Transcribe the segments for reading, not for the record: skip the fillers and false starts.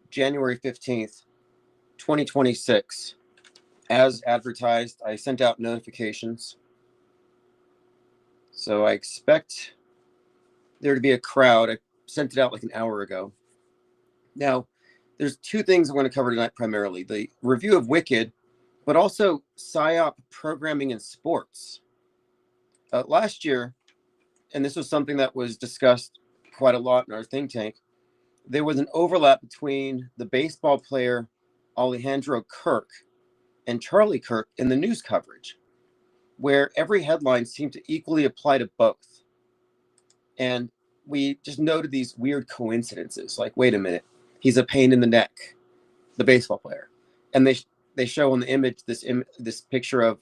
January 15th, 2026. As advertised, I sent out notifications. So I expect there to be a crowd. I sent it out like an hour ago. Now, there's two things I want to cover tonight primarily. The review of Wicked, but also PSYOP programming in sports. Last year, and this was something that was discussed quite a lot in our think tank, there was an overlap between the baseball player Alejandro Kirk and Charlie Kirk in the news coverage, where every headline seemed to equally apply to both. And we just noted these weird coincidences, like, wait a minute, he's a pain in the neck, the baseball player. And they show on the image this picture of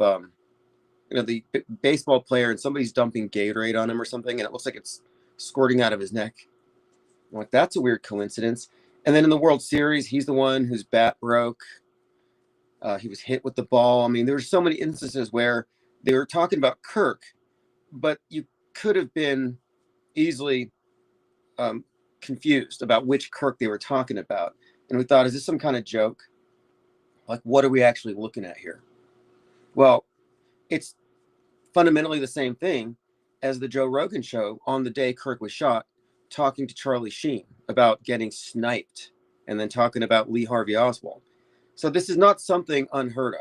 the baseball player, and somebody's dumping Gatorade on him or something, and it looks like it's squirting out of his neck. I'm like, that's a weird coincidence. And then in the World Series, he's the one whose bat broke. He was hit with the ball. I mean, there were so many instances where they were talking about Kirk, but you could have been easily confused about which Kirk they were talking about. And we thought, is this some kind of joke? Like, what are we actually looking at here? Well, it's fundamentally the same thing as the Joe Rogan show on the day Kirk was shot, talking to Charlie Sheen about getting sniped and then talking about Lee Harvey Oswald. So this is not something unheard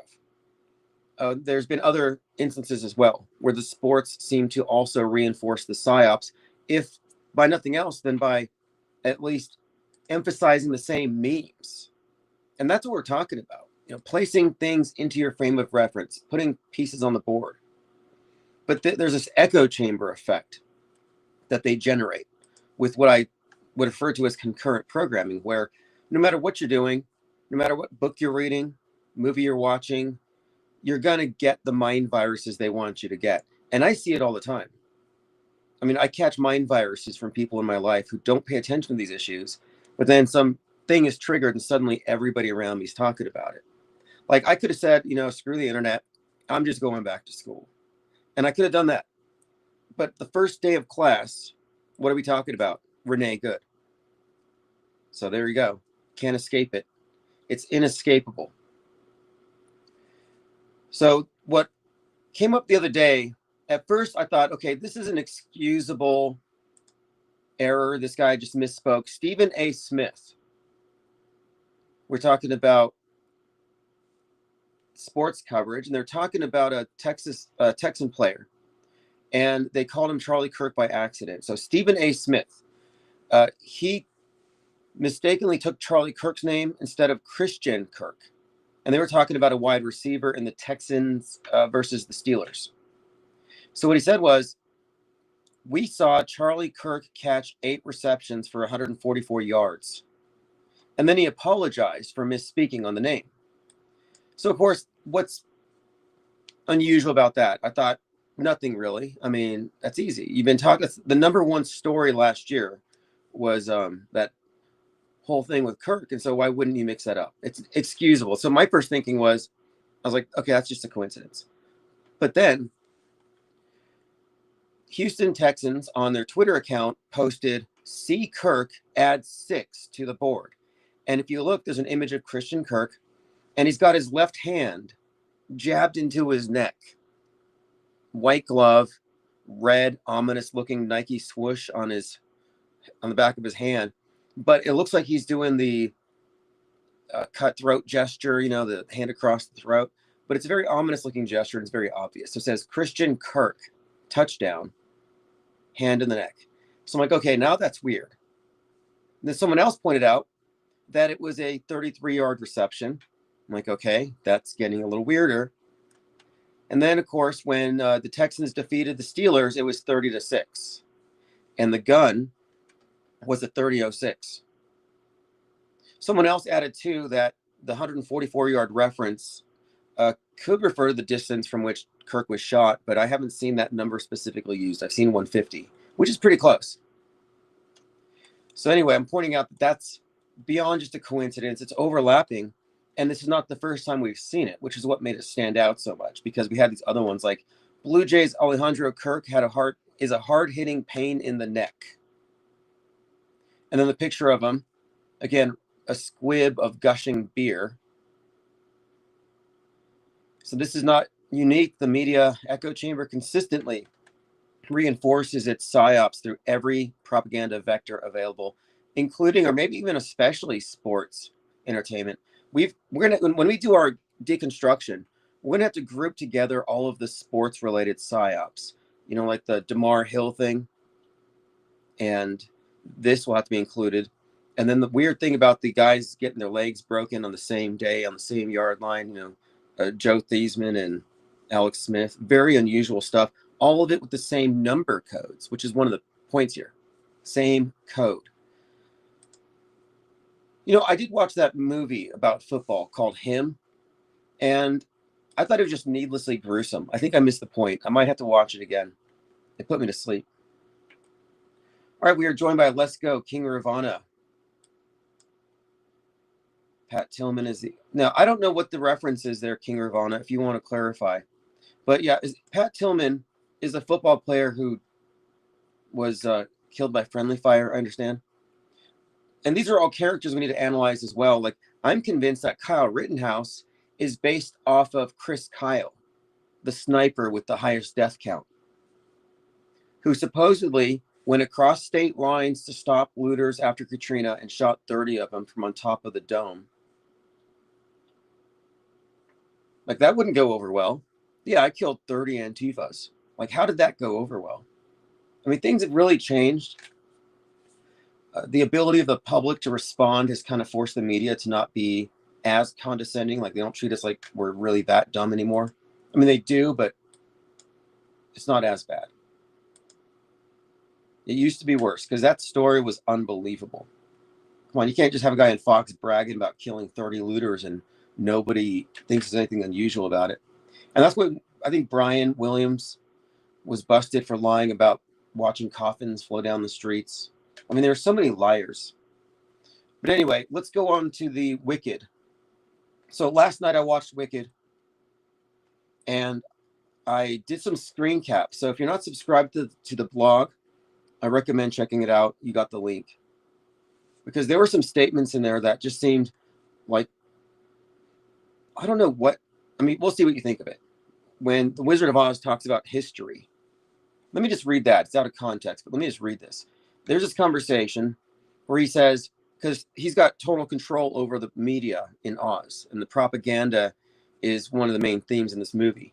of. There's been other instances as well where the sports seem to also reinforce the PSYOPs, if by nothing else than by at least emphasizing the same memes. And that's what we're talking about. Placing things into your frame of reference, putting pieces on the board. But there's this echo chamber effect that they generate with what I would refer to as concurrent programming, where no matter what you're doing, no matter what book you're reading, movie you're watching, you're going to get the mind viruses they want you to get. And I see it all the time. I mean, I catch mind viruses from people in my life who don't pay attention to these issues, but then some thing is triggered and suddenly everybody around me is talking about it. Like, I could have said, screw the internet, I'm just going back to school. And I could have done that. But the first day of class, what are we talking about? Renee Good. So there you go. Can't escape it. It's inescapable. So what came up the other day, at first I thought, okay, this is an excusable error. This guy just misspoke. Stephen A. Smith. We're talking about sports coverage, and they're talking about a Texan player, and they called him Charlie Kirk by accident. So Stephen A. Smith, he mistakenly took Charlie Kirk's name instead of Christian Kirk, and they were talking about a wide receiver in the Texans versus the Steelers. So what he said was, we saw Charlie Kirk catch 8 receptions for 144 yards. And then he apologized for misspeaking on the name. So, of course, what's unusual about that? I thought, nothing really. I mean, that's easy. You've been talking, the number one story last year was that whole thing with Kirk. And so why wouldn't you mix that up? It's excusable. So my first thinking was, I was like, okay, that's just a coincidence. But then Houston Texans on their Twitter account posted, see Kirk add 6 to the board. And if you look, there's an image of Christian Kirk, and he's got his left hand jabbed into his neck. White glove, red, ominous-looking Nike swoosh on the back of his hand. But it looks like he's doing the cutthroat gesture, the hand across the throat. But it's a very ominous-looking gesture, and it's very obvious. So it says, Christian Kirk, touchdown, hand in the neck. So I'm like, okay, now that's weird. And then someone else pointed out that it was a 33-yard reception. I'm like, okay, that's getting a little weirder. And then, of course, when the Texans defeated the Steelers, it was 30-6. And the gun was a 30-06. Someone else added, too, that the 144-yard reference could refer to the distance from which Kirk was shot, but I haven't seen that number specifically used. I've seen 150, which is pretty close. So anyway, I'm pointing out that that's beyond just a coincidence. It's overlapping. And this is not the first time we've seen it, which is what made it stand out so much, because we had these other ones like Blue Jays Alejandro Kirk is a hard-hitting pain in the neck. And then the picture of him, again, a squib of gushing beer. So this is not unique. The media echo chamber consistently reinforces its psyops through every propaganda vector available, including, or maybe even especially, sports entertainment. We're gonna, when we do our deconstruction, we're gonna have to group together all of the sports related psyops, you know, like the DeMar Hill thing, and this will have to be included. And then the weird thing about the guys getting their legs broken on the same day on the same yard line, you know, Joe Theismann and Alex Smith, very unusual stuff. All of it with the same number codes, which is one of the points here. Same code. You know, I did watch that movie about football called Him, and I thought it was just needlessly gruesome. I think I missed the point. I might have to watch it again. It put me to sleep. All right, we are joined by Let's Go, King Ravana. Pat Tillman is the... Now, I don't know what the reference is there, King Ravana, if you want to clarify. But yeah, Pat Tillman is a football player who was killed by friendly fire, I understand. And these are all characters we need to analyze as well. Like, I'm convinced that Kyle Rittenhouse is based off of Chris Kyle, the sniper with the highest death count, who supposedly went across state lines to stop looters after Katrina and shot 30 of them from on top of the dome. Like, that wouldn't go over well. Yeah, I killed 30 Antifas. Like, how did that go over well? I mean, things have really changed. The ability of the public to respond has kind of forced the media to not be as condescending. Like, they don't treat us like we're really that dumb anymore. I mean, they do, but it's not as bad. It used to be worse because that story was unbelievable. Come on, you can't just have a guy in Fox bragging about killing 30 looters and nobody thinks there's anything unusual about it. And that's what I think Brian Williams was busted for, lying about watching coffins flow down the streets. I mean, there are so many liars. But anyway, let's go on to the Wicked. So last night I watched Wicked and I did some screen caps. So if you're not subscribed to the blog, I recommend checking it out. You got the link. Because there were some statements in there that just seemed like, I don't know what, I mean, we'll see what you think of it. When the Wizard of Oz talks about history, let me just read that. It's out of context, but let me just read this. There's this conversation where he says, because he's got total control over the media in Oz, and the propaganda is one of the main themes in this movie.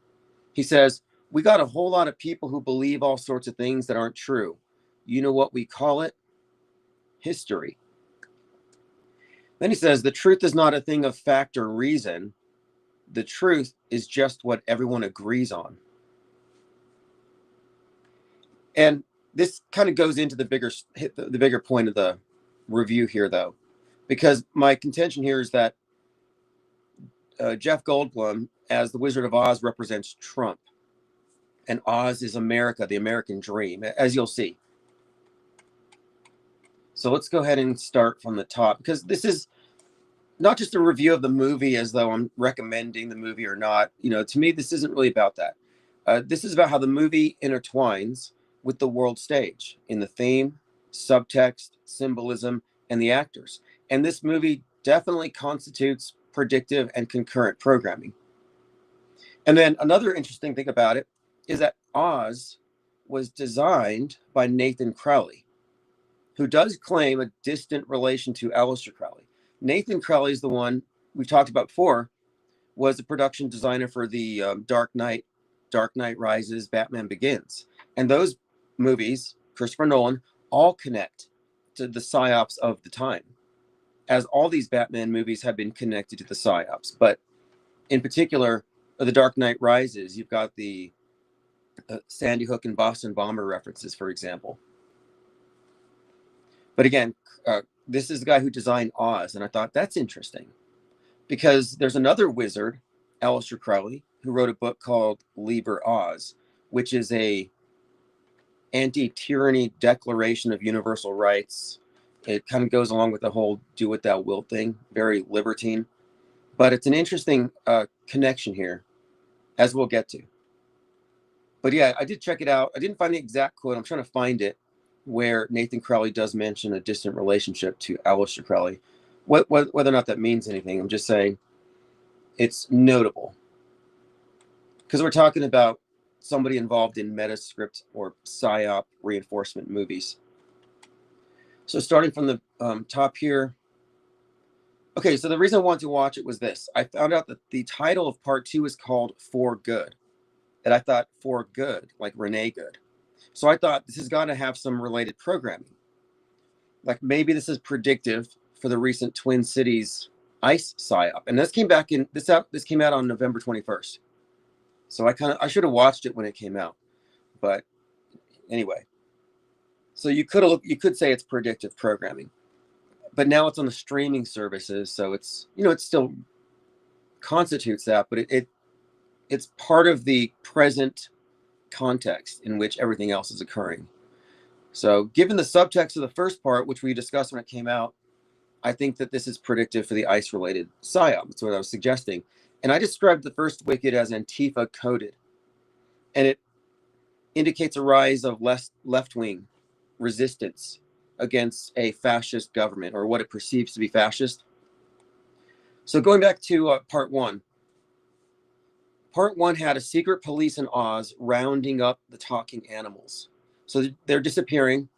He says, we got a whole lot of people who believe all sorts of things that aren't true. You know what we call it? History. Then he says, the truth is not a thing of fact or reason. The truth is just what everyone agrees on. And this kind of goes into the bigger point of the review here, though, because my contention here is that Jeff Goldblum, as the Wizard of Oz, represents Trump, and Oz is America, the American dream, as you'll see. So let's go ahead and start from the top, because this is not just a review of the movie as though I'm recommending the movie or not. You know, to me, this isn't really about that. This is about how the movie intertwines with the world stage in the theme, subtext, symbolism, and the actors. And this movie definitely constitutes predictive and concurrent programming. And then another interesting thing about it is that Oz was designed by Nathan Crowley, who does claim a distant relation to Aleister Crowley. Nathan Crowley is the one we talked about before, was the production designer for the Dark Knight Rises, Batman Begins. And those movies, Christopher Nolan, all connect to the psyops of the time, as all these Batman movies have been connected to the psyops. But in particular, The Dark Knight Rises, you've got the Sandy Hook and Boston Bomber references, for example. But again, this is the guy who designed Oz, and I thought that's interesting because there's another wizard, Aleister Crowley, who wrote a book called Liber Oz, which is a anti-tyranny declaration of universal rights. It kind of goes along with the whole do what thou wilt thing, very libertine. But it's an interesting connection here, as we'll get to. But yeah, I did check it out. I didn't find the exact quote. I'm trying to find it, where Nathan Crowley does mention a distant relationship to Aleister Crowley. whether or not that means anything, I'm just saying it's notable because we're talking about somebody involved in Metascript or PSYOP reinforcement movies. So starting from the top here. Okay, so the reason I wanted to watch it was this. I found out that the title of part 2 is called For Good. And I thought, for good, like Renee Good. So I thought this has got to have some related programming. Like maybe this is predictive for the recent Twin Cities ICE PSYOP. And this came out on November 21st. So I should have watched it when it came out. But anyway. So you could say it's predictive programming. But now it's on the streaming services, so it's, it still constitutes that, but it's part of the present context in which everything else is occurring. So given the subtext of the first part, which we discussed when it came out, I think that this is predictive for the ICE-related PSYOP. That's what I was suggesting. And I described the first wicket as Antifa coded. And it indicates a rise of left-wing resistance against a fascist government, or what it perceives to be fascist. So going back to part 1. Part 1 had a secret police in Oz rounding up the talking animals. So they're disappearing,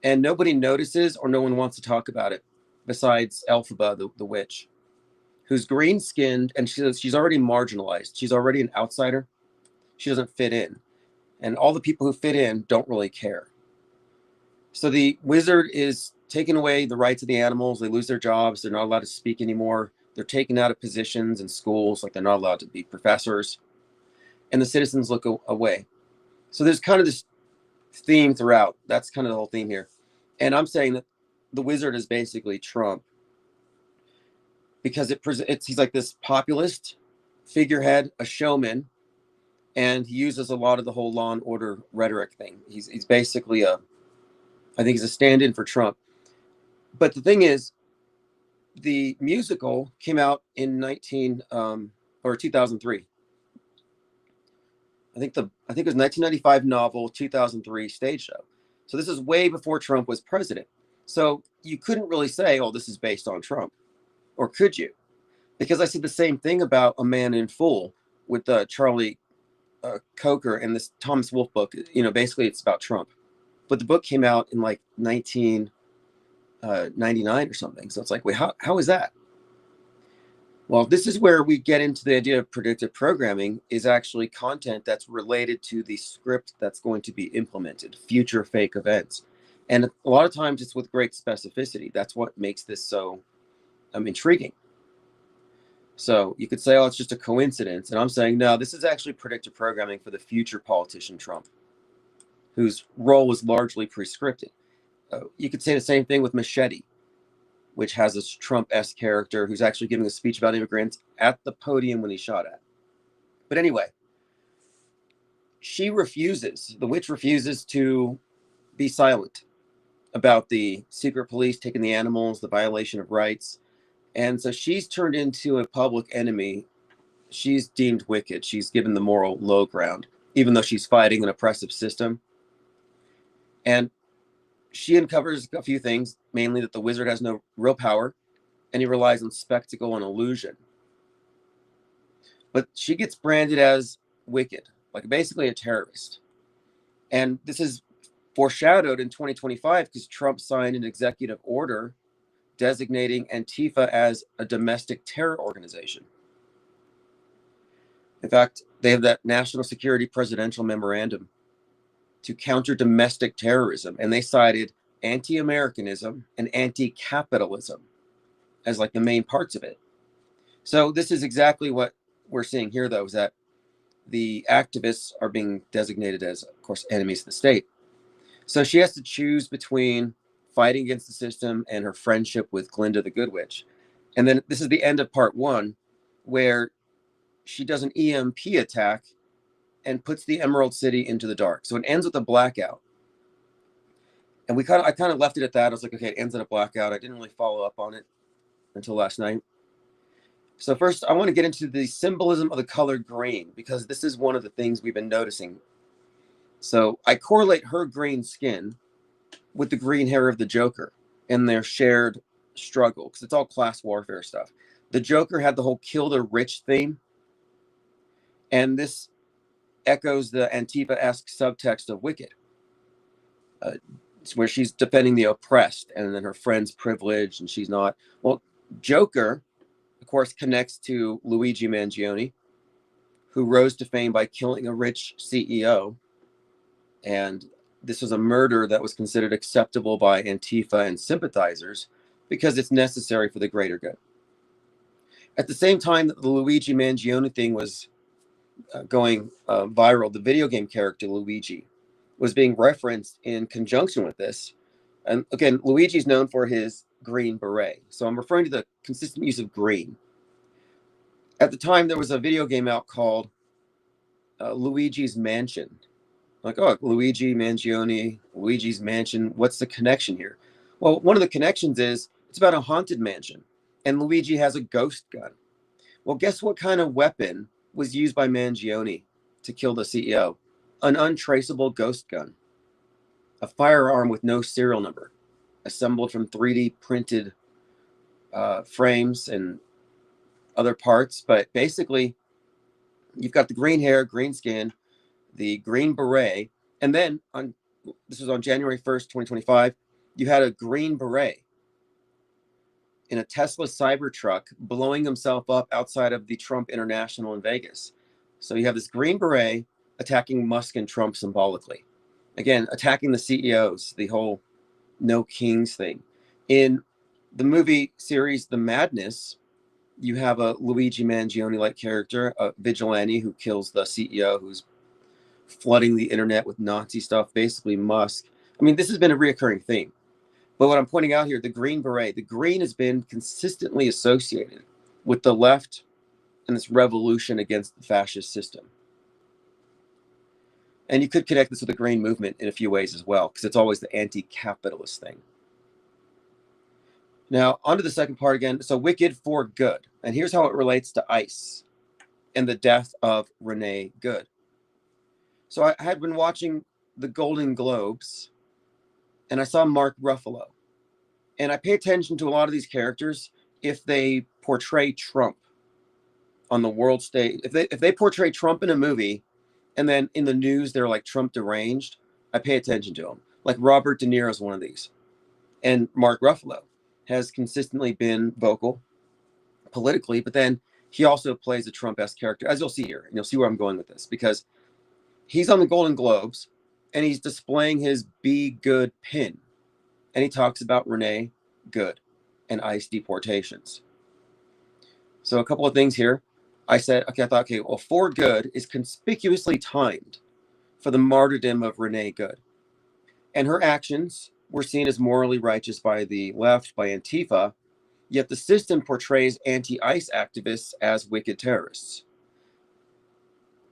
and nobody notices or no one wants to talk about it, besides Elphaba, the witch, who's green-skinned, and she's already marginalized. She's already an outsider. She doesn't fit in. And all the people who fit in don't really care. So the wizard is taking away the rights of the animals. They lose their jobs. They're not allowed to speak anymore. They're taken out of positions in schools, like they're not allowed to be professors. And the citizens look away. So there's kind of this theme throughout. That's kind of the whole theme here. And I'm saying that the wizard is basically Trump because he's like this populist figurehead, a showman, and he uses a lot of the whole law and order rhetoric thing. He's basically I think he's a stand-in for Trump. But the thing is, the musical came out in 2003. I think it was 1995 novel, 2003 stage show. So this is way before Trump was president. So you couldn't really say, oh, this is based on Trump. Or could you? Because I said the same thing about A Man in Full with Charlie Coker and this Thomas Wolfe book. Basically it's about Trump. But the book came out in like 1999 or something. So it's like, wait, how is that? Well, this is where we get into the idea of predictive programming is actually content that's related to the script that's going to be implemented, future fake events. And a lot of times it's with great specificity. That's what makes this so intriguing. So you could say, oh, it's just a coincidence. And I'm saying, no, this is actually predictive programming for the future politician Trump, whose role was largely prescripted. You could say the same thing with Machete, which has this Trump-esque character who's actually giving a speech about immigrants at the podium when he's shot at. But anyway, the witch refuses to be silent about the secret police taking the animals, the violation of rights. And so she's turned into a public enemy. She's deemed wicked. She's given the moral low ground, even though she's fighting an oppressive system. And she uncovers a few things, mainly that the wizard has no real power, and he relies on spectacle and illusion. But she gets branded as wicked, like basically a terrorist. And this is foreshadowed in 2025 because Trump signed an executive order designating Antifa as a domestic terror organization. In fact, they have that national security presidential memorandum to counter domestic terrorism, and they cited anti-Americanism and anti-capitalism as like the main parts of it. So this is exactly what we're seeing here, though, is that the activists are being designated as, of course, enemies of the state. So she has to choose between fighting against the system and her friendship with Glinda the Good Witch. And then this is the end of part 1, where she does an EMP attack and puts the Emerald City into the dark. So it ends with a blackout. And I kind of left it at that. I was like, okay, it ends in a blackout. I didn't really follow up on it until last night. So first, I want to get into the symbolism of the color green, because this is one of the things we've been noticing. So I correlate her green skin with the green hair of the Joker and their shared struggle, because it's all class warfare stuff. The Joker had the whole kill the rich theme, and this echoes the Antifa-esque subtext of Wicked. It's where she's defending the oppressed, and then her friend's privilege, and she's not. Well, Joker, of course, connects to Luigi Mangione, who rose to fame by killing a rich CEO. And this was a murder that was considered acceptable by Antifa and sympathizers because it's necessary for the greater good. At the same time that the Luigi Mangione thing was going viral, the video game character Luigi was being referenced in conjunction with this. And again, Luigi's known for his green beret. So I'm referring to the consistent use of green. At the time, there was a video game out called Luigi's Mansion. Like, oh, Luigi Mangione, Luigi's Mansion. What's the connection here? Well, one of the connections is it's about a haunted mansion, and Luigi has a ghost gun. Well, guess what kind of weapon was used by Mangione to kill the CEO? An untraceable ghost gun. A firearm with no serial number, assembled from 3D printed frames and other parts. But basically, you've got the green hair, green skin, the green beret, and then this was on January 1st, 2025, you had a green beret in a Tesla Cybertruck blowing himself up outside of the Trump International in Vegas. So you have this green beret attacking Musk and Trump symbolically. Again, attacking the CEOs, the whole no kings thing. In the movie series The Madness, you have a Luigi Mangione-like character, a vigilante who kills the CEO who's flooding the internet with Nazi stuff, basically Musk. I mean, this has been a reoccurring theme. But what I'm pointing out here, the green beret, the green has been consistently associated with the left and this revolution against the fascist system. And you could connect this with the green movement in a few ways as well, because it's always the anti-capitalist thing. Now, on to the second part again. So Wicked for good. And here's how it relates to ICE and the death of Renee Good. So I had been watching the Golden Globes, and I saw Mark Ruffalo. And I pay attention to a lot of these characters if they portray Trump on the world stage. If they portray Trump in a movie, and then in the news they're like Trump deranged, I pay attention to them. Like Robert De Niro is one of these. And Mark Ruffalo has consistently been vocal politically, but then he also plays a Trump-esque character, as you'll see here. And you'll see where I'm going with this, because he's on the Golden Globes and he's displaying his Be Good pin. And he talks about Renee Good and ICE deportations. So a couple of things here. I said, okay, I thought, okay, well, For Good is conspicuously timed for the martyrdom of Renee Good. And her actions were seen as morally righteous by the left, by Antifa, yet the system portrays anti-ICE activists as wicked terrorists.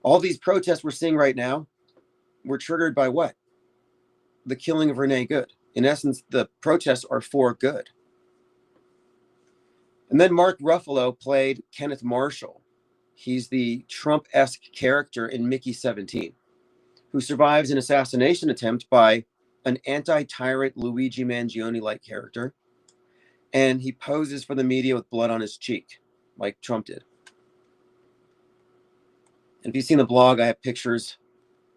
All these protests we're seeing right now were triggered by what? The killing of Renee Good. In essence, the protests are for good. And then Mark Ruffalo played Kenneth Marshall. He's the Trump-esque character in Mickey 17, who survives an assassination attempt by an anti-tyrant Luigi Mangione-like character. And he poses for the media with blood on his cheek, like Trump did. And if you've seen the blog, I have pictures.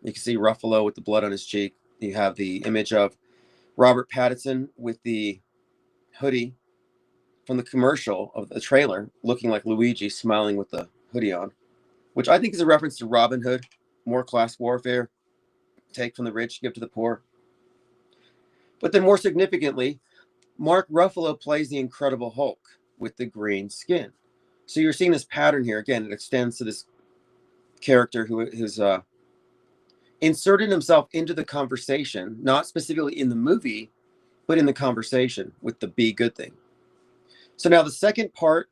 You can see Ruffalo with the blood on his cheek. You have the image of Robert Pattinson with the hoodie from the commercial of the trailer, looking like Luigi, smiling with the hoodie on, which I think is a reference to Robin Hood, more class warfare, take from the rich, give to the poor. But then more significantly, Mark Ruffalo plays the Incredible Hulk with the green skin. So you're seeing this pattern here. Again, it extends to this character who's inserted himself into the conversation, not specifically in the movie, but in the conversation with the Be Good thing. So now the second part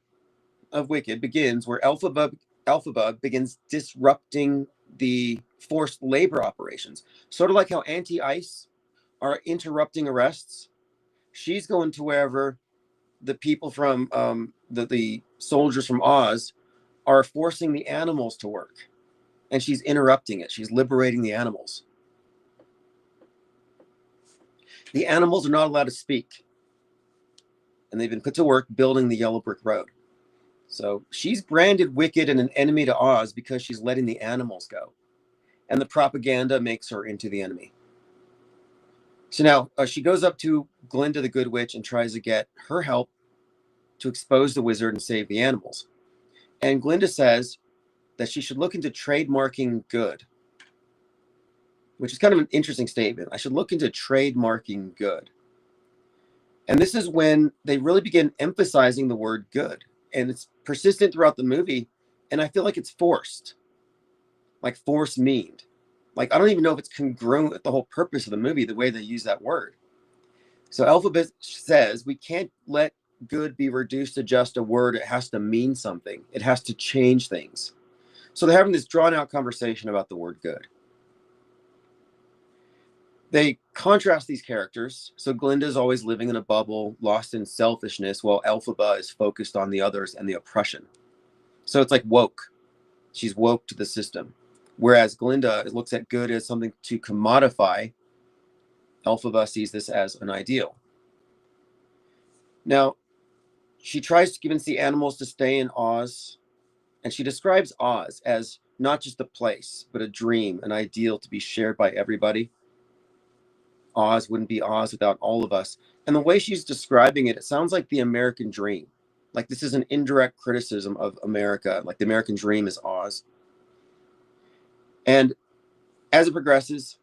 of Wicked begins where Alphabug begins disrupting the forced labor operations. Sort of like how anti-ICE are interrupting arrests. She's going to wherever the people from the soldiers from Oz are forcing the animals to work. And she's interrupting it. She's liberating the animals. The animals are not allowed to speak. and they've been put to work building the yellow brick road. So she's branded wicked and an enemy to Oz because she's letting the animals go. And the propaganda makes her into the enemy. So now she goes up to Glinda the Good Witch and tries to get her help to expose the wizard and save the animals. And Glinda says that she should look into trademarking good, which is kind of an interesting statement. I should look into trademarking good. And this is when they really begin emphasizing the word good. And it's persistent throughout the movie. And I feel like it's forced, like force meaned. Like, I don't even know if it's congruent with the whole purpose of the movie, the way they use that word. So Alphabet says we can't let good be reduced to just a word. It has to mean something. It has to change things. So they're having this drawn out conversation about the word good. They contrast these characters. So Glinda is always living in a bubble, lost in selfishness, while Elphaba is focused on the others and the oppression. So it's like woke. She's woke to the system. Whereas Glinda looks at good as something to commodify. Elphaba sees this as an ideal. Now, she tries to convince the animals to stay in Oz, and she describes Oz as not just a place, but a dream, an ideal to be shared by everybody. Oz wouldn't be Oz without all of us. And the way she's describing it, it sounds like the American dream. Like this is an indirect criticism of America. Like the American dream is Oz. And as it progresses,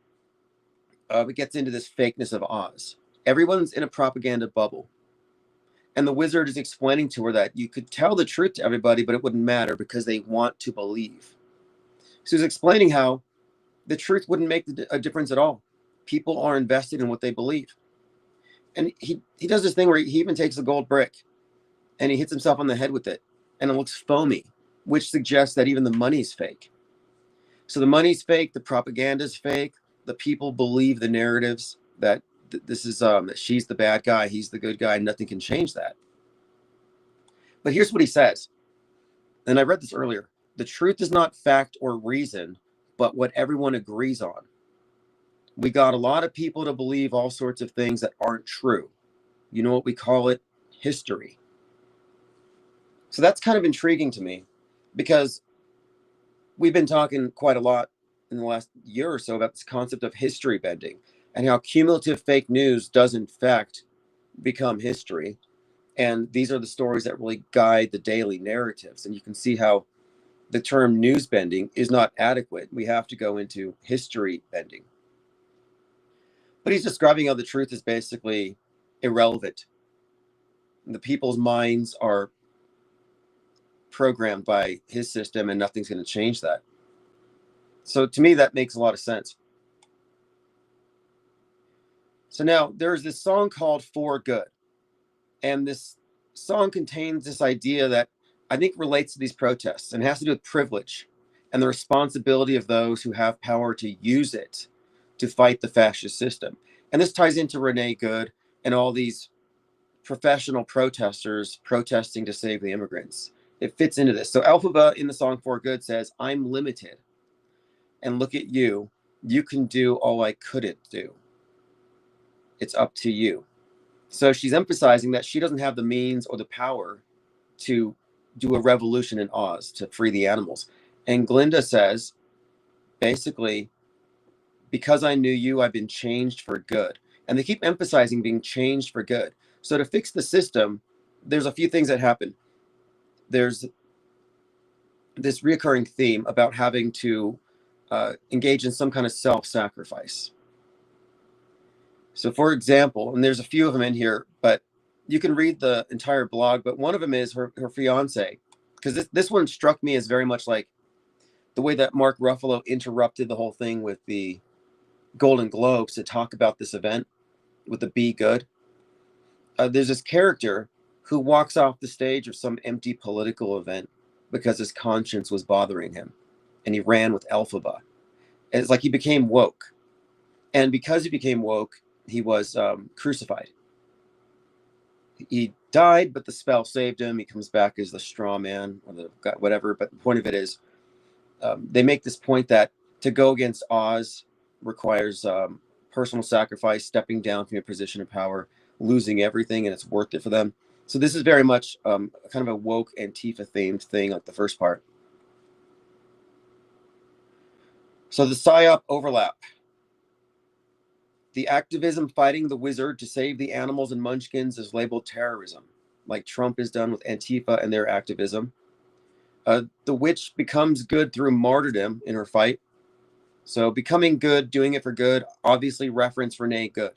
it gets into this fakeness of Oz. Everyone's in a propaganda bubble. And the wizard is explaining to her that you could tell the truth to everybody, but it wouldn't matter because they want to believe. So he's explaining how the truth wouldn't make a difference at all. People are invested in what they believe. And he does this thing where he even takes a gold brick and he hits himself on the head with it. And it looks foamy, which suggests that even the money's fake. So the money's fake, the propaganda's fake. The people believe the narratives that this is that she's the bad guy, he's the good guy, nothing can change that. But here's what he says. And I read this earlier. The truth is not fact or reason, but what everyone agrees on. We got a lot of people to believe all sorts of things that aren't true. You know what we call it? History. So that's kind of intriguing to me because we've been talking quite a lot in the last year or so about this concept of history bending and how cumulative fake news does in fact become history. And these are the stories that really guide the daily narratives. And you can see how the term news bending is not adequate. We have to go into history bending. But he's describing how the truth is basically irrelevant. The people's minds are programmed by his system and nothing's going to change that. So to me, that makes a lot of sense. So now there's this song called For Good. And this song contains this idea that I think relates to these protests and has to do with privilege and the responsibility of those who have power to use it to fight the fascist system. And this ties into Renee Good and all these professional protesters protesting to save the immigrants. It fits into this. So Elphaba in the song For Good says, I'm limited. And look at you. You can do all I couldn't do. It's up to you. So she's emphasizing that she doesn't have the means or the power to do a revolution in Oz to free the animals. And Glinda says, basically, because I knew you, I've been changed for good. And they keep emphasizing being changed for good. So to fix the system, there's a few things that happen. There's this recurring theme about having to engage in some kind of self-sacrifice. So for example, and there's a few of them in here, but you can read the entire blog, but one of them is her fiance, because this one struck me as very much like the way that Mark Ruffalo interrupted the whole thing with the Golden Globes to talk about this event with the Be Good. There's this character who walks off the stage of some empty political event because his conscience was bothering him, and he ran with Elphaba. And it's like he became woke. And because he became woke, he was crucified. He died, but the spell saved him. He comes back as the straw man or the whatever. But the point of it is, they make this point that to go against Oz requires personal sacrifice, stepping down from your position of power, losing everything, and it's worth it for them. So this is very much kind of a woke Antifa themed thing, like the first part. So the PSYOP overlap. The activism fighting the wizard to save the animals and munchkins is labeled terrorism, like Trump has done with Antifa and their activism. The witch becomes good through martyrdom in her fight. So becoming good, doing it for good, obviously reference Renee Good.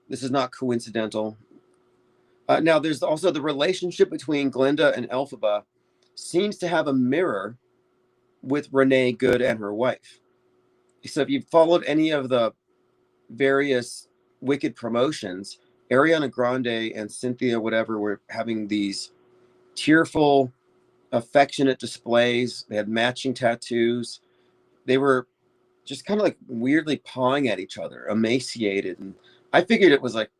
This is not coincidental. Now, there's also the relationship between Glinda and Elphaba seems to have a mirror with Renee Good and her wife. So if you've followed any of the various Wicked promotions, Ariana Grande and Cynthia whatever were having these tearful, affectionate displays. They had matching tattoos. They were just kind of like weirdly pawing at each other, emaciated. And I figured it was like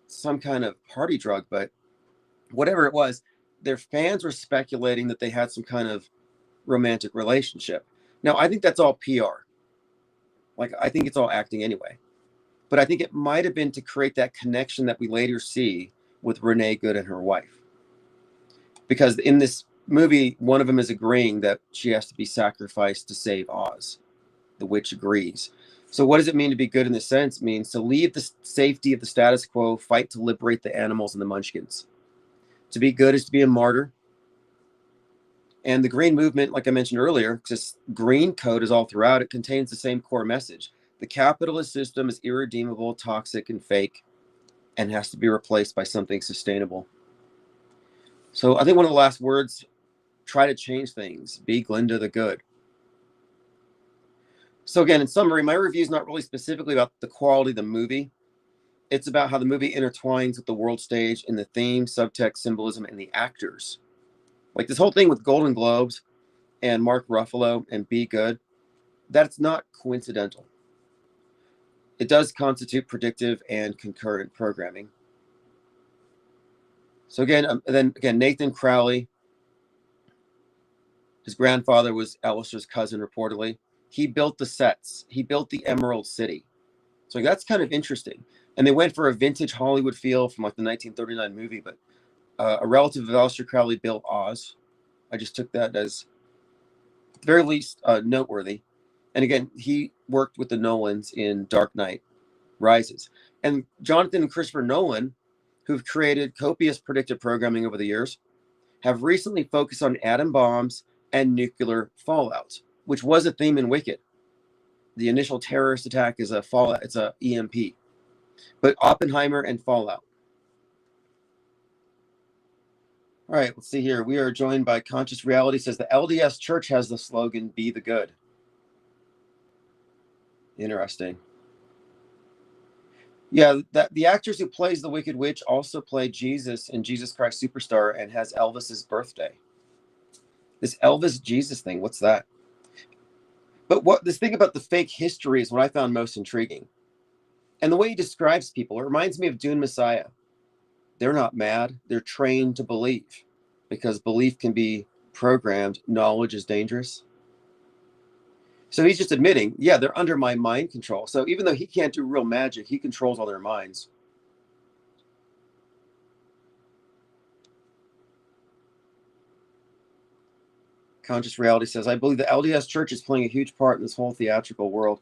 some kind of party drug, but whatever it was, their fans were speculating that they had some kind of romantic relationship. Now, I think that's all PR. Like, I think it's all acting anyway. But I think it might have been to create that connection that we later see with Renee Good and her wife. Because in this movie, one of them is agreeing that she has to be sacrificed to save Oz. The witch agrees. So what does it mean to be good in this sense? It means to leave the safety of the status quo, fight to liberate the animals and the munchkins. To be good is to be a martyr. And the green movement, like I mentioned earlier, this green code is all throughout. It contains the same core message. The capitalist system is irredeemable, toxic, and fake, and has to be replaced by something sustainable. So I think one of the last words, try to change things. Be Glinda the Good. So again, in summary, my review is not really specifically about the quality of the movie. It's about how the movie intertwines with the world stage in the theme, subtext, symbolism, and the actors. Like this whole thing with Golden Globes and Mark Ruffalo and Be Good, that's not coincidental. It does constitute predictive and concurrent programming. So again, Nathan Crowley, his grandfather was Alistair's cousin, reportedly. He built the sets. He built the Emerald City. So that's kind of interesting. And they went for a vintage Hollywood feel from like the 1939 movie, but a relative of Aleister Crowley built Oz. I just took that as, at the very least, noteworthy. And again, he worked with the Nolans in Dark Knight Rises. And Jonathan and Christopher Nolan, who've created copious predictive programming over the years, have recently focused on atom bombs and nuclear fallout, which was a theme in Wicked. The initial terrorist attack is a fallout, it's a EMP. But Oppenheimer and Fallout. All right, let's see here. We are joined by Conscious Reality. Says the LDS Church has the slogan, Be the Good. Interesting. Yeah, that the actress who plays the Wicked Witch also played Jesus in Jesus Christ Superstar and has Elvis's birthday. This Elvis Jesus thing, what's that? But what this thing about the fake history is what I found most intriguing. And the way he describes people, it reminds me of Dune Messiah. They're not mad, they're trained to believe, because belief can be programmed, knowledge is dangerous. So he's just admitting, yeah, they're under my mind control. So even though he can't do real magic, he controls all their minds. Conscious Reality says, I believe the LDS Church is playing a huge part in this whole theatrical world.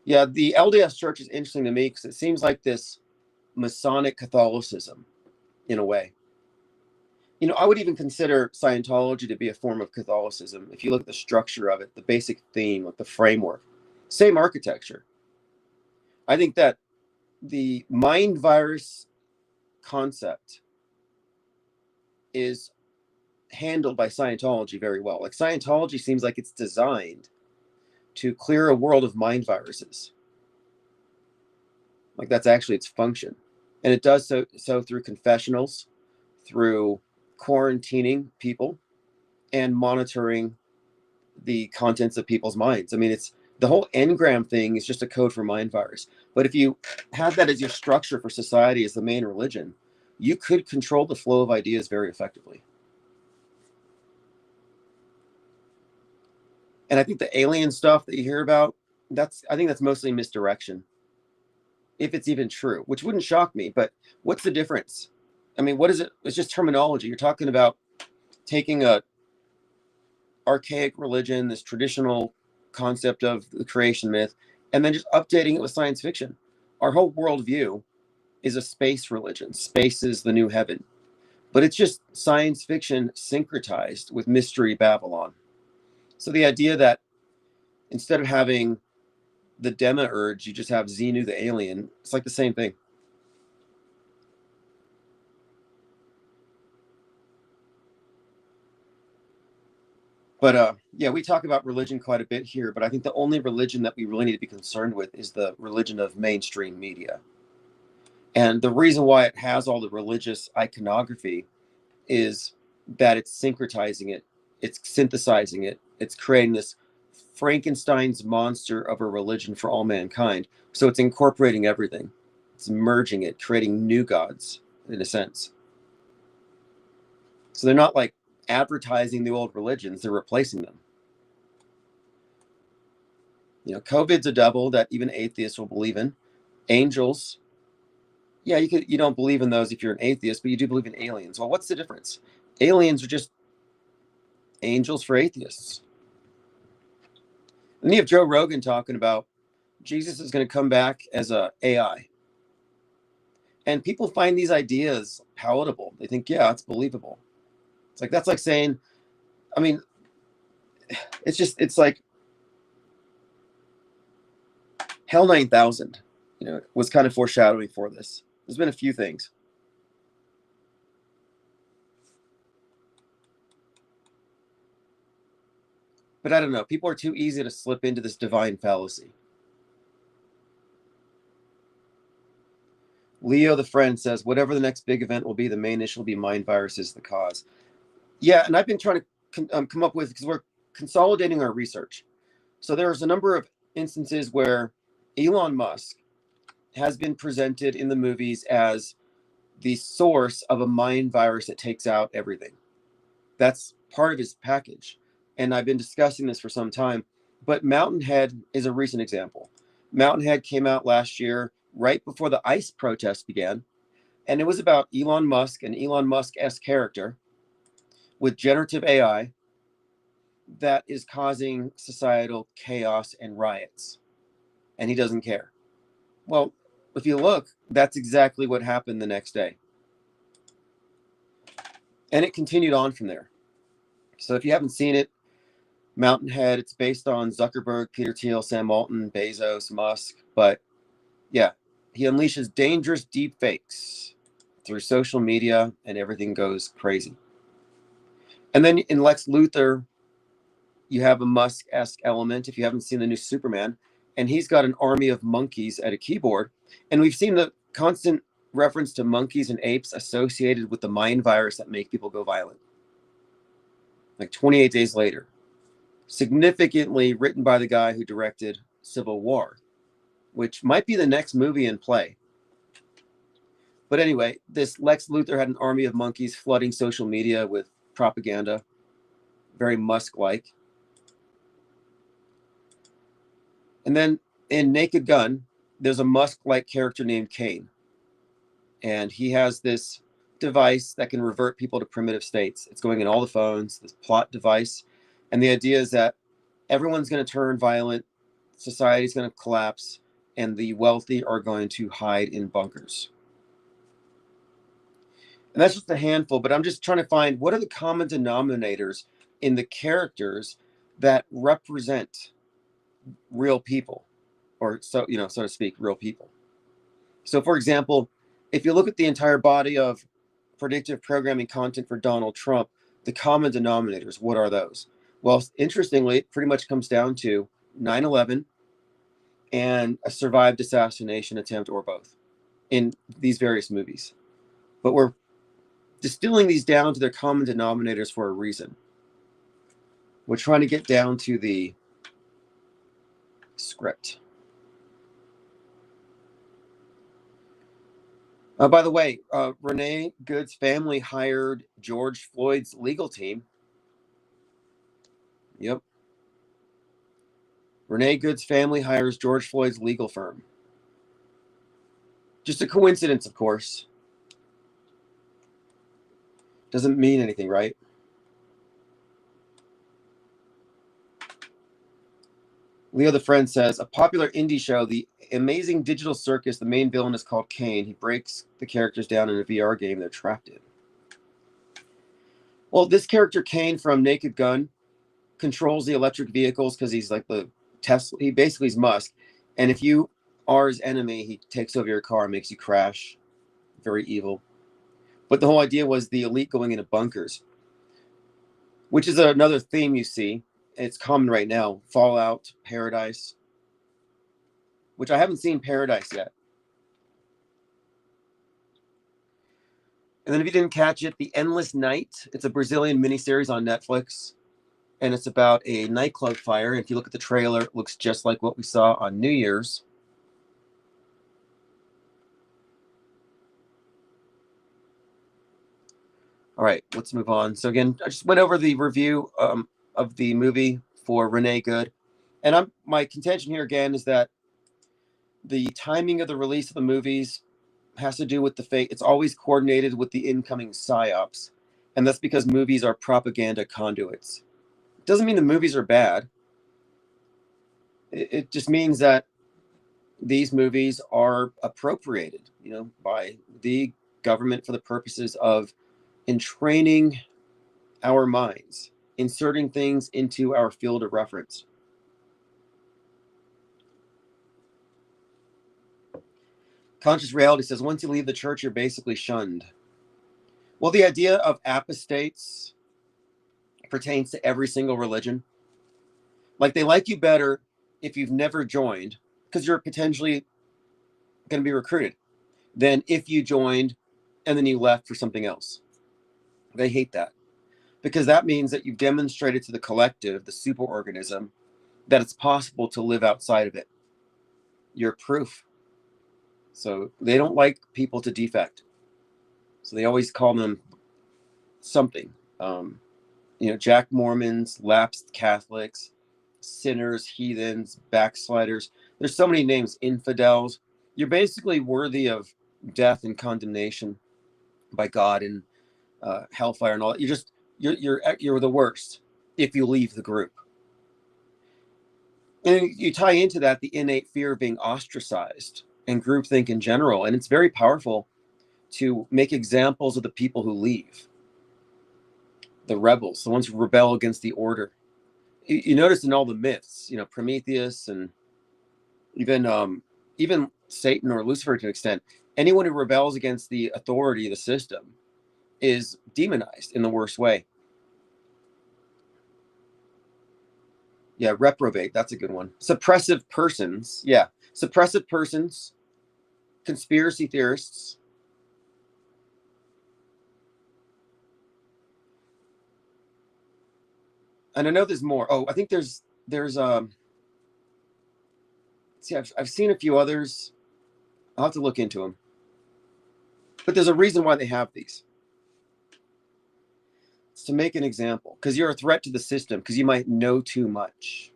Yeah, the LDS Church is interesting to me because it seems like this Masonic Catholicism in a way. You know, I would even consider Scientology to be a form of Catholicism. If you look at the structure of it, the basic theme, like the framework, same architecture. I think that the mind virus concept is handled by Scientology very well. Like Scientology seems like it's designed to clear a world of mind viruses. Like that's actually its function. And it does so through confessionals, through quarantining people, and monitoring the contents of people's minds. I mean, it's the whole engram thing is just a code for mind virus. But if you have that as your structure for society as the main religion, you could control the flow of ideas very effectively. And I think the alien stuff that you hear about, I think that's mostly misdirection. if it's even true, which wouldn't shock me. But what's the difference? I mean, what is it? It's just terminology. You're talking about taking a archaic religion, this traditional concept of the creation myth, and then just updating it with science fiction. Our whole worldview is a space religion. Space is the new heaven. But it's just science fiction syncretized with Mystery Babylon. So the idea that instead of having the demiurge, you just have Xenu the alien, it's like the same thing. But yeah, we talk about religion quite a bit here, but I think the only religion that we really need to be concerned with is the religion of mainstream media. And the reason why it has all the religious iconography is that it's syncretizing it, it's synthesizing it, it's creating this Frankenstein's monster of a religion for all mankind. So it's incorporating everything, it's merging it, creating new gods in a sense. So they're not like advertising the old religions, they're replacing them. You know, COVID's a devil that even atheists will believe in. Angels, yeah, you don't believe in those if you're an atheist, but you do believe in aliens. Well, what's the difference? Aliens are just angels for atheists. And you have Joe Rogan talking about Jesus is going to come back as a AI. And people find these ideas palatable. They think, yeah, it's believable. It's like, that's like saying, I mean, it's like Hell 9000, you know, was kind of foreshadowing for this. There's been a few things. But I don't know. People are too easy to slip into this divine fallacy. Leo the friend says, whatever the next big event will be, the main issue will be mind virus is the cause. Yeah, and I've been trying to come up with, because we're consolidating our research. So there's a number of instances where Elon Musk has been presented in the movies as the source of a mind virus that takes out everything. That's part of his package. And I've been discussing this for some time. But Mountain Head is a recent example. Mountain Head came out last year, right before the ICE protests began. And it was about Elon Musk, an Elon Musk-esque character with generative AI that is causing societal chaos and riots. And he doesn't care. Well, if you look, that's exactly what happened the next day. And it continued on from there. So if you haven't seen it, Mountain Head, it's based on Zuckerberg, Peter Thiel, Sam Altman, Bezos, Musk. But yeah, he unleashes dangerous deep fakes through social media and everything goes crazy. And then in Lex Luthor, you have a Musk-esque element if you haven't seen the new Superman. And he's got an army of monkeys at a keyboard. And we've seen the constant reference to monkeys and apes associated with the mind virus that make people go violent. Like 28 Days Later. Significantly written by the guy who directed Civil War, which might be the next movie in play. But anyway, this Lex Luthor had an army of monkeys flooding social media with propaganda, very Musk-like. And then in Naked Gun, there's a Musk-like character named Kane. And he has this device that can revert people to primitive states. It's going in all the phones, this plot device. And the idea is that everyone's going to turn violent, society's going to collapse, and the wealthy are going to hide in bunkers. And that's just a handful, but I'm just trying to find what are the common denominators in the characters that represent real people, or so, you know, so to speak, real people. So for example, if you look at the entire body of predictive programming content for Donald Trump, the common denominators, what are those? Well, interestingly, it pretty much comes down to 9/11 and a survived assassination attempt, or both, in these various movies. But we're distilling these down to their common denominators for a reason. We're trying to get down to the script. By the way, Renee Good's family hired George Floyd's legal team. Yep. Renee Good's family hires George Floyd's legal firm. Just a coincidence, of course. Doesn't mean anything, right? Leo the Friend says, a popular indie show, The Amazing Digital Circus, the main villain is called Kane. He breaks the characters down in a VR game they're trapped in. Well, this character, Kane from Naked Gun, controls the electric vehicles because he's like the Tesla. He basically is Musk. And if you are his enemy, he takes over your car and makes you crash. Very evil. But the whole idea was the elite going into bunkers, which is another theme you see. It's common right now. Fallout, Paradise, which I haven't seen Paradise yet. And then if you didn't catch it, The Endless Night. It's a Brazilian miniseries on Netflix. And it's about a nightclub fire. If you look at the trailer, it looks just like what we saw on New Year's. All right, let's move on. So again, I just went over the review of the movie for Renee Good. And my contention here again is that the timing of the release of the movies has to do with the fate. It's always coordinated with the incoming psyops. And that's because movies are propaganda conduits. It doesn't mean the movies are bad. It just means that these movies are appropriated, by the government for the purposes of entraining our minds, inserting things into our field of reference. Conscious Reality says, once you leave the church, you're basically shunned. Well, the idea of apostates pertains to every single religion. Like, they like you better if you've never joined, because you're potentially going to be recruited, than if you joined and then you left for something else. They hate that, because that means that you've demonstrated to the collective, the superorganism, that it's possible to live outside of it. You're proof. So they don't like people to defect. So they always call them something. Jack Mormons, lapsed Catholics, sinners, heathens, backsliders. There's so many names, infidels. You're basically worthy of death and condemnation by God and hellfire and all that. You're the worst if you leave the group. And you tie into that the innate fear of being ostracized and groupthink in general. And it's very powerful to make examples of the people who leave. The rebels, the ones who rebel against the order. You notice in all the myths, Prometheus and even Satan or Lucifer to an extent, anyone who rebels against the authority, the system, is demonized in the worst way. Yeah, reprobate, that's a good one. Suppressive persons, yeah. Suppressive persons, conspiracy theorists. And I know there's more. Oh, I think there's I've seen a few others. I'll have to look into them. But there's a reason why they have these. It's to make an example, because you're a threat to the system, because you might know too much.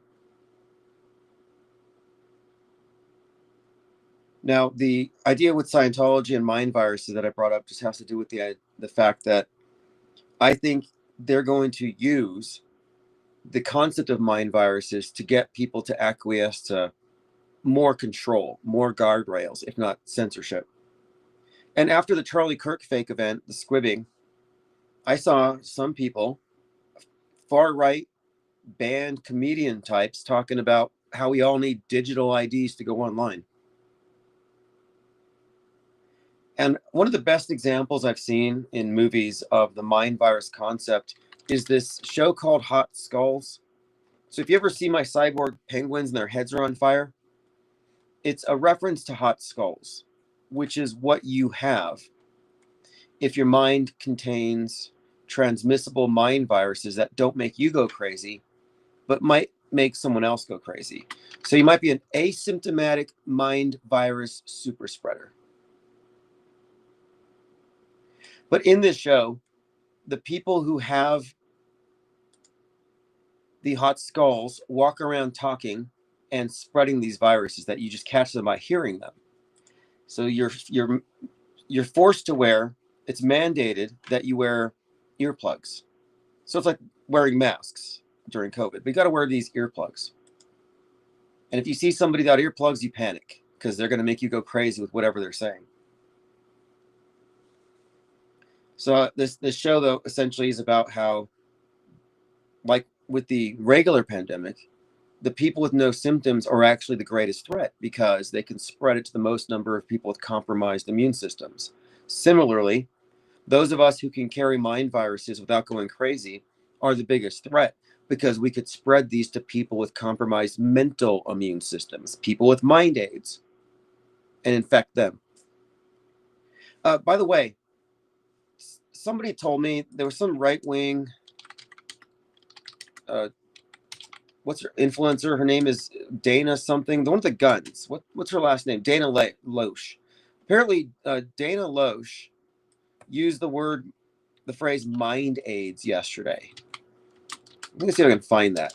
Now, the idea with Scientology and mind viruses that I brought up just has to do with the fact that I think they're going to use the concept of mind viruses to get people to acquiesce to more control, more guardrails, if not censorship. And after the Charlie Kirk fake event, the squibbing, I saw some people, far right banned comedian types, talking about how we all need digital IDs to go online. And one of the best examples I've seen in movies of the mind virus concept is this show called Hot Skulls. So if you ever see my cyborg penguins and their heads are on fire, it's a reference to Hot Skulls, which is what you have if your mind contains transmissible mind viruses that don't make you go crazy, but might make someone else go crazy. So you might be an asymptomatic mind virus super spreader. But in this show, the people who have the hot skulls walk around talking and spreading these viruses that you just catch them by hearing them. So you're forced to wear, it's mandated that you wear earplugs. So it's like wearing masks during COVID. But you got to wear these earplugs. And if you see somebody without earplugs, you panic because they're going to make you go crazy with whatever they're saying. So this show, though, essentially is about how, like with the regular pandemic, the people with no symptoms are actually the greatest threat because they can spread it to the most number of people with compromised immune systems. Similarly, those of us who can carry mind viruses without going crazy are the biggest threat because we could spread these to people with compromised mental immune systems, people with mind aids, and infect them. By the way, somebody told me there was some right-wing, what's her influencer? Her name is Dana something. The one with the guns. What's her last name? Dana Loesch. Apparently, Dana Loesch used the phrase mind aids yesterday. Let me see if I can find that.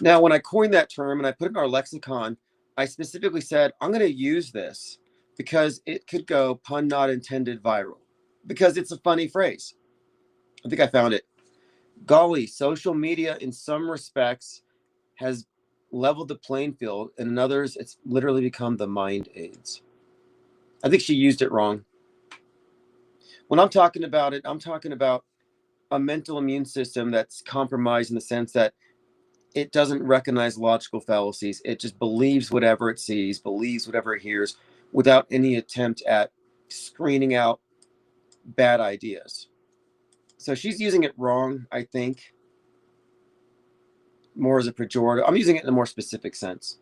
Now, when I coined that term and I put it in our lexicon, I specifically said, I'm going to use this because it could go, pun not intended, viral. Because it's a funny phrase. I think I found it. Golly, social media in some respects has leveled the playing field, and in others, it's literally become the mind aids. I think she used it wrong. When I'm talking about it, I'm talking about a mental immune system that's compromised in the sense that it doesn't recognize logical fallacies. It just believes whatever it sees, believes whatever it hears, without any attempt at screening out bad ideas. So she's using it wrong, I think, more as a pejorative. I'm using it in a more specific sense.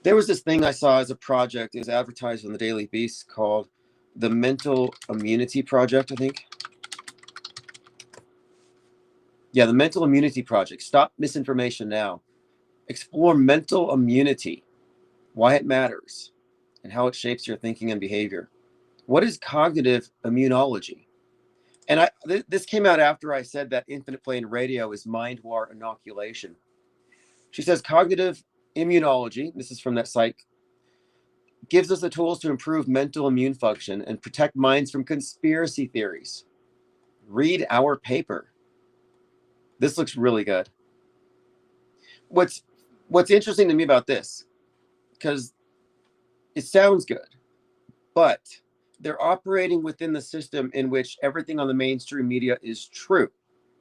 There was this thing I saw as a project. It was advertised on the Daily Beast called the Mental Immunity Project, I think. Yeah, the Mental Immunity Project. Stop misinformation now. Explore mental immunity, why it matters, and how it shapes your thinking and behavior. What is cognitive immunology? And this came out after I said that infinite plane radio is mind war inoculation. She says cognitive immunology, this is from that site, gives us the tools to improve mental immune function and protect minds from conspiracy theories. Read our paper. This looks really good. What's interesting to me about this, because it sounds good, but they're operating within the system in which everything on the mainstream media is true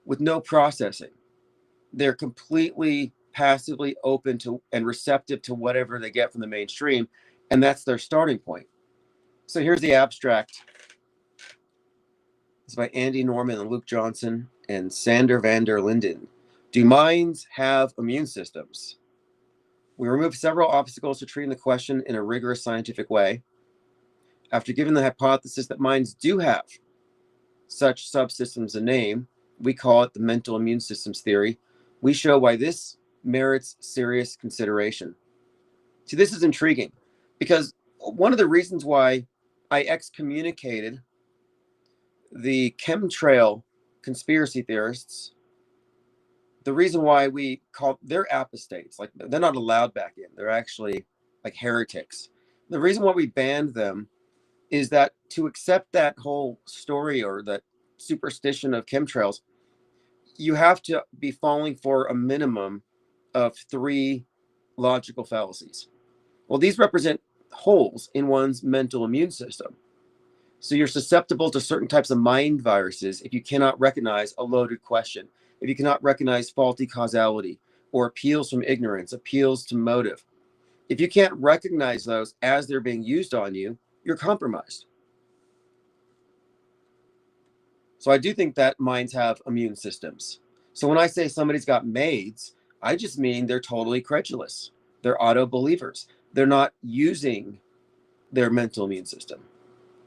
with no processing. They're completely passively open to and receptive to whatever they get from the mainstream, and that's their starting point. So here's the abstract. It's by Andy Norman and Luke Johnson and Sander van der Linden. Do minds have immune systems? We removed several obstacles to treating the question in a rigorous scientific way. After giving the hypothesis that minds do have such subsystems a name, we call it the mental immune systems theory. We show why this merits serious consideration. See, this is intriguing because one of the reasons why I excommunicated the chemtrail conspiracy theorists, the reason why we call they're apostates, like they're not allowed back in. They're actually like heretics. The reason why we banned them is that to accept that whole story or that superstition of chemtrails, you have to be falling for a minimum of 3 logical fallacies. Well, these represent holes in one's mental immune system. So you're susceptible to certain types of mind viruses if you cannot recognize a loaded question, if you cannot recognize faulty causality or appeals from ignorance, appeals to motive. If you can't recognize those as they're being used on you, you're compromised. So I do think that minds have immune systems. So when I say somebody's got maids, I just mean they're totally credulous. They're auto believers. They're not using their mental immune system.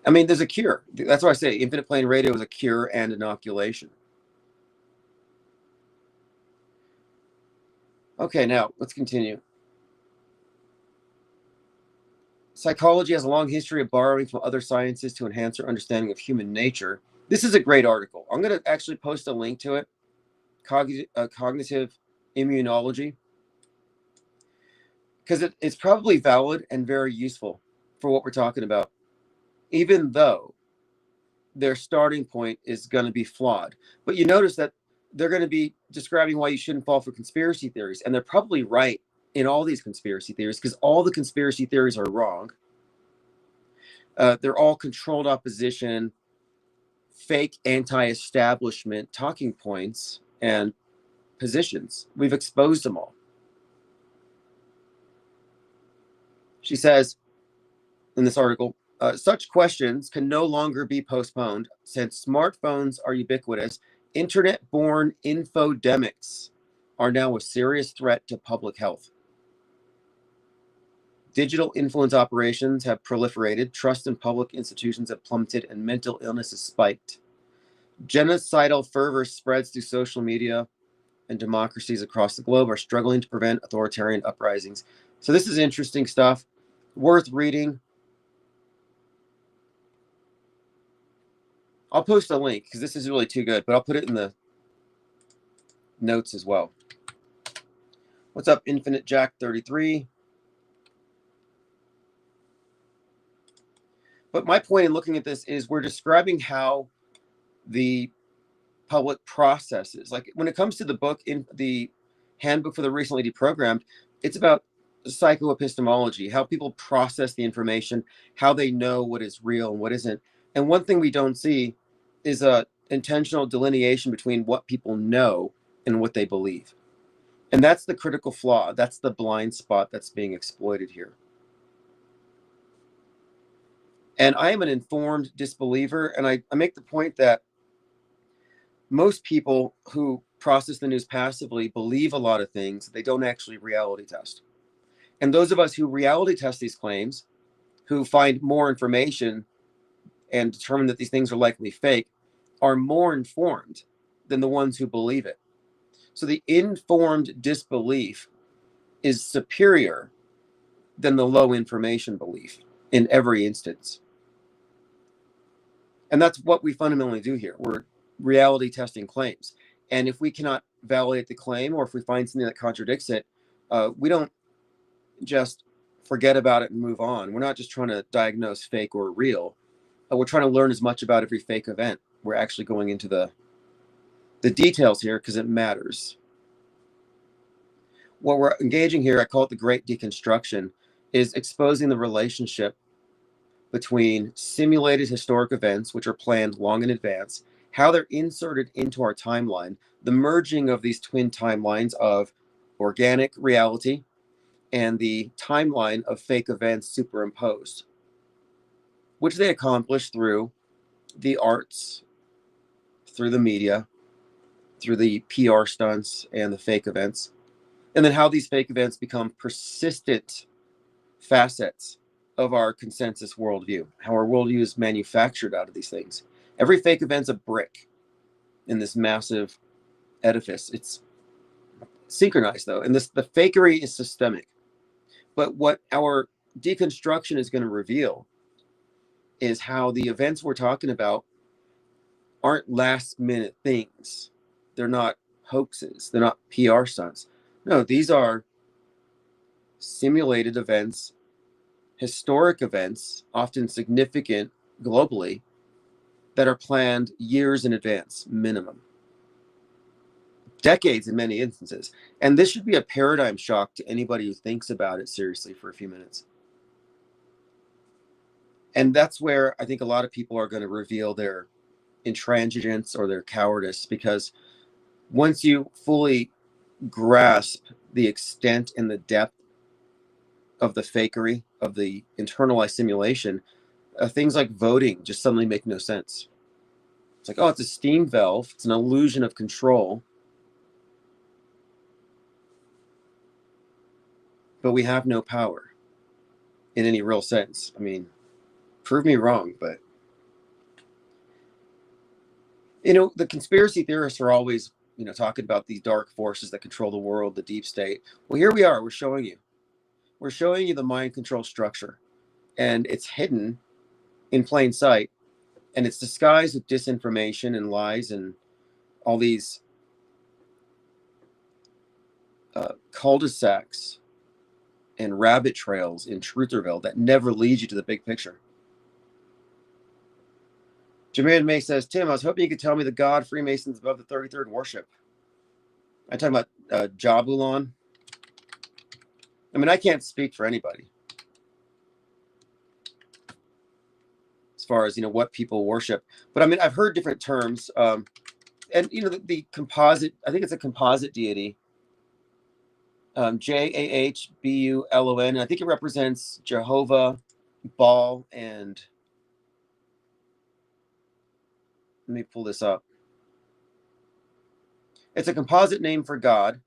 I mean, there's a cure. That's why I say infinite plane radio is a cure and inoculation. Okay, now let's continue. Psychology has a long history of borrowing from other sciences to enhance our understanding of human nature. This is a great article. I'm going to actually post a link to it. Cognitive immunology. because it's probably valid and very useful for what we're talking about, even though their starting point is going to be flawed. But you notice that they're going to be describing why you shouldn't fall for conspiracy theories. And they're probably right in all these conspiracy theories, because all the conspiracy theories are wrong. They're all controlled opposition, fake anti-establishment talking points and positions. We've exposed them all. She says in this article, such questions can no longer be postponed since smartphones are ubiquitous. Internet-born infodemics are now a serious threat to public health. Digital influence operations have proliferated, trust in public institutions have plummeted, and mental illness has spiked. Genocidal fervor spreads through social media, and democracies across the globe are struggling to prevent authoritarian uprisings. So this is interesting stuff, worth reading. I'll post a link because this is really too good, but I'll put it in the notes as well. What's up, Infinite Jack 33? But my point in looking at this is we're describing how the public processes, like when it comes to the book, in the handbook for the recently deprogrammed, it's about psychoepistemology, how people process the information, how they know what is real and what isn't. And one thing we don't see is a intentional delineation between what people know and what they believe. And that's the critical flaw. That's the blind spot that's being exploited here. And I am an informed disbeliever. And I make the point that most people who process the news passively believe a lot of things they don't actually reality test. And those of us who reality test these claims, who find more information and determine that these things are likely fake, are more informed than the ones who believe it. So the informed disbelief is superior than the low information belief in every instance. And that's what we fundamentally do here. We're reality testing claims. And if we cannot validate the claim, or if we find something that contradicts it, we don't just forget about it and move on. We're not just trying to diagnose fake or real. We're trying to learn as much about every fake event. We're actually going into the details here because it matters. What we're engaging here, I call it the Great Deconstruction, is exposing the relationship between simulated historic events, which are planned long in advance, how they're inserted into our timeline, the merging of these twin timelines of organic reality and the timeline of fake events superimposed, which they accomplish through the arts, through the media, through the PR stunts and the fake events, and then how these fake events become persistent facets of our consensus worldview, how our worldview is manufactured out of these things. Every fake event's a brick in this massive edifice. It's synchronized though, and the fakery is systemic. But what our deconstruction is going to reveal is how the events we're talking about aren't last minute things. They're not hoaxes. They're not PR stunts. No, these are simulated events, historic events, often significant globally, that are planned years in advance, minimum. Decades in many instances. And this should be a paradigm shock to anybody who thinks about it seriously for a few minutes. And that's where I think a lot of people are going to reveal their intransigence or their cowardice, because once you fully grasp the extent and the depth of the fakery, of the internalized simulation, things like voting just suddenly make no sense. It's like, oh, it's a steam valve. It's an illusion of control. But we have no power in any real sense. I mean, prove me wrong, but the conspiracy theorists are always, talking about these dark forces that control the world, the deep state. Well, here we are. We're showing you the mind control structure, and it's hidden in plain sight, and it's disguised with disinformation and lies and all these cul-de-sacs and rabbit trails in Trutherville that never lead you to the big picture. Jermaine May says, Tim, I was hoping you could tell me the god Freemasons above the 33rd worship. I'm talking about Jabulon. I mean, I can't speak for anybody as far as, what people worship. But I mean, I've heard different terms. And, the composite, I think it's a composite deity. Jahbulon. I think it represents Jehovah, Baal, and let me pull this up. It's a composite name for God.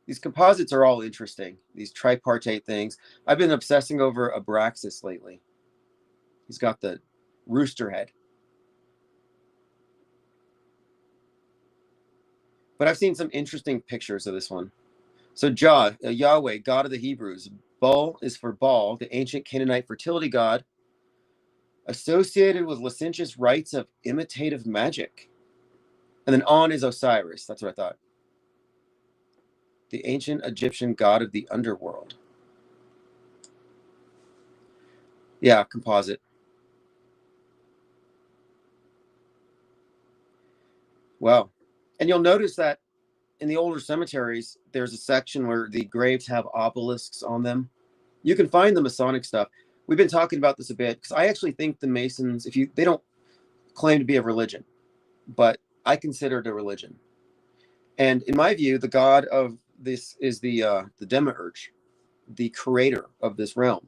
These composites are all interesting, these tripartite things. I've been obsessing over Abraxas lately. He's got the rooster head. But I've seen some interesting pictures of this one. So Yahweh, God of the Hebrews. Baal is for Baal, the ancient Canaanite fertility god, associated with licentious rites of imitative magic. And then On is Osiris. That's what I thought. The ancient Egyptian god of the underworld. Yeah, composite. Wow. And you'll notice that in the older cemeteries, there's a section where the graves have obelisks on them. You can find the Masonic stuff. We've been talking about this a bit because I actually think the Masons, they don't claim to be a religion, but I consider it a religion. And in my view, the god of this is the Demiurge, the creator of this realm.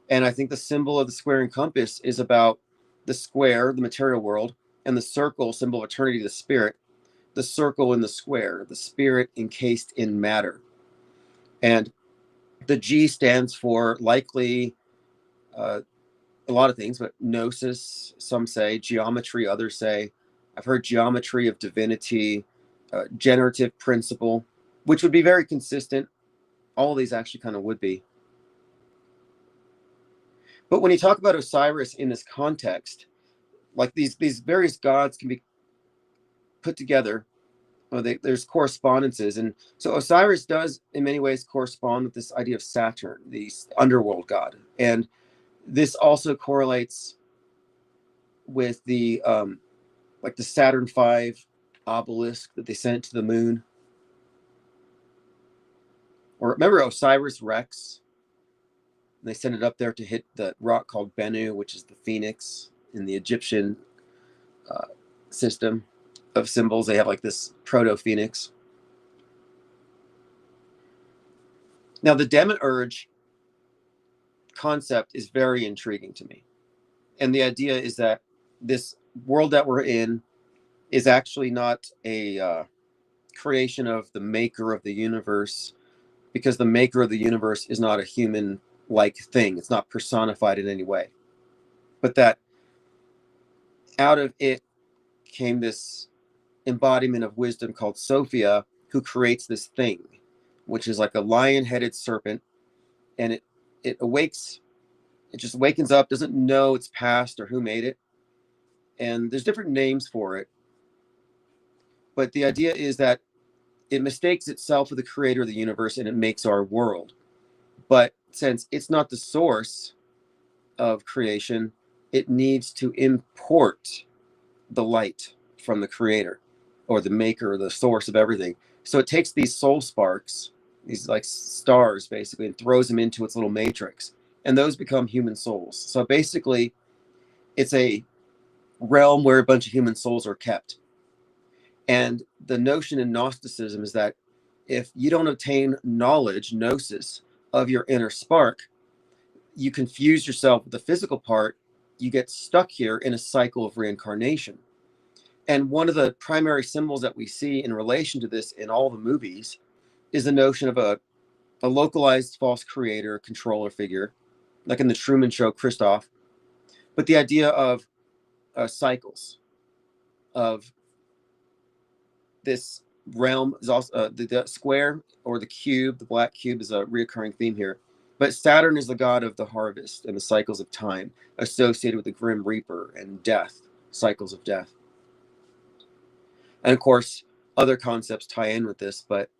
And I think the symbol of the square and compass is about the square, the material world, and the circle, symbol of eternity, the spirit, the circle in the square, the spirit encased in matter. And the G stands for likely a lot of things, but gnosis, some say, geometry, others say. I've heard geometry of divinity, generative principle, which would be very consistent. All of these actually kind of would be. But when you talk about Osiris in this context, like these various gods can be put together. There's correspondences. And so Osiris does, in many ways, correspond with this idea of Saturn, the underworld god. And this also correlates with the like the Saturn V obelisk that they sent to the moon. Or remember Osiris Rex? They sent it up there to hit the rock called Bennu, which is the phoenix in the Egyptian system of symbols. They have like this proto-phoenix. Now, the Demiurge concept is very intriguing to me. And the idea is that this world that we're in is actually not a creation of the maker of the universe, because the maker of the universe is not a human-like thing. It's not personified in any way. But that out of it came this embodiment of wisdom called Sophia, who creates this thing, which is like a lion-headed serpent, and it awakes, it just wakens up, doesn't know its past or who made it. And there's different names for it. But the idea is that it mistakes itself for the creator of the universe, and it makes our world. But since it's not the source of creation, it needs to import the light from the creator or the maker or the source of everything. So it takes these soul sparks, these like stars basically, and throws them into its little matrix. And those become human souls. So basically, it's a realm where a bunch of human souls are kept. And the notion in Gnosticism is that if you don't obtain knowledge, gnosis, of your inner spark, you confuse yourself with the physical part, you get stuck here in a cycle of reincarnation. And one of the primary symbols that we see in relation to this in all the movies is the notion of a localized false creator, controller figure, like in the Truman Show, Christoph. But the idea of cycles, of this realm is also the square or the cube, the black cube is a reoccurring theme here. But Saturn is the god of the harvest and the cycles of time, associated with the Grim Reaper and death, cycles of death. And of course, other concepts tie in with this, but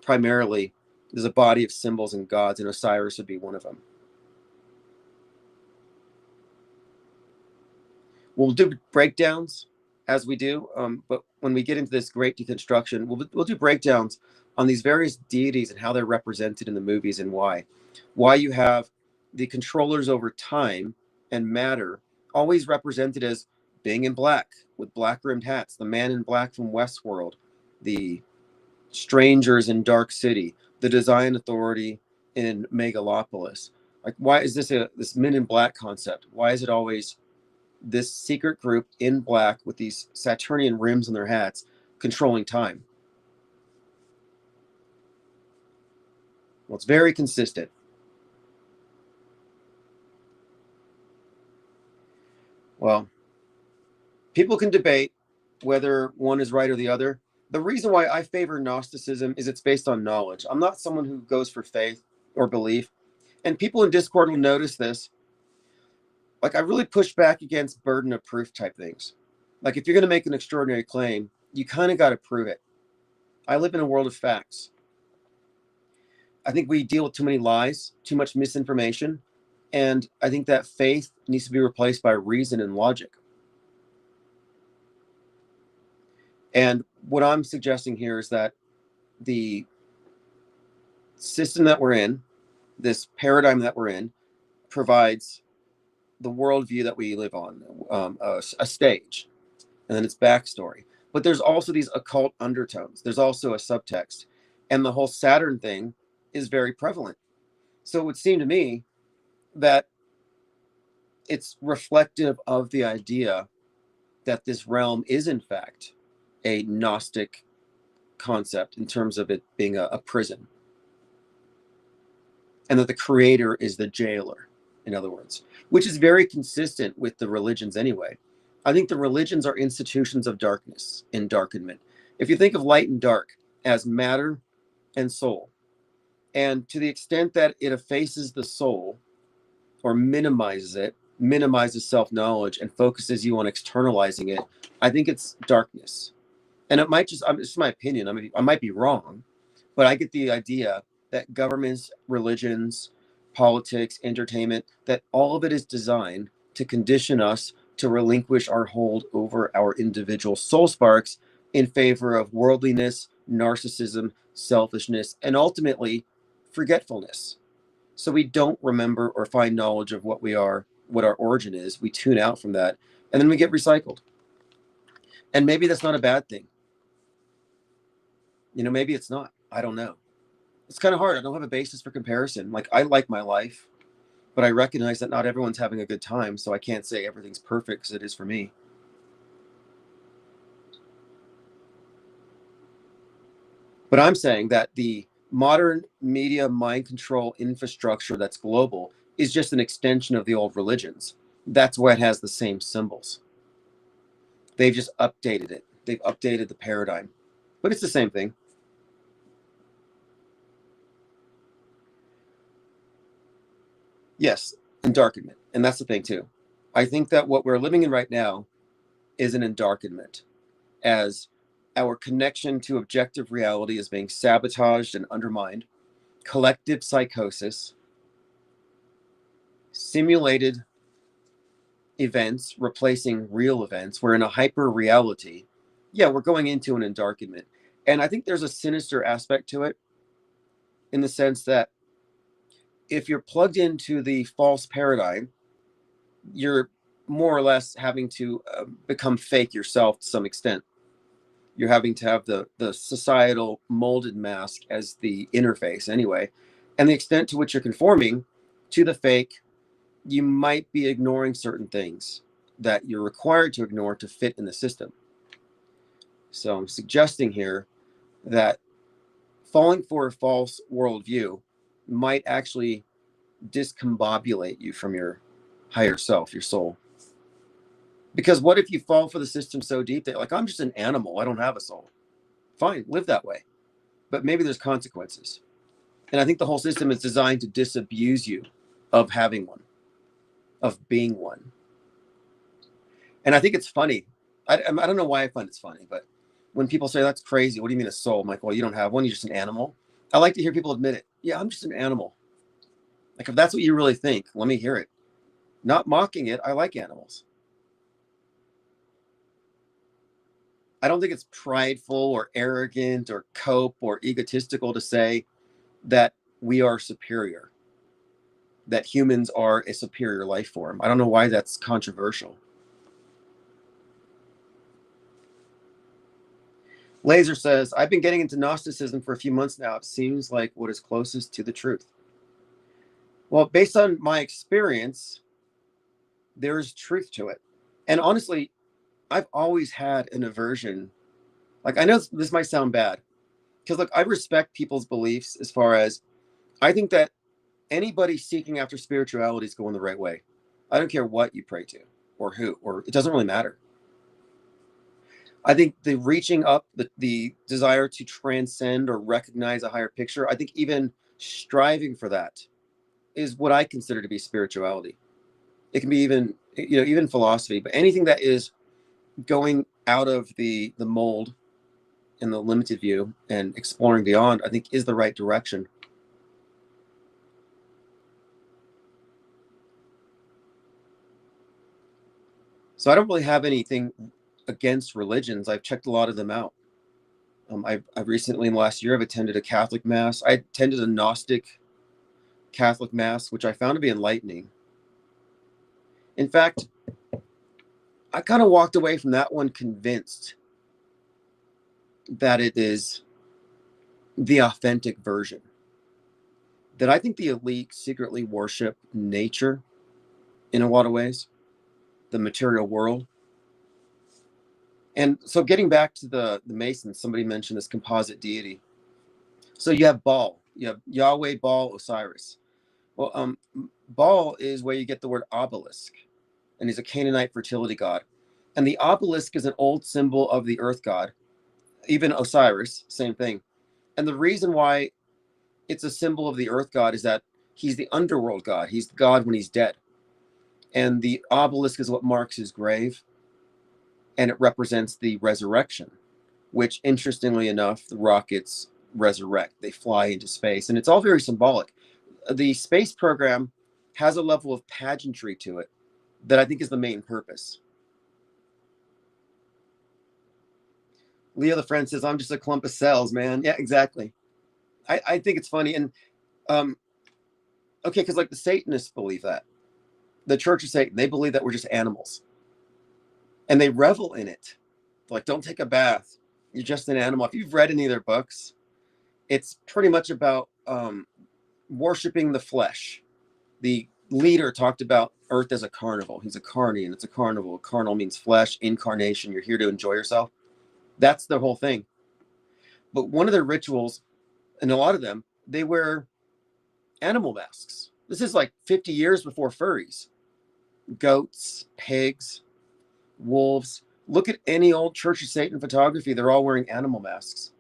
Primarily, there's a body of symbols and gods, and Osiris would be one of them. We'll do breakdowns as we do, but when we get into this great deconstruction, we'll do breakdowns on these various deities and how they're represented in the movies and why. Why you have the controllers over time and matter always represented as being in black with black rimmed hats, the man in black from Westworld, the strangers in Dark City, the design authority in Megalopolis. Like, why is this men in black concept? Why is it always this secret group in black with these Saturnian rims on their hats controlling time? Well, it's very consistent. Well, people can debate whether one is right or the other. The reason why I favor Gnosticism is it's based on knowledge. I'm not someone who goes for faith or belief. And people in Discord will notice this. Like, I really push back against burden of proof type things. Like, if you're going to make an extraordinary claim, you kind of got to prove it. I live in a world of facts. I think we deal with too many lies, too much misinformation. And I think that faith needs to be replaced by reason and logic. And what I'm suggesting here is that the system that we're in, this paradigm that we're in, provides the worldview that we live on, a stage, and then its backstory. But there's also these occult undertones. There's also a subtext. And the whole Saturn thing is very prevalent. So it would seem to me that it's reflective of the idea that this realm is, in fact, a Gnostic concept in terms of it being a prison. And that the creator is the jailer, in other words, which is very consistent with the religions anyway. I think the religions are institutions of darkness and darkenment. If you think of light and dark as matter and soul, and to the extent that it effaces the soul or minimizes it, minimizes self-knowledge and focuses you on externalizing it, I think it's darkness. And it might just, it's my opinion, I mean, I might be wrong, but I get the idea that governments, religions, politics, entertainment, that all of it is designed to condition us to relinquish our hold over our individual soul sparks in favor of worldliness, narcissism, selfishness, and ultimately forgetfulness. So we don't remember or find knowledge of what we are, what our origin is. We tune out from that, and then we get recycled. And maybe that's not a bad thing. You know, maybe it's not. I don't know. It's kind of hard. I don't have a basis for comparison. Like, I like my life, but I recognize that not everyone's having a good time, so I can't say everything's perfect as it is for me. But I'm saying that the modern media mind control infrastructure that's global is just an extension of the old religions. That's why it has the same symbols. They've just updated it. They've updated the paradigm, but it's the same thing. Yes, endarkenment. And that's the thing too. I think that what we're living in right now is an endarkenment, as our connection to objective reality is being sabotaged and undermined, collective psychosis, simulated events replacing real events. We're in a hyper reality. Yeah, we're going into an endarkenment. And I think there's a sinister aspect to it, in the sense that if you're plugged into the false paradigm, you're more or less having to become fake yourself to some extent. You're having to have the societal molded mask as the interface anyway. And the extent to which you're conforming to the fake, you might be ignoring certain things that you're required to ignore to fit in the system. So I'm suggesting here that falling for a false worldview might actually discombobulate you from your higher self, your soul. Because what if you fall for the system so deep that, like, I'm just an animal, I don't have a soul? Fine, live that way. But maybe there's consequences. And I think the whole system is designed to disabuse you of having one, of being one. And I think it's funny. I don't know why I find it's funny, but when people say that's crazy, what do you mean a soul? I'm like, well, you don't have one. You're just an animal. I like to hear people admit it. Yeah, I'm just an animal. Like, if that's what you really think, let me hear it. Not mocking it. I like animals. I don't think it's prideful or arrogant or cope or egotistical to say that we are superior, that humans are a superior life form. I don't know why that's controversial. Laser says, I've been getting into Gnosticism for a few months now. It seems like what is closest to the truth. Well, based on my experience, there's truth to it. And honestly, I've always had an aversion. Like, I know this might sound bad, because look, I respect people's beliefs as far as I think that anybody seeking after spirituality is going the right way. I don't care what you pray to or who, or it doesn't really matter. I think the reaching up, the desire to transcend or recognize a higher picture, I think even striving for that is what I consider to be spirituality. It can be even, even philosophy, but anything that is going out of the mold and the limited view and exploring beyond, I think is the right direction. So I don't really have anything against religions. I've checked a lot of them out. I've recently, in the last year, I've attended a Catholic mass. I attended a Gnostic Catholic mass, which I found to be enlightening. In fact, I kind of walked away from that one convinced that it is the authentic version. That I think the elite secretly worship nature in a lot of ways, the material world. And so getting back to the Masons, somebody mentioned this composite deity. So you have Baal, you have Yahweh, Baal, Osiris. Well, Baal is where you get the word obelisk, and he's a Canaanite fertility god. And the obelisk is an old symbol of the earth god, even Osiris, same thing. And the reason why it's a symbol of the earth god is that he's the underworld god. He's the god when he's dead. And the obelisk is what marks his grave, and it represents the resurrection, which, interestingly enough, the rockets resurrect. They fly into space, and it's all very symbolic. The space program has a level of pageantry to it that I think is the main purpose. Leo the friend says, I'm just a clump of cells, man. Yeah, exactly. I think it's funny. And okay, because like the Satanists believe that. The Church of Satan, they believe that we're just animals. And they revel in it. Like, don't take a bath. You're just an animal. If you've read any of their books, it's pretty much about worshiping the flesh. The leader talked about Earth as a carnival. He's a carny, and it's a carnival. Carnal means flesh, incarnation. You're here to enjoy yourself. That's the whole thing. But one of their rituals, and a lot of them, they wear animal masks. This is like 50 years before furries. Goats, pigs, wolves. Look at any old Church of Satan photography. They're all wearing animal masks.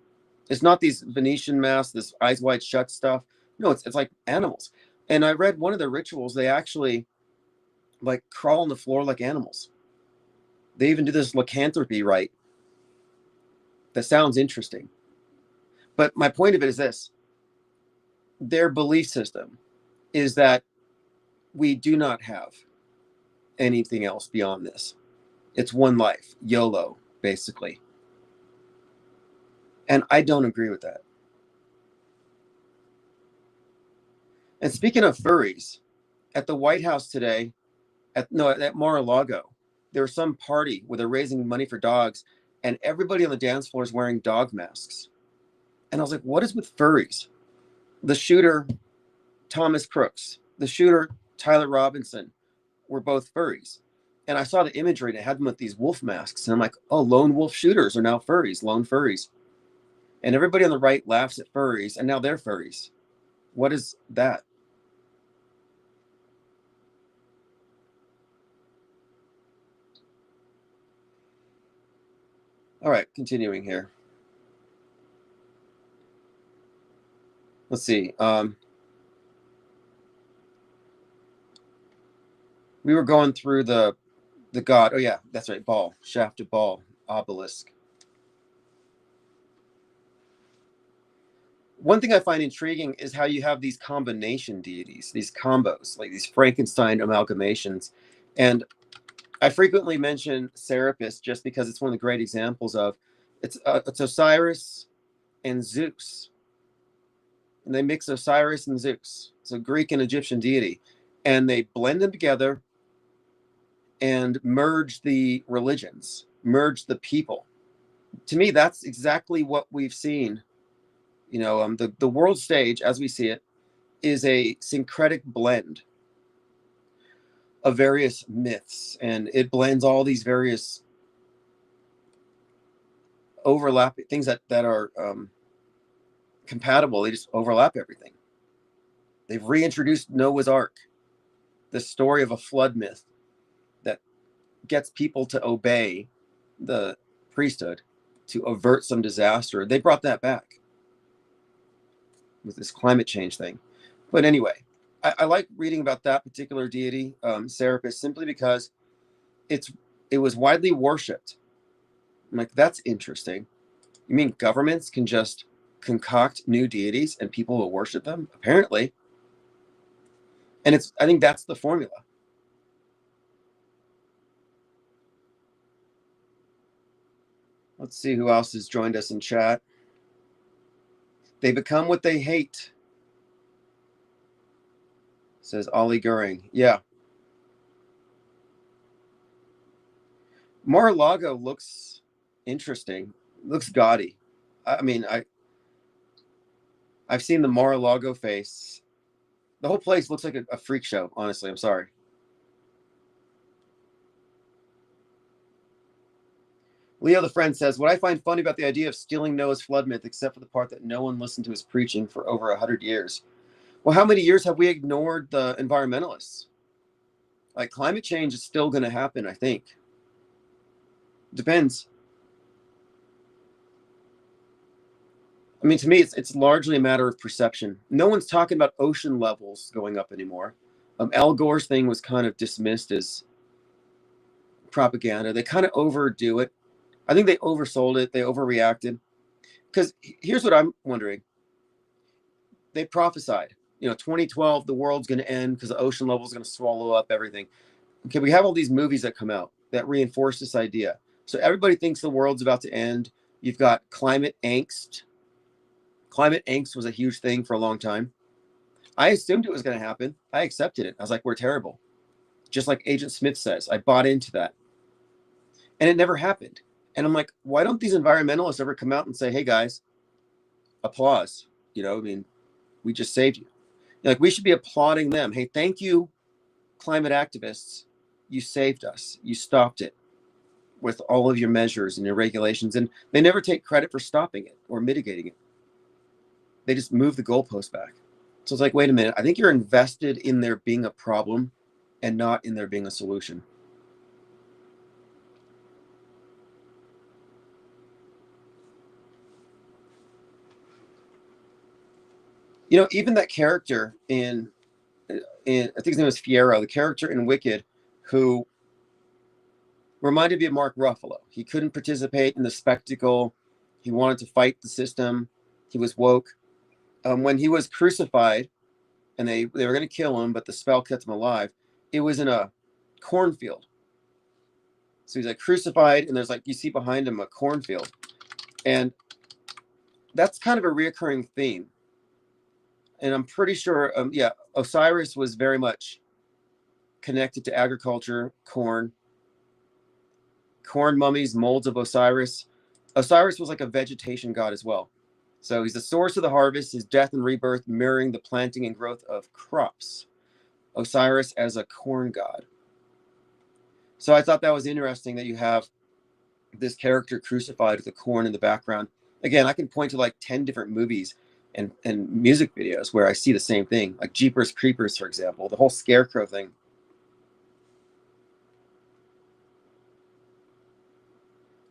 It's not these Venetian masks, this eyes wide shut stuff. No, it's like animals. And I read one of their rituals, they actually like crawl on the floor like animals. They even do this lycanthropy rite. That sounds interesting. But my point of it is this. Their belief system is that we do not have anything else beyond this. It's one life, YOLO, basically. And I don't agree with that. And speaking of furries, at the White House today, at Mar-a-Lago, there was some party where they're raising money for dogs, and everybody on the dance floor is wearing dog masks. And I was like, what is with furries? The shooter, Thomas Crooks, the shooter, Tyler Robinson, were both furries. And I saw the imagery and it had them with these wolf masks. And I'm like, oh, lone wolf shooters are now furries, lone furries. And everybody on the right laughs at furries, and now they're furries. What is that? All right, continuing here. Let's see. We were going through the god. Oh yeah, that's right. Baal, shaft of Baal, obelisk. One thing I find intriguing is how you have these combination deities, these combos, like these Frankenstein amalgamations. And I frequently mention Serapis just because it's one of the great examples of it's Osiris and Zeus. And they mix Osiris and Zeus. It's a Greek and Egyptian deity. And they blend them together and merge the religions, merge the people. To me, that's exactly what we've seen. The world stage, as we see it, is a syncretic blend of various myths, and it blends all these various overlapping things that are compatible. They just overlap everything. They've reintroduced Noah's Ark, the story of a flood myth that gets people to obey the priesthood to avert some disaster. They brought that back with this climate change thing. But anyway, I like reading about that particular deity, Serapis, simply because it was widely worshipped. I'm like, that's interesting. You mean governments can just concoct new deities and people will worship them? Apparently. And I think that's the formula. Let's see who else has joined us in chat. They become what they hate, says Ollie Goering. Yeah. Mar-a-Lago looks interesting. Looks gaudy. I mean, I've seen the Mar-a-Lago face. The whole place looks like a freak show, honestly. I'm sorry. Leo the Friend says, what I find funny about the idea of stealing Noah's flood myth, except for the part that no one listened to his preaching for over 100 years. Well, how many years have we ignored the environmentalists? Like, climate change is still going to happen, I think. Depends. I mean, to me, it's largely a matter of perception. No one's talking about ocean levels going up anymore. Al Gore's thing was kind of dismissed as propaganda. They kind of overdo it. I think they oversold it. They overreacted. Because here's what I'm wondering. They prophesied, 2012, the world's going to end because the ocean level is going to swallow up everything. Okay, we have all these movies that come out that reinforce this idea. So everybody thinks the world's about to end. You've got climate angst. Climate angst was a huge thing for a long time. I assumed it was going to happen. I accepted it. I was like, we're terrible. Just like Agent Smith says, I bought into that. And it never happened. And I'm like, why don't these environmentalists ever come out and say, hey, guys, applause? We just saved you. Like, we should be applauding them. Hey, thank you, climate activists. You saved us. You stopped it with all of your measures and your regulations. And they never take credit for stopping it or mitigating it. They just move the goalpost back. So it's like, wait a minute. I think you're invested in there being a problem and not in there being a solution. Even that character in I think his name was Fiyero, the character in Wicked, who reminded me of Mark Ruffalo. He couldn't participate in the spectacle. He wanted to fight the system. He was woke. When he was crucified, and they were going to kill him, but the spell kept him alive, it was in a cornfield. So he's like crucified, and there's like, you see behind him a cornfield. And that's kind of a reoccurring theme. And I'm pretty sure, Osiris was very much connected to agriculture, corn mummies, molds of Osiris. Osiris was like a vegetation god as well. So he's the source of the harvest, his death and rebirth mirroring the planting and growth of crops. Osiris as a corn god. So I thought that was interesting that you have this character crucified with the corn in the background. Again, I can point to like 10 different movies and music videos where I see the same thing, like Jeepers Creepers, for example, the whole scarecrow thing.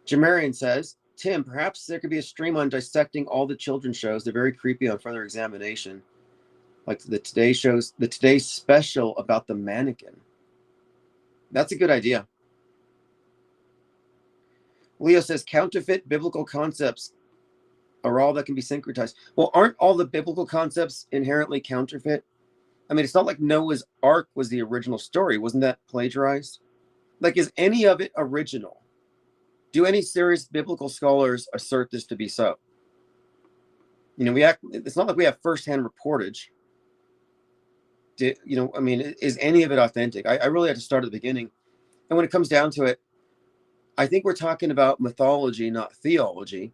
Jamarian says, Tim, perhaps there could be a stream on dissecting all the children's shows. They're very creepy on further examination. Like the Today special about the mannequin. That's a good idea. Leo says, counterfeit biblical concepts are all that can be syncretized. Well, aren't all the biblical concepts inherently counterfeit? I mean, it's not like Noah's Ark was the original story. Wasn't that plagiarized? Like, is any of it original? Do any serious biblical scholars assert this to be so? It's not like we have firsthand reportage. I mean, is any of it authentic? I really had to start at the beginning. And when it comes down to it, I think we're talking about mythology, not theology.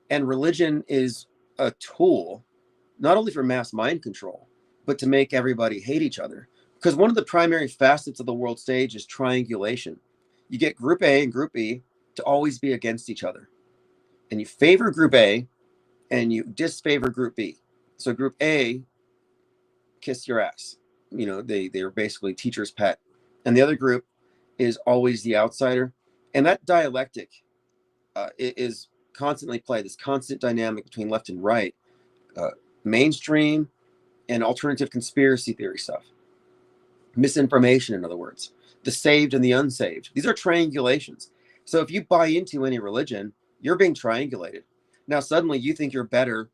And religion is a tool, not only for mass mind control, but to make everybody hate each other. Because one of the primary facets of the world stage is triangulation. You get group A and group B to always be against each other. And you favor group A and you disfavor group B. So group A kiss your ass. They're basically teacher's pet. And the other group is always the outsider. And that dialectic is constantly played, this constant dynamic between left and right, mainstream and alternative conspiracy theory stuff. Misinformation, in other words, the saved and the unsaved. These are triangulations. So if you buy into any religion, you're being triangulated. Now, suddenly you think you're better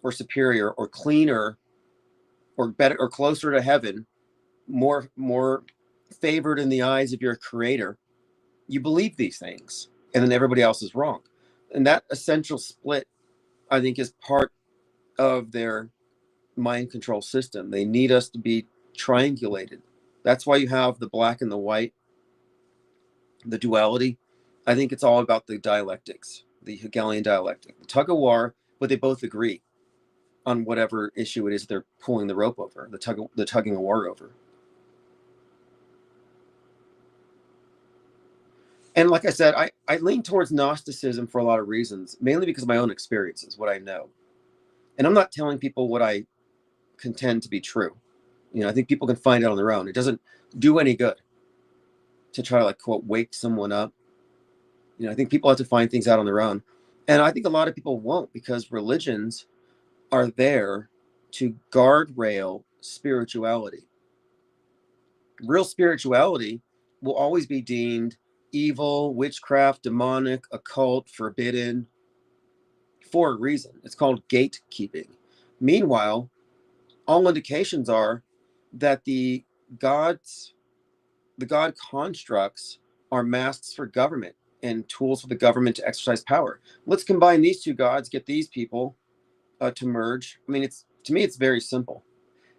or superior or cleaner or better or closer to heaven, more favored in the eyes of your creator. You believe these things, and then everybody else is wrong. And that essential split, I think, is part of their mind control system. They need us to be triangulated. That's why you have the black and the white, the duality. I think it's all about the dialectics, the Hegelian dialectic, the tug of war, but they both agree on whatever issue it is they're pulling the rope over, the tugging of war over. And like I said, I lean towards Gnosticism for a lot of reasons, mainly because of my own experiences, what I know. And I'm not telling people what I contend to be true. I think people can find out on their own. It doesn't do any good to try to, like, quote, wake someone up. I think people have to find things out on their own. And I think a lot of people won't, because religions are there to guardrail spirituality. Real spirituality will always be deemed evil, witchcraft, demonic, occult, forbidden, for a reason. It's called gatekeeping. Meanwhile, all indications are that the God constructs are masks for government and tools for the government to exercise power. Let's combine these two gods, get these people to merge. I mean, to me, it's very simple.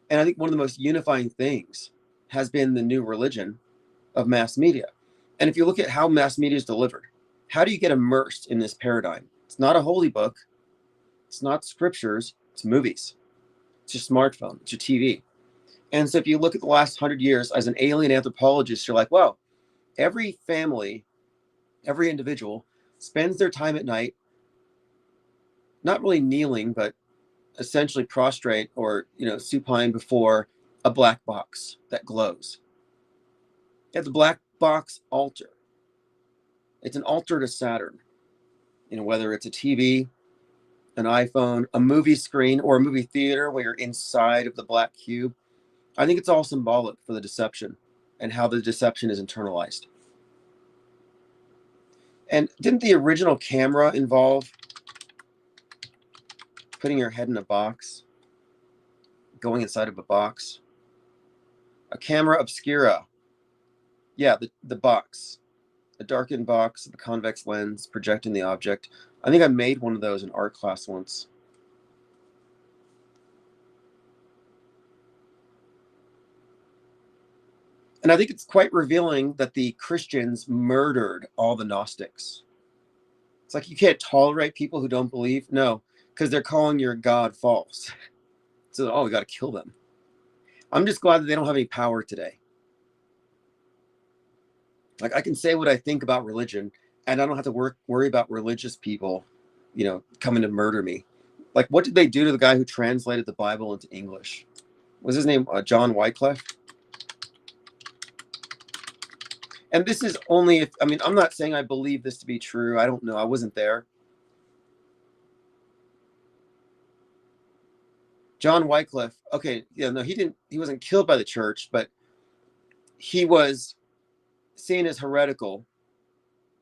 And I think one of the most unifying things has been the new religion of mass media. And if you look at how mass media is delivered, how do you get immersed in this paradigm? It's not a holy book. It's not scriptures. It's movies. It's your smartphone. It's your TV. And so if you look at the last 100 years as an alien anthropologist, you're like, wow, every family, every individual spends their time at night, not really kneeling, but essentially prostrate or, supine before a black box that glows. At the black box altar. It's an altar to Saturn. Whether it's a TV, an iPhone, a movie screen, or a movie theater where you're inside of the black cube. I think it's all symbolic for the deception and how the deception is internalized. And didn't the original camera involve putting your head in a box, going inside of a box? A camera obscura. Yeah, the box. A darkened box, the convex lens projecting the object. I think I made one of those in art class once. And I think it's quite revealing that the Christians murdered all the Gnostics. It's like, you can't tolerate people who don't believe. No, because they're calling your God false. So, we got to kill them. I'm just glad that they don't have any power today. Like, I can say what I think about religion, and I don't have to worry about religious people, coming to murder me. Like, what did they do to the guy who translated the Bible into English? Was his name John Wycliffe? And this is only I'm not saying I believe this to be true. I don't know. I wasn't there. John Wycliffe. Okay. Yeah, no, he wasn't killed by the church, but he was seen as heretical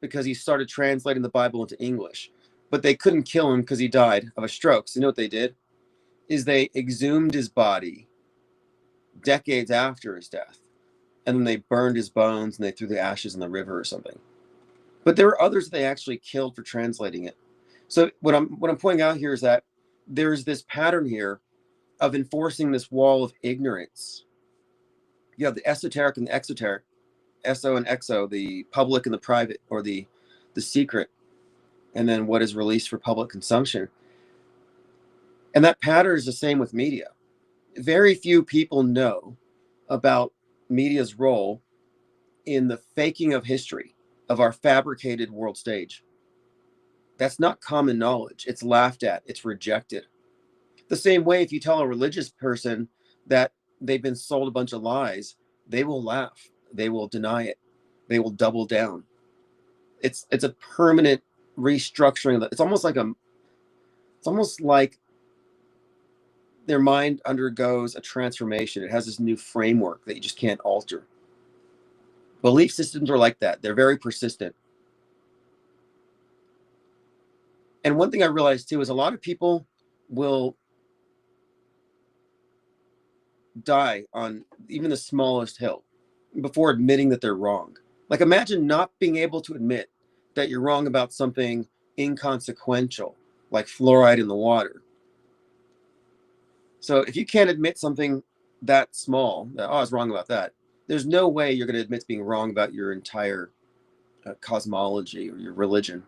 because he started translating the Bible into English. But they couldn't kill him because he died of a stroke. So you know what they did? Is they exhumed his body decades after his death. And then they burned his bones and they threw the ashes in the river or something. But there were others that they actually killed for translating it. So what I'm pointing out here is that there's this pattern here of enforcing this wall of ignorance. You have the esoteric and the exoteric, eso and exo, the public and the private, or the secret, and then what is released for public consumption. And that pattern is the same with media. Very few people know about media's role in the faking of history, of our fabricated world stage. That's not common knowledge. It's laughed at. It's rejected. The same way, if you tell a religious person that they've been sold a bunch of lies, they will laugh. They will deny it. They will double down. It's a permanent restructuring. It's almost like their mind undergoes a transformation. It has this new framework that you just can't alter. Belief systems are like that. They're very persistent. And one thing I realized too is a lot of people will die on even the smallest hill before admitting that they're wrong. Like, imagine not being able to admit that you're wrong about something inconsequential, like fluoride in the water. So if you can't admit something that small, that, oh, I was wrong about that, there's no way you're going to admit to being wrong about your entire cosmology or your religion.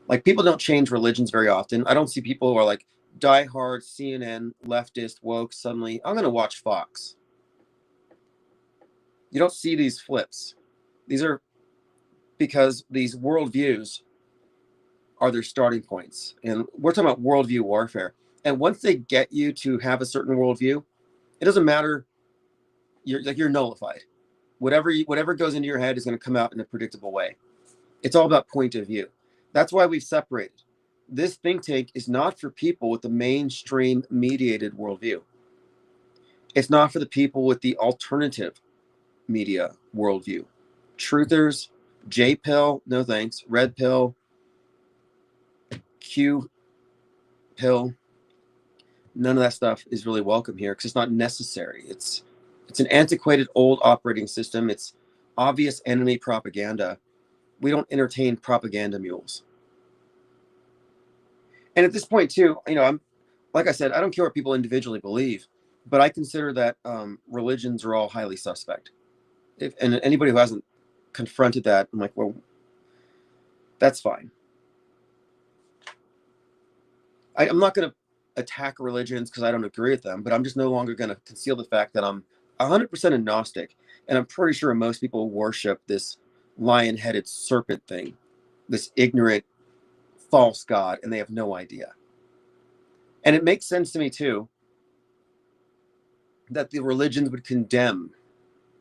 Like, people don't change religions very often. I don't see people who are like diehard CNN, leftist, woke, suddenly, I'm going to watch Fox. You don't see these flips. These are because these worldviews are their starting points. And we're talking about worldview warfare. And once they get you to have a certain worldview, it doesn't matter. You're nullified. Whatever goes into your head is going to come out in a predictable way. It's all about point of view. That's why we've separated. This think tank is not for people with the mainstream mediated worldview. It's not for the people with the alternative media worldview. Truthers, J pill, no thanks. Red pill, Q pill, none of that stuff is really welcome here because it's not necessary. It's an antiquated old operating system. It's obvious enemy propaganda. We don't entertain propaganda mules. And at this point too, I'm, like I said, I don't care what people individually believe, but I consider that religions are all highly suspect. And anybody who hasn't confronted that, I'm like, well, that's fine. I'm not going to attack religions because I don't agree with them, but I'm just no longer going to conceal the fact that I'm 100% agnostic. And I'm pretty sure most people worship this lion-headed serpent thing, this ignorant, false god, and they have no idea. And it makes sense to me, too, that the religions would condemn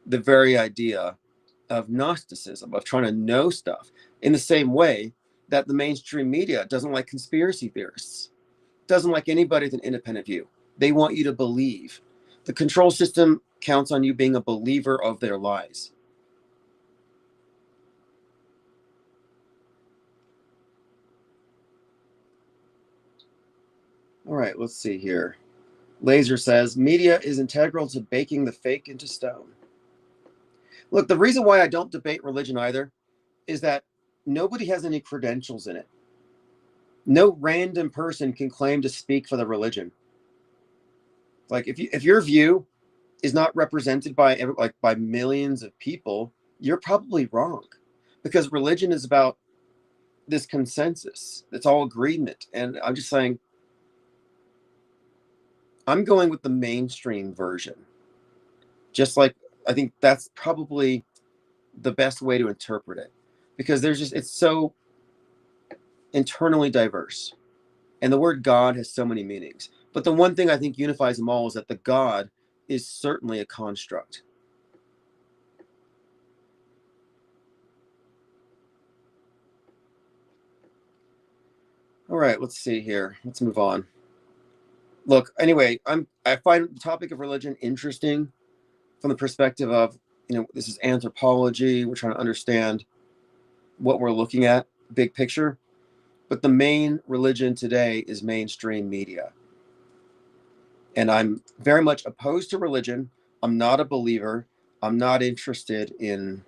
the very idea of Gnosticism, of trying to know stuff, in the same way that the mainstream media doesn't like conspiracy theorists, doesn't like anybody with an independent view. They want you to believe. The control system counts on you being a believer of their lies. All right, let's see here. Laser says, media is integral to baking the fake into stone. Look, the reason why I don't debate religion either is that nobody has any credentials in it. No random person can claim to speak for the religion. Like, if your view is not represented by millions of people, you're probably wrong, because religion is about this consensus. It's all agreement. And I'm just saying, I'm going with the mainstream version. Just like, I think that's probably the best way to interpret it, because it's so internally diverse. And the word God has so many meanings. But the one thing I think unifies them all is that the God is certainly a construct. All right, let's see here. Let's move on. Look, anyway, I find the topic of religion interesting from the perspective of this is anthropology. We're trying to understand what we're looking at, big picture. But the main religion today is mainstream media. And I'm very much opposed to religion. I'm not a believer. I'm not interested in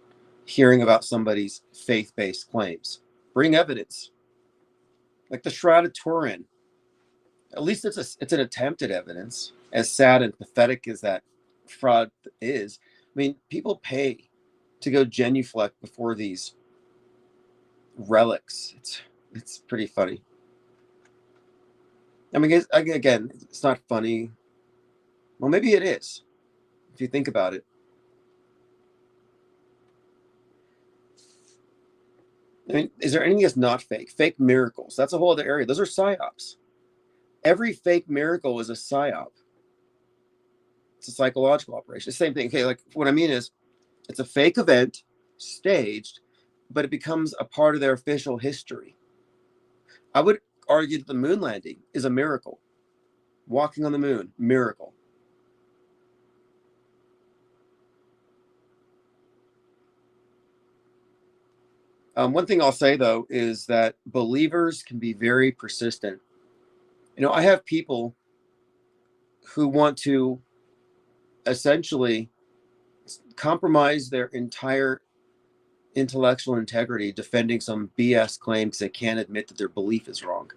hearing about somebody's faith-based claims. Bring evidence. Like the Shroud of Turin. At least it's an attempt at evidence. As sad and pathetic as that fraud is, I mean, people pay to go genuflect before these relics. It's pretty funny. I mean, again, it's not funny. Well, maybe it is, if you think about it. I mean, is there anything that's not fake? Fake miracles. That's a whole other area. Those are psyops. Every fake miracle is a psyop. It's a psychological operation. The same thing. Okay, like what I mean is it's a fake event, staged, but it becomes a part of their official history. I would argue that the moon landing is a miracle. Walking on the moon, miracle. One thing I'll say, though, is that believers can be very persistent. I have people who want to essentially compromise their entire intellectual integrity defending some BS claim because they can't admit that their belief is wrong.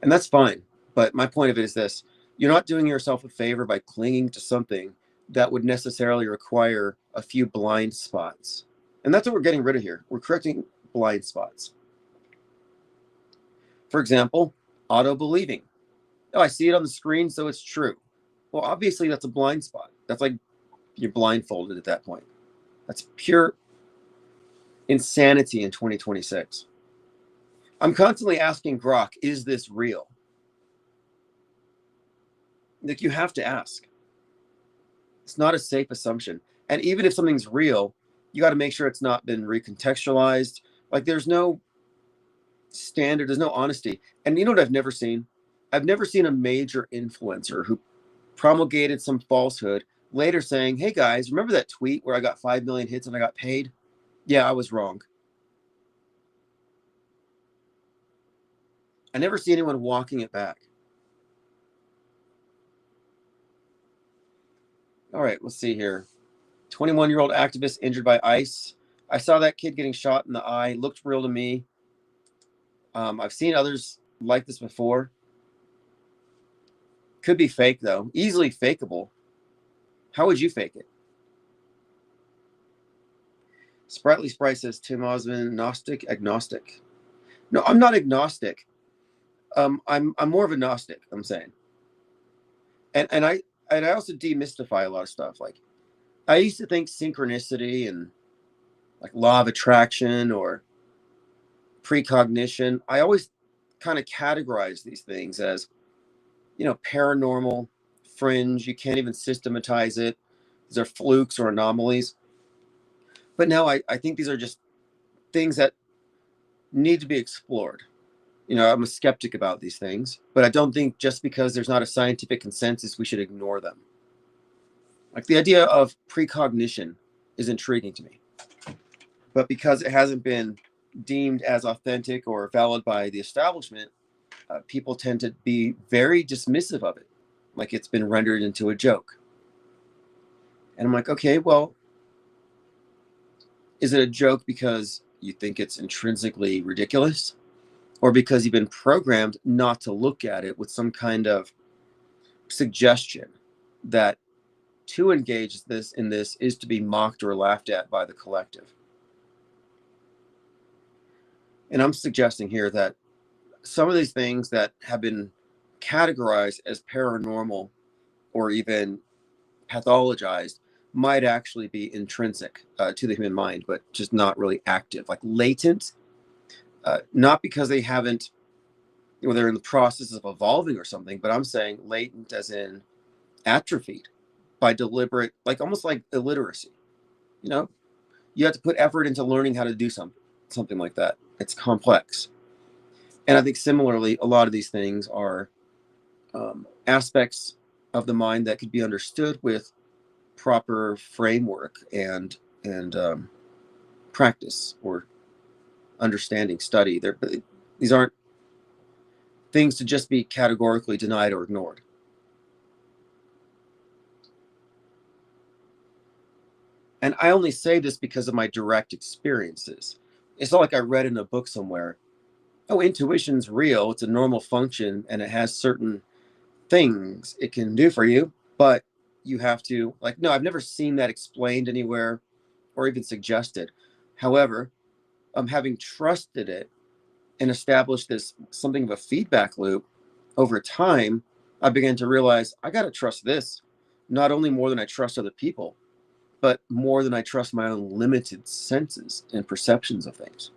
And that's fine. But my point of it is this. You're not doing yourself a favor by clinging to something that would necessarily require a few blind spots. And that's what we're getting rid of here. We're correcting blind spots. For example, auto-believing. Oh, I see it on the screen, so it's true. Well, obviously that's a blind spot. That's like you're blindfolded at that point. That's pure insanity in 2026. I'm constantly asking Grok, is this real? Like, you have to ask. It's not a safe assumption. And even if something's real, you got to make sure it's not been recontextualized. Like, there's no standard, there's no honesty. And you know what I've never seen? I've never seen a major influencer who promulgated some falsehood later saying, hey guys, remember that tweet where I got 5 million hits and I got paid? Yeah, I was wrong. I never see anyone walking it back. All right, let's see here. 21-year-old activist injured by ICE. I saw that kid getting shot in the eye. Looked real to me. I've seen others like this before. Could be fake, though. Easily fakeable. How would you fake it? Sprightly Sprite says, Tim Osmond, Gnostic, agnostic. No, I'm not agnostic. I'm more of a Gnostic, I'm saying. And I also demystify a lot of stuff. Like, I used to think synchronicity and like law of attraction or precognition, I always kind of categorize these things as, paranormal, fringe. You can't even systematize it. These are flukes or anomalies. But now I think these are just things that need to be explored. I'm a skeptic about these things, but I don't think just because there's not a scientific consensus, we should ignore them. Like the idea of precognition is intriguing to me. But because it hasn't been deemed as authentic or valid by the establishment, people tend to be very dismissive of it, like it's been rendered into a joke. And I'm like, okay, well, is it a joke because you think it's intrinsically ridiculous, or because you've been programmed not to look at it with some kind of suggestion that to engage in this is to be mocked or laughed at by the collective? And I'm suggesting here that some of these things that have been categorized as paranormal or even pathologized might actually be intrinsic to the human mind, but just not really active, like latent, not because they haven't, they're in the process of evolving or something, but I'm saying latent as in atrophied by deliberate, like almost like illiteracy. You have to put effort into learning how to do something like that. It's complex. And I think similarly, a lot of these things are aspects of the mind that could be understood with proper framework and practice or understanding, study. These aren't things to just be categorically denied or ignored. And I only say this because of my direct experiences. It's not like I read in a book somewhere, oh, intuition's real, it's a normal function, and it has certain things it can do for you, but you have to, like, no, I've never seen that explained anywhere or even suggested. However, having trusted it and established this something of a feedback loop over time, I began to realize I got to trust this, not only more than I trust other people, but more than I trust my own limited senses and perceptions of things.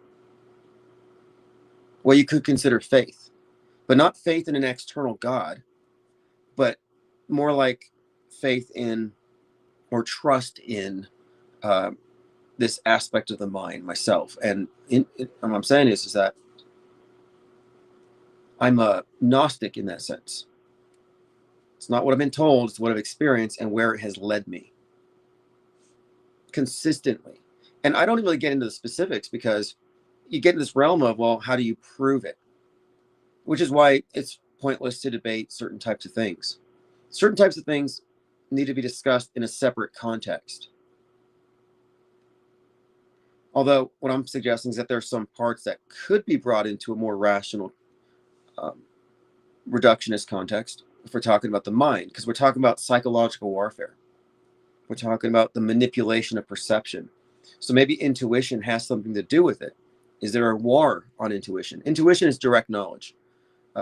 Well, you could consider faith, but not faith in an external God, but more like faith in or trust in uh, this aspect of the mind, myself. And what I'm saying is that I'm a Gnostic in that sense. It's not what I've been told, it's what I've experienced and where it has led me consistently. And I don't really get into the specifics because you get in this realm of, well, how do you prove it? Which is why it's pointless to debate certain types of things. Certain types of things need to be discussed in a separate context. Although what I'm suggesting is that there are some parts that could be brought into a more rational reductionist context if we're talking about the mind, because we're talking about psychological warfare. We're talking about the manipulation of perception. So maybe intuition has something to do with it. Is there a war on intuition? Intuition is direct knowledge.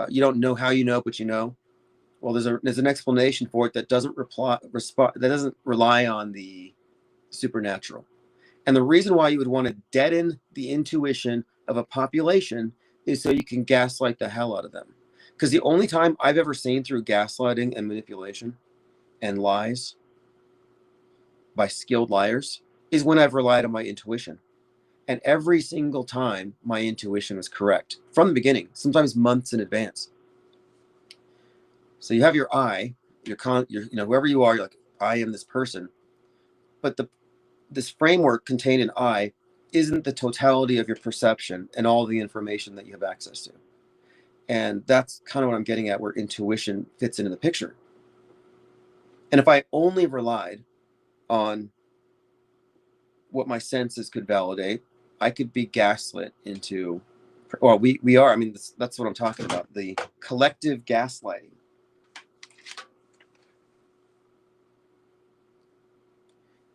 You don't know how you know, but you know. Well, there's an explanation for it that doesn't rely on the supernatural. And the reason why you would want to deaden the intuition of a population is so you can gaslight the hell out of them. Because the only time I've ever seen through gaslighting and manipulation and lies by skilled liars is when I've relied on my intuition. And every single time my intuition was correct from the beginning, sometimes months in advance. So you have your I, your whoever you are, you're like, I am this person. But this framework contained in I isn't the totality of your perception and all the information that you have access to. And that's kind of what I'm getting at, where intuition fits into the picture. And if I only relied on what my senses could validate, I could be gaslit into, well, we are, I mean, that's what I'm talking about, the collective gaslighting.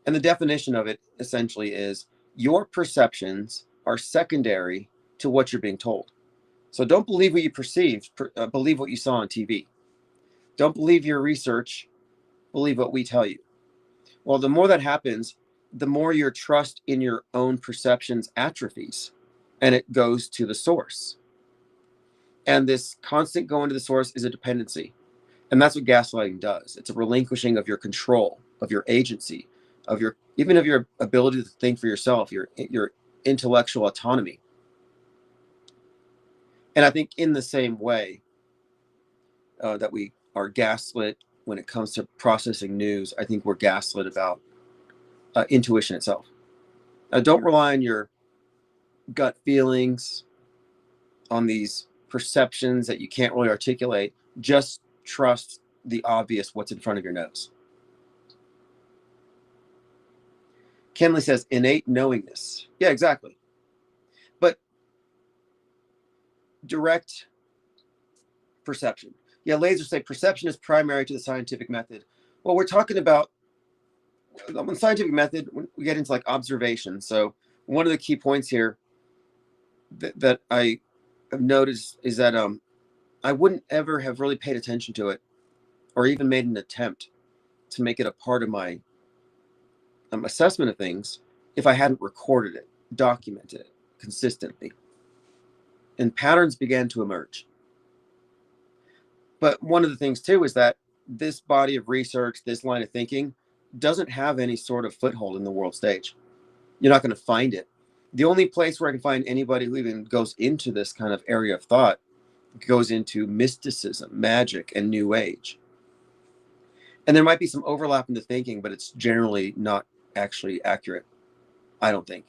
And the definition of it essentially is your perceptions are secondary to what you're being told. So don't believe what you perceived, believe what you saw on TV. Don't believe your research, believe what we tell you. Well, the more that happens, the more your trust in your own perceptions atrophies and it goes to the source. And this constant going to the source is a dependency. And that's what gaslighting does. It's a relinquishing of your control, of your agency, of your, even of your ability to think for yourself, your intellectual autonomy. And I think in the same way that we are gaslit when it comes to processing news, I think we're gaslit about intuition itself. Don't rely on your gut feelings, on these perceptions that you can't really articulate. Just trust the obvious, what's in front of your nose. Kenley says innate knowingness. Yeah, exactly. But direct perception. Yeah, lasers say perception is primary to the scientific method. Well, we're talking about the scientific method, we get into like observation. So one of the key points here that I have noticed is that I wouldn't ever have really paid attention to it or even made an attempt to make it a part of my assessment of things if I hadn't recorded it, documented it consistently. And patterns began to emerge. But one of the things too is that this body of research, this line of thinking, doesn't have any sort of foothold in the world stage. You're not going to find it. The only place where I can find anybody who even goes into this kind of area of thought goes into mysticism, magic, and New Age. And there might be some overlap in the thinking, but it's generally not actually accurate, I don't think.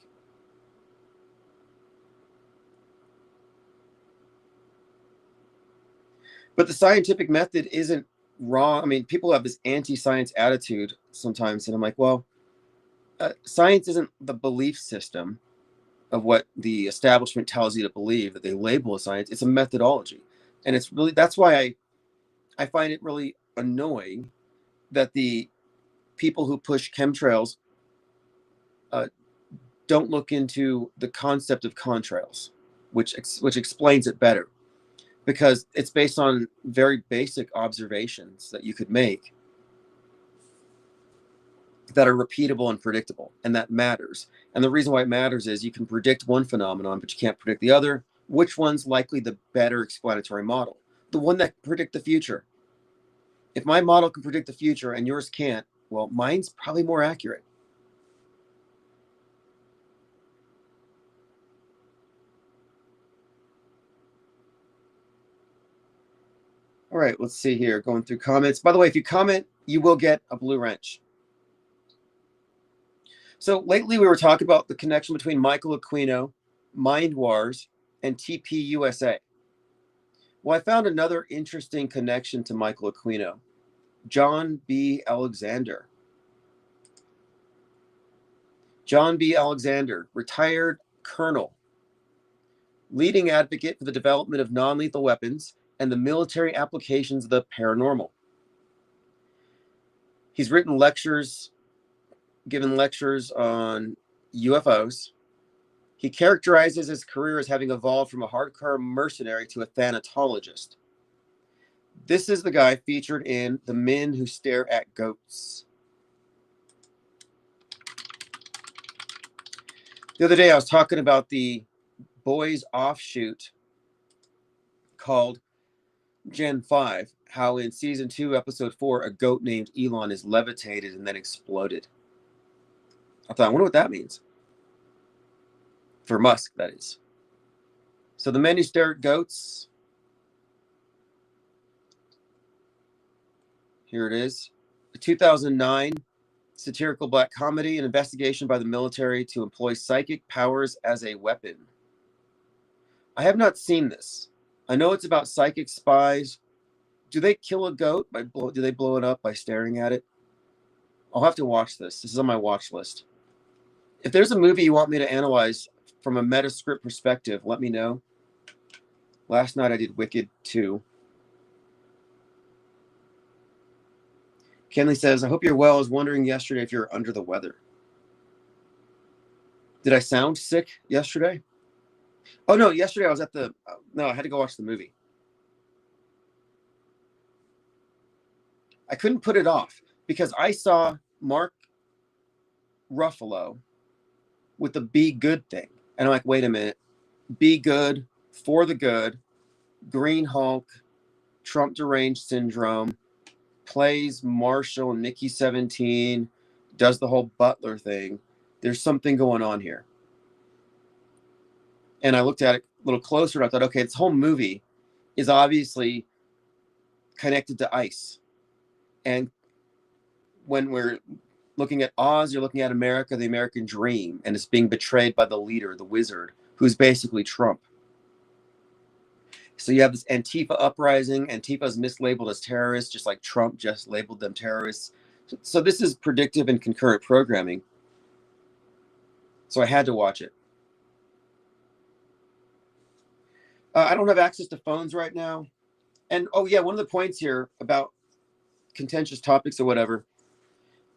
But the scientific method isn't wrong. I mean, people have this anti-science attitude sometimes, and I'm like, well, science isn't the belief system of what the establishment tells you to believe that they label as science. It's a methodology. And it's really, that's why I find it really annoying that the people who push chemtrails uh, don't look into the concept of contrails, which explains it better, because it's based on very basic observations that you could make that are repeatable and predictable, and that matters. And the reason why it matters is you can predict one phenomenon, but you can't predict the other. Which one's likely the better explanatory model? The one that can predict the future. If my model can predict the future and yours can't, well, mine's probably more accurate. All right, let's see here. Going through comments. By the way, if you comment, you will get a blue wrench. So lately we were talking about the connection between Michael Aquino, Mind Wars, and TPUSA. Well, I found another interesting connection to Michael Aquino. John B. Alexander. John B. Alexander, retired colonel, leading advocate for the development of non-lethal weapons and the military applications of the paranormal. He's written lectures, given lectures on UFOs. He characterizes his career as having evolved from a hardcore mercenary to a thanatologist. This is the guy featured in The Men Who Stare at Goats. The other day I was talking about the boys offshoot called Gen 5, how in season 2, episode 4, a goat named Elon is levitated and then exploded. I thought, I wonder what that means. For Musk, that is. So The Men Who Stare at Goats. Here it is. A 2009 satirical black comedy, an investigation by the military to employ psychic powers as a weapon. I have not seen this. I know it's about psychic spies. Do they kill a goat? Do they blow it up by staring at it? I'll have to watch this. This is on my watch list. If there's a movie you want me to analyze from a Metascript perspective, let me know. Last night I did Wicked 2. Kenley says, I hope you're well. I was wondering yesterday if you're under the weather. Did I sound sick yesterday? Oh, no, yesterday I was at the... no, I had to go watch the movie. I couldn't put it off because I saw Mark Ruffalo with the Be Good thing. And I'm like, wait a minute. Be good, for the good, Green Hulk, Trump deranged syndrome, plays Marshall and Mickey 17, does the whole Butler thing. There's something going on here. And I looked at it a little closer and I thought, okay, this whole movie is obviously connected to ICE. And when we're looking at Oz, you're looking at America, the American dream, and it's being betrayed by the leader, the wizard, who's basically Trump. So you have this Antifa uprising. Antifa is mislabeled as terrorists, just like Trump just labeled them terrorists. So this is predictive and concurrent programming. So I had to watch it. I don't have access to phones right now. And, oh, yeah, one of the points here about contentious topics or whatever,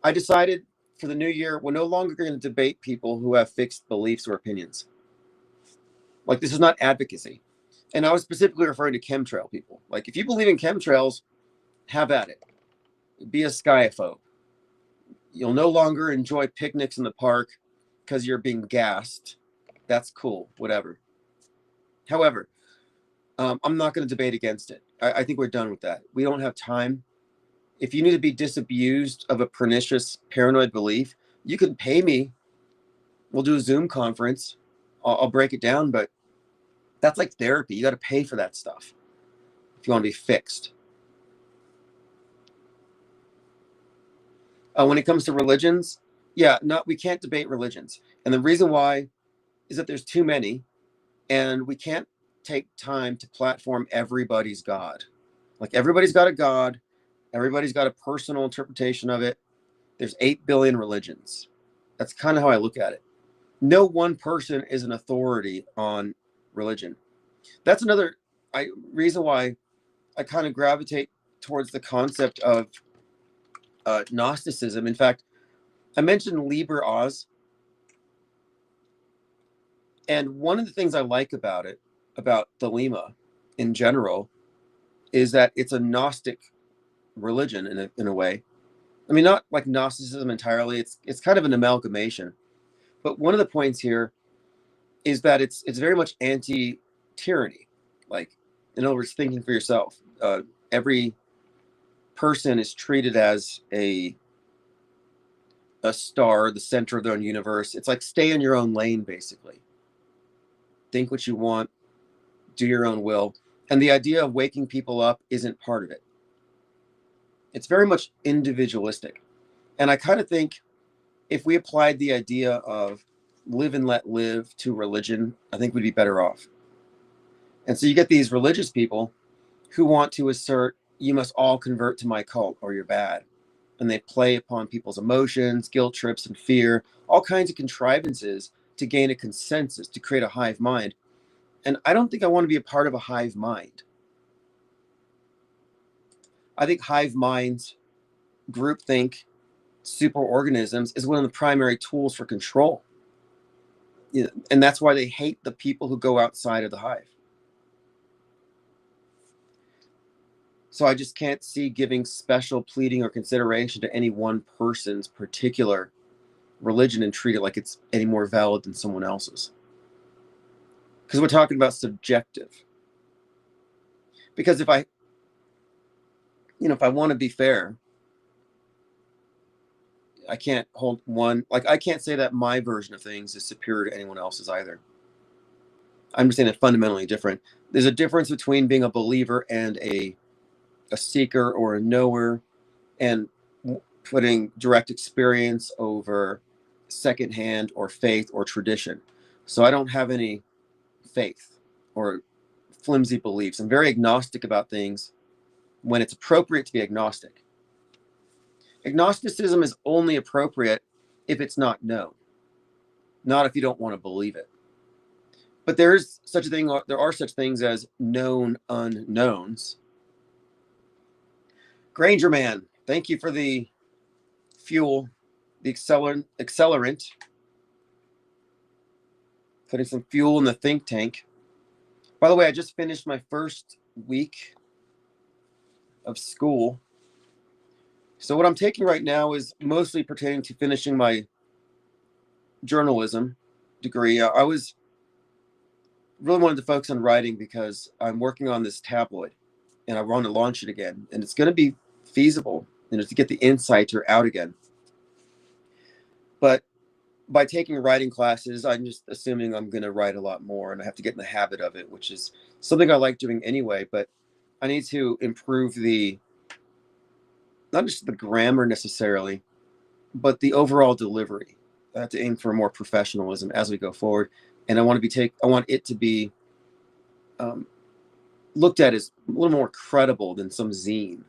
I decided for the new year, we're no longer going to debate people who have fixed beliefs or opinions. Like, this is not advocacy. And I was specifically referring to chemtrail people. Like, if you believe in chemtrails, have at it. Be a skyaphobe. You'll no longer enjoy picnics in the park because you're being gassed. That's cool, whatever. However, I'm not going to debate against it. I think we're done with that. We don't have time. If you need to be disabused of a pernicious paranoid belief, you can pay me. We'll do a Zoom conference. I'll break it down, but that's like therapy. You got to pay for that stuff if you want to be fixed. When it comes to religions, yeah, we can't debate religions. And the reason why is that there's too many, and we can't take time to platform everybody's God. Like everybody's got a God, everybody's got a personal interpretation of it. There's 8 billion religions. That's kind of how I look at it. No one person is an authority on religion. That's another reason why I kind of gravitate towards the concept of Gnosticism. In fact, I mentioned Liber Oz, and one of the things I like about it, about Thelema in general, is that it's a Gnostic religion in a way. I mean, not like Gnosticism entirely. It's kind of an amalgamation. But one of the points here is that it's very much anti-tyranny. Like, in other words, thinking for yourself. Every person is treated as a star, the center of their own universe. It's like stay in your own lane, basically. Think what you want, do your own will. And the idea of waking people up isn't part of it. It's very much individualistic. And I kind of think if we applied the idea of live and let live to religion, I think we'd be better off. And so you get these religious people who want to assert, you must all convert to my cult or you're bad. And they play upon people's emotions, guilt trips, and fear, all kinds of contrivances to gain a consensus, to create a hive mind. And I don't think I want to be a part of a hive mind. I think hive minds, groupthink, superorganisms is one of the primary tools for control. And that's why they hate the people who go outside of the hive. So I just can't see giving special pleading or consideration to any one person's particular religion and treat it like it's any more valid than someone else's. Because we're talking about subjective. Because if I want to be fair, I can't hold one, like I can't say that my version of things is superior to anyone else's either. I'm just saying they're fundamentally different. There's a difference between being a believer and a seeker or a knower, and putting direct experience over secondhand or faith or tradition. So I don't have any faith or flimsy beliefs. I'm very agnostic about things when it's appropriate to be agnostic. Agnosticism is only appropriate if it's not known, not if you don't want to believe it. But there are such things as known unknowns. Granger Man, thank you for the fuel, the accelerant. Putting some fuel in the think tank. By the way, I just finished my first week of school. So what I'm taking right now is mostly pertaining to finishing my journalism degree. I was really wanted to focus on writing because I'm working on this tabloid and I want to launch it again. And it's going to be feasible, to get the insights out again. But by taking writing classes, I'm just assuming I'm going to write a lot more and I have to get in the habit of it, which is something I like doing anyway. But I need to improve not just the grammar necessarily, but the overall delivery. I have to aim for more professionalism as we go forward. And I want it to be looked at as a little more credible than some zine.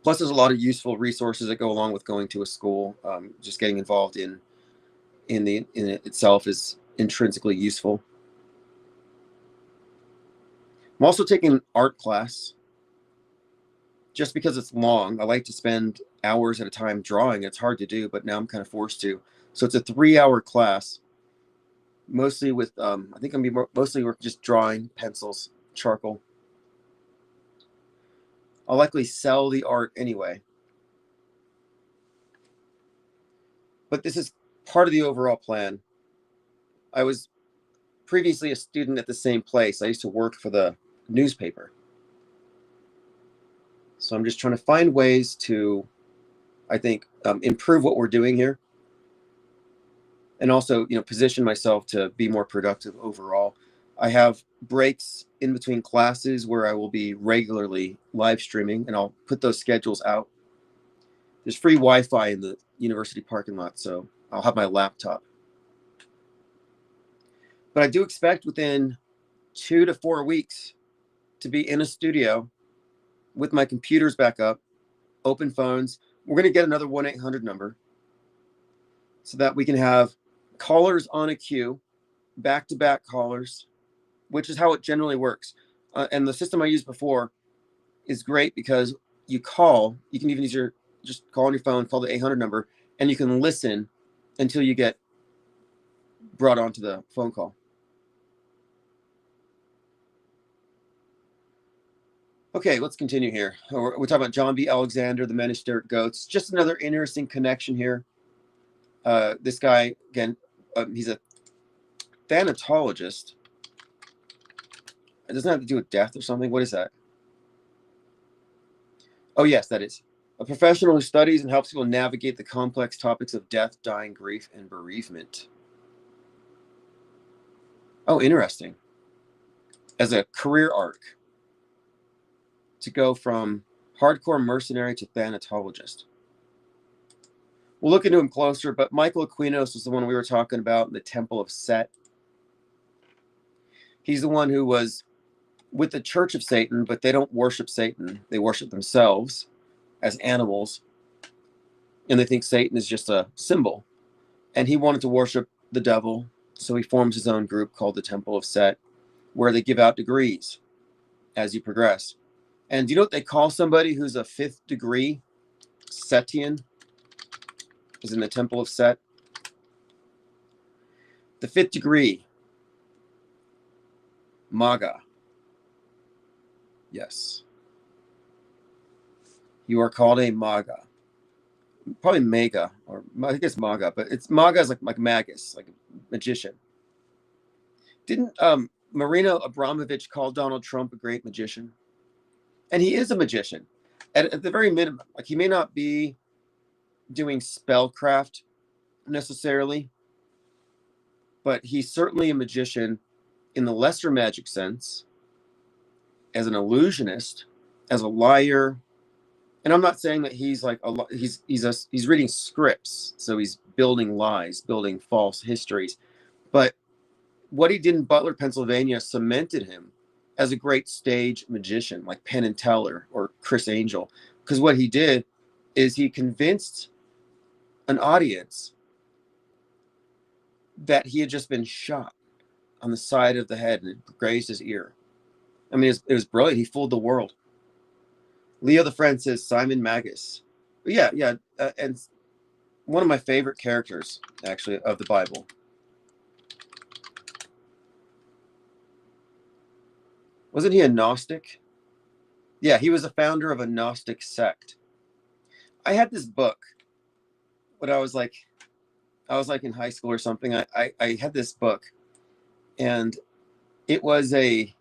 Plus, there's a lot of useful resources that go along with going to a school. Just getting involved in it itself is intrinsically useful. I'm also taking an art class. Just because it's long, I like to spend hours at a time drawing. It's hard to do, but now I'm kind of forced to. So it's a 3-hour class, mostly with, I think I'm mostly just drawing, pencils, charcoal. I'll likely sell the art anyway. But this is part of the overall plan. I was previously a student at the same place. I used to work for the newspaper. So I'm just trying to find ways to, I think, improve what we're doing here. And also, position myself to be more productive overall. I have breaks in between classes where I will be regularly live streaming, and I'll put those schedules out. There's free Wi-Fi in the university parking lot, so I'll have my laptop. But I do expect within 2 to 4 weeks to be in a studio with my computers back up, open phones. We're going to get another 1-800 number so that we can have callers on a queue, back-to-back callers, which is how it generally works. And the system I used before is great because you can even use just call on your phone, call the 800 number, and you can listen until you get brought onto the phone call. Okay, let's continue here. We're talking about John B. Alexander, the Men Who Stare at Goats. Just another interesting connection here. This guy, again, he's a thanatologist. It doesn't have to do with death or something. What is that? Oh, yes, that is. A professional who studies and helps people navigate the complex topics of death, dying, grief, and bereavement. Oh, interesting. As a career arc, to go from hardcore mercenary to thanatologist. We'll look into him closer, but Michael Aquinos was the one we were talking about in the Temple of Set. He's the one who was with the Church of Satan, but they don't worship Satan. They worship themselves as animals, and they think Satan is just a symbol. And he wanted to worship the devil, so he forms his own group called the Temple of Set, where they give out degrees as you progress. And do you know what they call somebody who's a 5th degree Setian? Is in the Temple of Set. The 5th degree, Maga. Yes. You are called a Maga. Probably Mega, or I think it's Maga, but it's Maga is like Magus, like a magician. Didn't Marina Abramovich call Donald Trump a great magician? And he is a magician. At the very minimum, like he may not be doing spellcraft necessarily, but he's certainly a magician in the lesser magic sense, as an illusionist, as a liar. And I'm not saying that he's like he's reading scripts, so he's building lies, building false histories. But what he did in Butler, Pennsylvania, cemented him as a great stage magician, like Penn and Teller or Chris Angel. Because what he did is he convinced an audience that he had just been shot on the side of the head and it grazed his ear. I mean, it was brilliant. He fooled the world. Leo the Friend says Simon Magus. But yeah. And one of my favorite characters, actually, of the Bible. Wasn't he a Gnostic? Yeah, he was a founder of a Gnostic sect. I had this book when I was like in high school or something. I had this book, and it was it's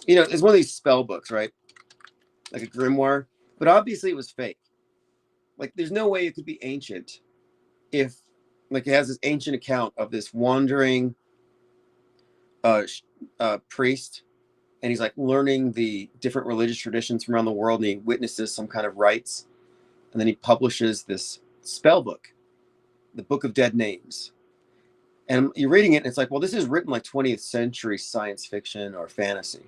one of these spell books, right? Like a grimoire, but obviously it was fake. Like there's no way it could be ancient if like it has this ancient account of this wandering priest, and he's like learning the different religious traditions from around the world, and he witnesses some kind of rites, and then he publishes this spell book, the Book of Dead Names. And you're reading it, and it's like, well, this is written like 20th century science fiction or fantasy.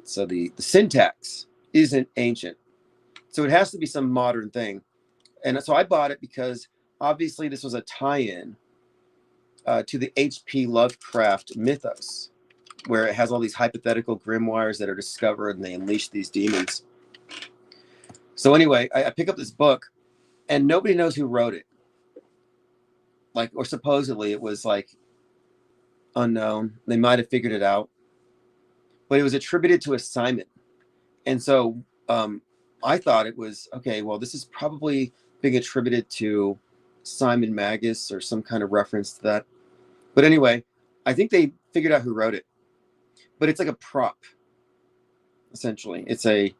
So the syntax isn't ancient. So it has to be some modern thing. And so I bought it because obviously this was a tie-in to the H.P. Lovecraft mythos, where it has all these hypothetical grimoires that are discovered and they unleash these demons. So anyway, I pick up this book, and nobody knows who wrote it. Like, or supposedly it was like unknown. They might have figured it out, but it was attributed to a Simon. And so I thought it was, okay, well, this is probably being attributed to Simon Magus or some kind of reference to that. But anyway, I think they figured out who wrote it. But it's like a prop, essentially. It's an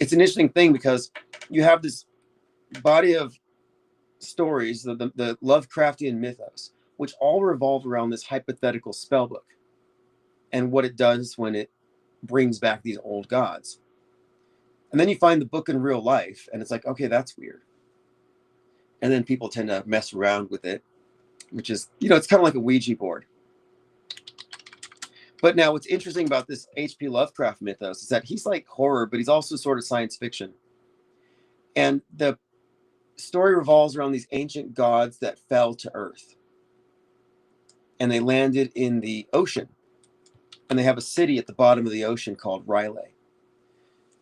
interesting thing because you have this body of stories, the Lovecraftian mythos, which all revolve around this hypothetical spell book. and what it does when it brings back these old gods. And then you find the book in real life, and it's like, okay, that's weird. And then people tend to mess around with it, which is, it's kind of like a Ouija board. But now what's interesting about this H.P. Lovecraft mythos is that he's like horror, but he's also sort of science fiction. And the story revolves around these ancient gods that fell to Earth. And they landed in the ocean. And they have a city at the bottom of the ocean called R'lyeh.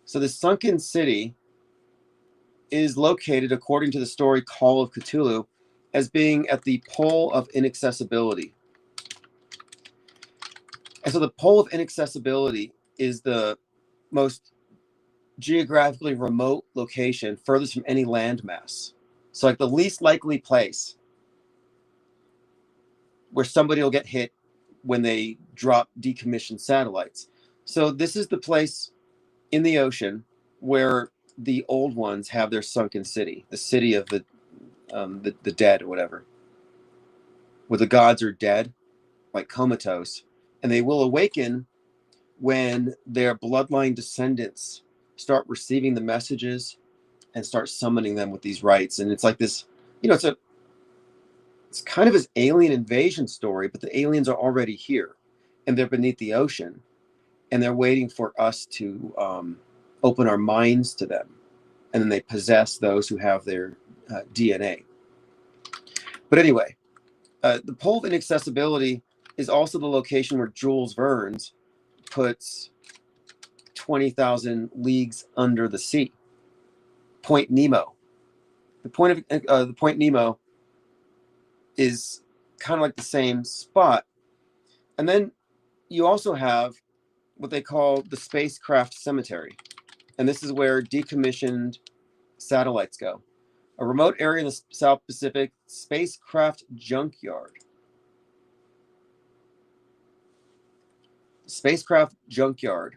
So this sunken city is located, according to the story Call of Cthulhu, as being at the pole of inaccessibility. And so the pole of inaccessibility is the most geographically remote location furthest from any landmass. So like the least likely place where somebody will get hit when they drop decommissioned satellites. So this is the place in the ocean where the old ones have their sunken city, the city of the dead or whatever, where the gods are dead, like comatose, and they will awaken when their bloodline descendants start receiving the messages and start summoning them with these rites. And it's like this, it's kind of this alien invasion story, but the aliens are already here and they're beneath the ocean and they're waiting for us to open our minds to them. And then they possess those who have their DNA. But anyway, the pole of inaccessibility is also the location where Jules Verne puts 20,000 Leagues Under the Sea. Point Nemo. The Point Nemo is kind of like the same spot. And then you also have what they call the spacecraft cemetery. And this is where decommissioned satellites go. A remote area in the South Pacific, spacecraft junkyard. Spacecraft junkyard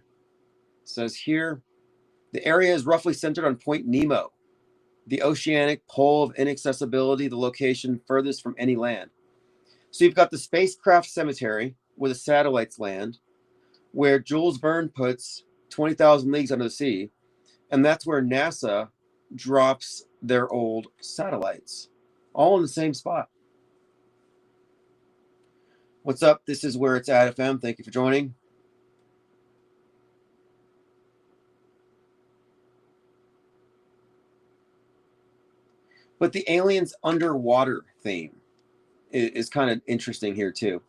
says here, the area is roughly centered on Point Nemo, the oceanic pole of inaccessibility, the location furthest from any land. So you've got the spacecraft cemetery where the satellites land, where Jules Verne puts 20,000 Leagues Under the Sea, and that's where NASA drops their old satellites, all in the same spot. What's up? This is Where It's At FM. Thank you for joining. But the aliens underwater theme is kind of interesting here too.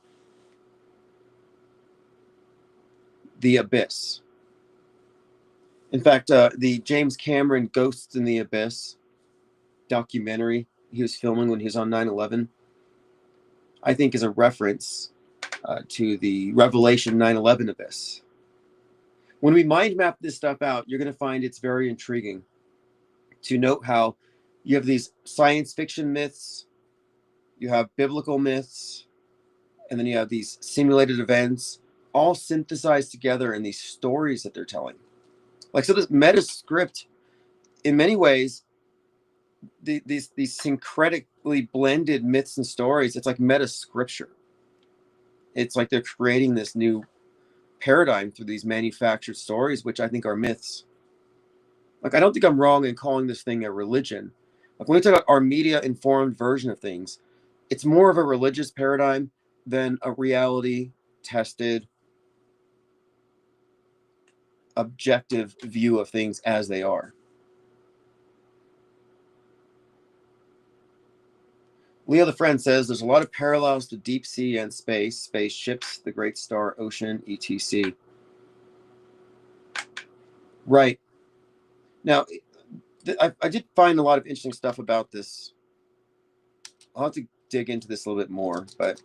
The Abyss. In fact, the James Cameron Ghosts in the Abyss documentary he was filming when he was on 9/11, I think is a reference to the Revelation 9/11 Abyss. When we mind map this stuff out, you're going to find it's very intriguing to note how you have these science fiction myths, you have biblical myths, and then you have these simulated events all synthesized together in these stories that they're telling. Like, so this meta script, in many ways, these syncretically blended myths and stories, it's like meta scripture. It's like they're creating this new paradigm through these manufactured stories, which I think are myths. Like, I don't think I'm wrong in calling this thing a religion. Like, when we talk about our media-informed version of things, it's more of a religious paradigm than a reality-tested, objective view of things as they are. Leo the Friend says there's a lot of parallels to deep sea and space, spaceships, the great star, ocean, etc. Right. Now, I did find a lot of interesting stuff about this. I'll have to dig into this a little bit more, but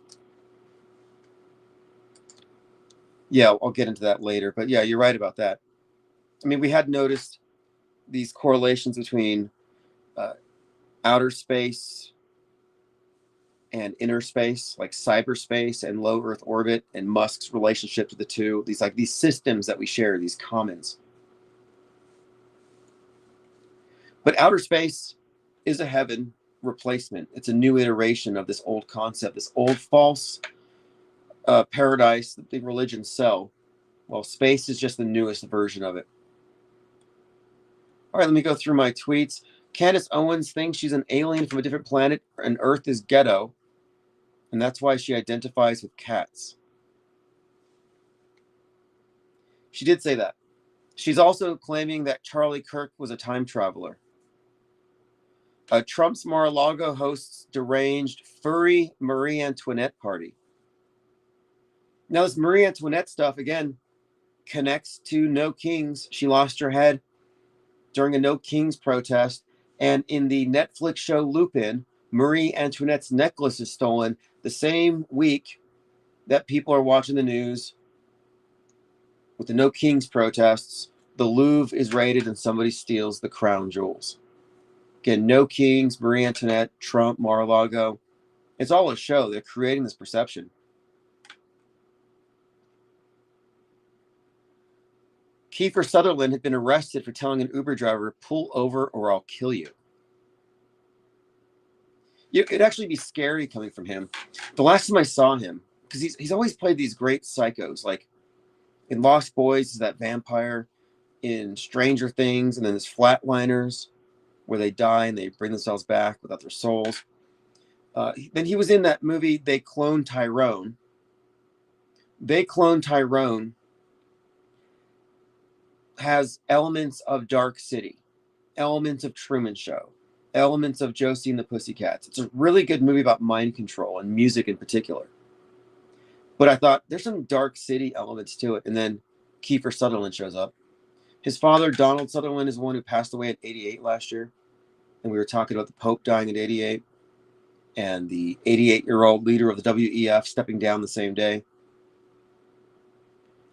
yeah, I'll get into that later. But yeah, you're right about that. I mean, we had noticed these correlations between outer space and inner space, like cyberspace and low Earth orbit, and Musk's relationship to the two. These systems that we share, these commons. But outer space is a heaven replacement. It's a new iteration of this old concept, this old false paradise that the religions sell. Well, space is just the newest version of it. All right, let me go through my tweets. Candace Owens thinks she's an alien from a different planet and Earth is ghetto, and that's why she identifies with cats. She did say that. She's also claiming that Charlie Kirk was a time traveler. Trump's Mar-a-Lago hosts deranged furry Marie Antoinette party. Now, this Marie Antoinette stuff, again, connects to No Kings. She lost her head during a No Kings protest. And in the Netflix show Lupin, Marie Antoinette's necklace is stolen the same week that people are watching the news with the No Kings protests. The Louvre is raided and somebody steals the crown jewels. Again, No Kings, Marie Antoinette, Trump, Mar-a-Lago. It's all a show. They're creating this perception. Kiefer Sutherland had been arrested for telling an Uber driver, pull over or I'll kill you. It'd actually be scary coming from him. The last time I saw him, because he's always played these great psychos, like in Lost Boys, is that vampire, in Stranger Things, and then there's Flatliners, where they die and they bring themselves back without their souls. Then he was in that movie, They Cloned Tyrone. They Cloned Tyrone has elements of Dark City, elements of Truman Show, elements of Josie and the Pussycats. It's a really good movie about mind control and music in particular. But I thought there's some Dark City elements to it. And then Kiefer Sutherland shows up. His father, Donald Sutherland, is the one who passed away at 88 last year. And we were talking about the Pope dying at 88 and the 88-year-old leader of the WEF stepping down the same day.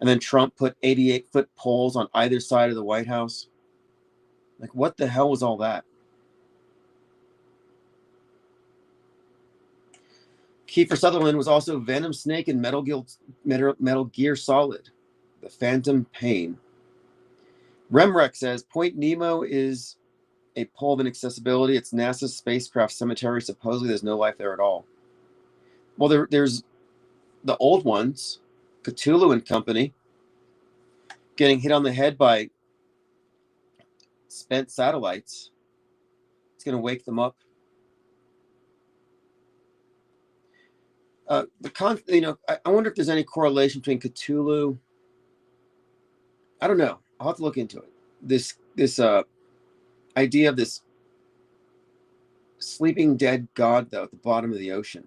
And then Trump put 88-foot poles on either side of the White House. Like, what the hell was all that? Kiefer Sutherland was also Venom Snake in Metal Gear Solid, The Phantom Pain. Remrek says, Point Nemo is a pole of inaccessibility. It's NASA's spacecraft cemetery. Supposedly there's no life there at all. Well, there's the old ones, Cthulhu and company, getting hit on the head by spent satellites. It's going to wake them up. I wonder if there's any correlation between Cthulhu. I don't know. I'll have to look into it. This idea of this sleeping dead god, though, at the bottom of the ocean,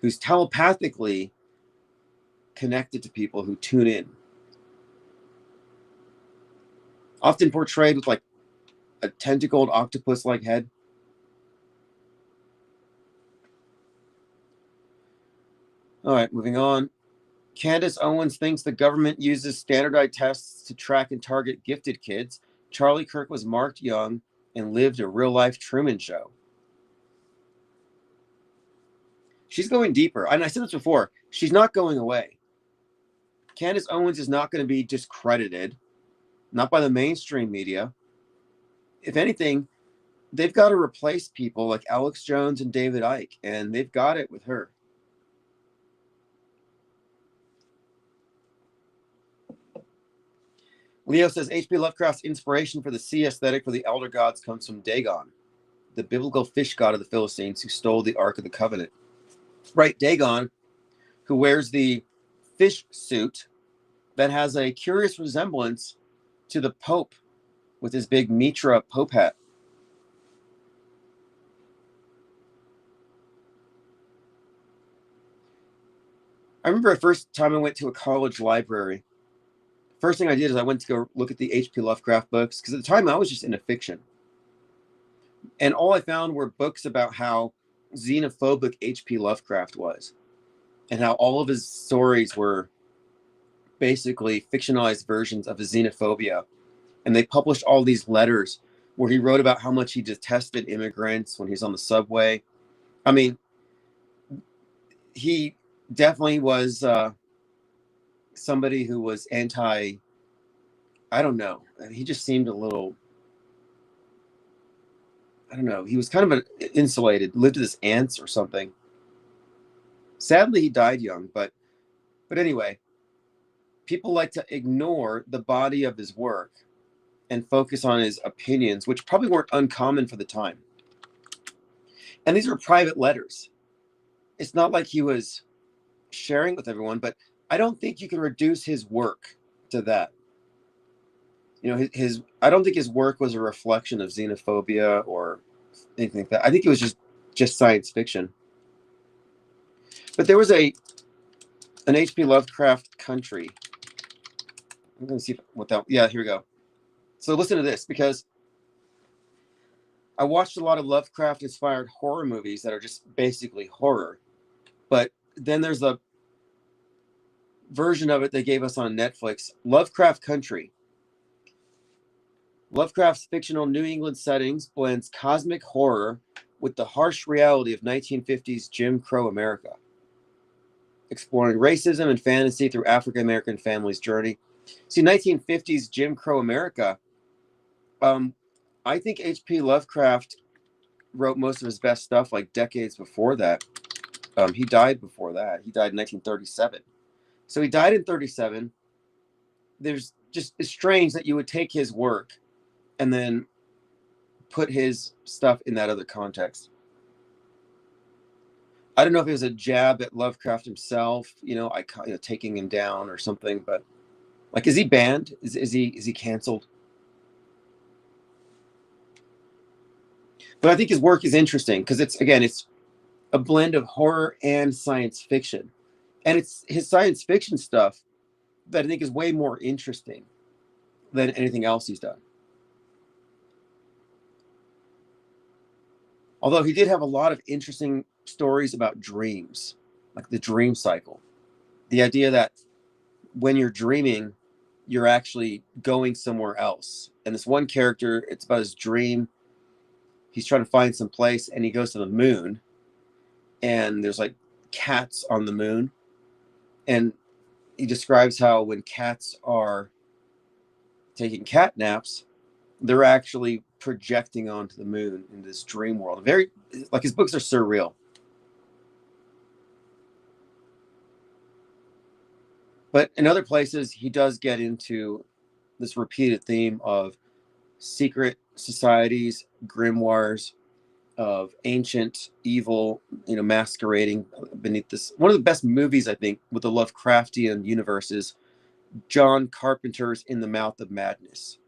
who's telepathically connected to people who tune in. Often portrayed with like a tentacled octopus-like head. All right, moving on. Candace Owens thinks the government uses standardized tests to track and target gifted kids. Charlie Kirk was marked young and lived a real-life Truman Show. She's going deeper. And I said this before. She's not going away. Candace Owens is not going to be discredited, not by the mainstream media. If anything, they've got to replace people like Alex Jones and David Icke, and they've got it with her. Leo says H.P. Lovecraft's inspiration for the sea aesthetic for the elder gods comes from Dagon, the biblical fish god of the Philistines who stole the Ark of the Covenant. Right, Dagon, who wears the fish suit that has a curious resemblance to the Pope with his big Mitra Pope hat. I remember the first time I went to a college library. First thing I did is I went to go look at the H.P. Lovecraft books, because at the time I was just into fiction. And all I found were books about how xenophobic H.P. Lovecraft was, and how all of his stories were basically fictionalized versions of his xenophobia. And they published all these letters where he wrote about how much he detested immigrants when he was on the subway. I mean, he definitely was somebody who was anti, I don't know. He just seemed a little, I don't know. He was kind of insulated, lived with his aunts or something. Sadly, he died young, but anyway, people like to ignore the body of his work and focus on his opinions, which probably weren't uncommon for the time. And these are private letters. It's not like he was sharing with everyone, but I don't think you can reduce his work to that. You know, his I don't think his work was a reflection of xenophobia or anything like that. I think it was just science fiction. But there was an H.P. Lovecraft country. I'm going to see what that. Yeah, here we go. So listen to this, because I watched a lot of Lovecraft-inspired horror movies that are just basically horror. But then there's a version of it they gave us on Netflix, Lovecraft Country. Lovecraft's fictional New England settings blends cosmic horror with the harsh reality of 1950s Jim Crow America, exploring racism and fantasy through African-American families' journey. See, 1950s Jim Crow America, I think H.P. Lovecraft wrote most of his best stuff like decades before that. He died before that. He died in 1937. So he died in 37. There's just, it's strange that you would take his work and then put his stuff in that other context. I don't know if it was a jab at Lovecraft himself, taking him down or something, but like, is he banned? Is he canceled? But I think his work is interesting because it's a blend of horror and science fiction. And it's his science fiction stuff that I think is way more interesting than anything else he's done. Although he did have a lot of interesting stories about dreams, like the dream cycle. The idea that when you're dreaming, you're actually going somewhere else. And this one character, it's about his dream. He's trying to find some place and he goes to the moon, and there's like cats on the moon. And he describes how when cats are taking cat naps, they're actually projecting onto the moon in this dream world. Very, like, his books are surreal. But in other places, he does get into this repeated theme of secret societies, grimoires, of ancient evil, masquerading beneath this. One of the best movies, I think, with the Lovecraftian universe is John Carpenter's In the Mouth of Madness.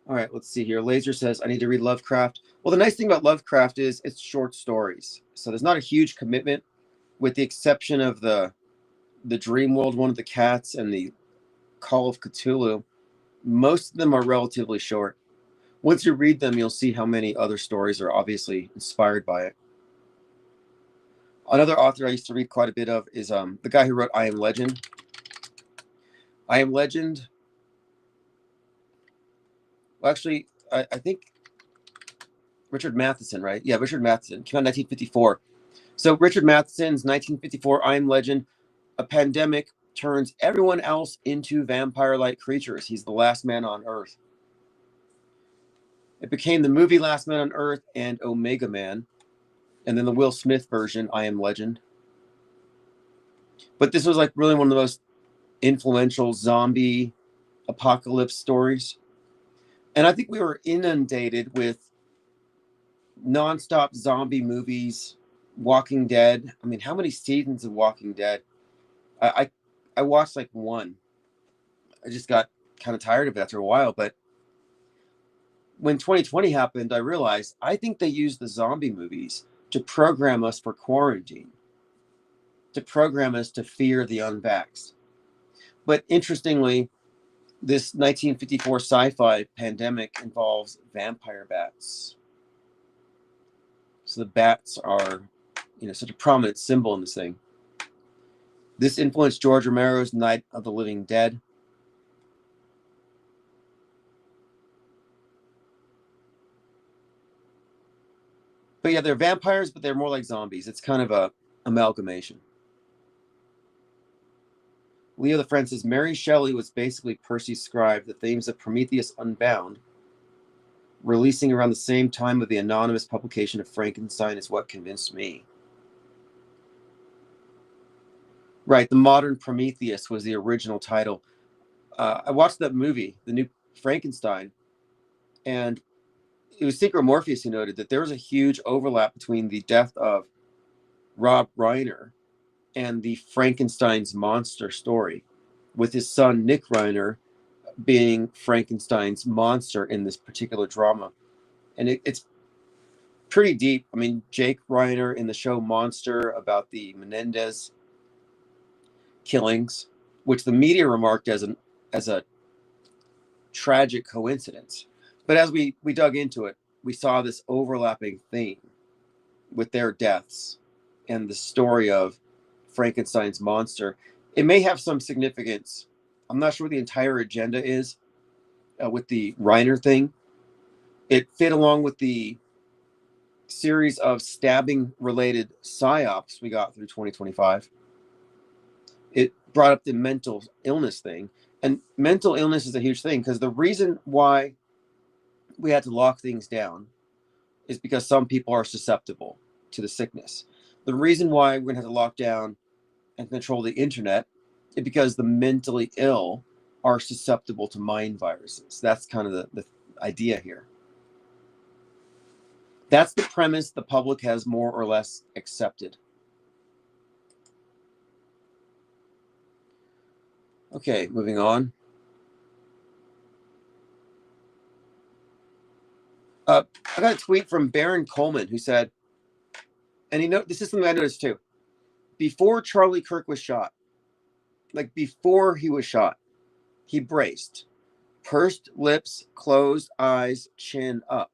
All right, let's see here. Laser says, I need to read Lovecraft. Well, the nice thing about Lovecraft is it's short stories. So there's not a huge commitment, with the exception of the Dream World, One of the Cats, and the Call of Cthulhu. Most of them are relatively short. Once you read them, you'll see how many other stories are obviously inspired by it. Another author I used to read quite a bit of is the guy who wrote I Am Legend. I Am Legend. Well, actually, I think Richard Matheson, right? Yeah, Richard Matheson. Came out in 1954. So Richard Matheson's 1954 I Am Legend, a pandemic turns everyone else into vampire-like creatures. He's the last man on Earth. It became the movie Last Man on Earth and Omega Man, and then the Will Smith version, I Am Legend. But this was like really one of the most influential zombie apocalypse stories. And I think we were inundated with nonstop zombie movies, Walking Dead. I mean, how many seasons of Walking Dead? I watched like one. I just got kind of tired of it after a while. But when 2020 happened, I realized I think they used the zombie movies to program us for quarantine, to program us to fear the unvaxxed. But interestingly, this 1954 sci-fi pandemic involves vampire bats. So the bats are, such a prominent symbol in this thing. This influenced George Romero's Night of the Living Dead. But yeah, they're vampires, but they're more like zombies. It's kind of a amalgamation. Leo the Friend says, Mary Shelley was basically Percy's scribe. The themes of Prometheus Unbound releasing around the same time of the anonymous publication of Frankenstein is what convinced me. Right, The Modern Prometheus was the original title. I watched that movie, the new Frankenstein, and it was Synchro Morpheus who noted that there was a huge overlap between the death of Rob Reiner and the Frankenstein's monster story, with his son Nick Reiner being Frankenstein's monster in this particular drama. And it's pretty deep. I mean, Jake Reiner in the show Monster about the Menendez killings, which the media remarked as a tragic coincidence. But as we dug into it, we saw this overlapping theme with their deaths and the story of Frankenstein's monster. It may have some significance. I'm not sure what the entire agenda is with the Reiner thing. It fit along with the series of stabbing related psyops we got through 2025. It brought up the mental illness thing. And mental illness is a huge thing because the reason why we had to lock things down is because some people are susceptible to the sickness. The reason why we're going to have to lock down and control the internet is because the mentally ill are susceptible to mind viruses. That's kind of the idea here. That's the premise the public has more or less accepted. Okay, moving on. I got a tweet from Baron Coleman who said, and this is something I noticed too. Before Charlie Kirk was shot, like before he was shot, he braced, pursed lips, closed eyes, chin up.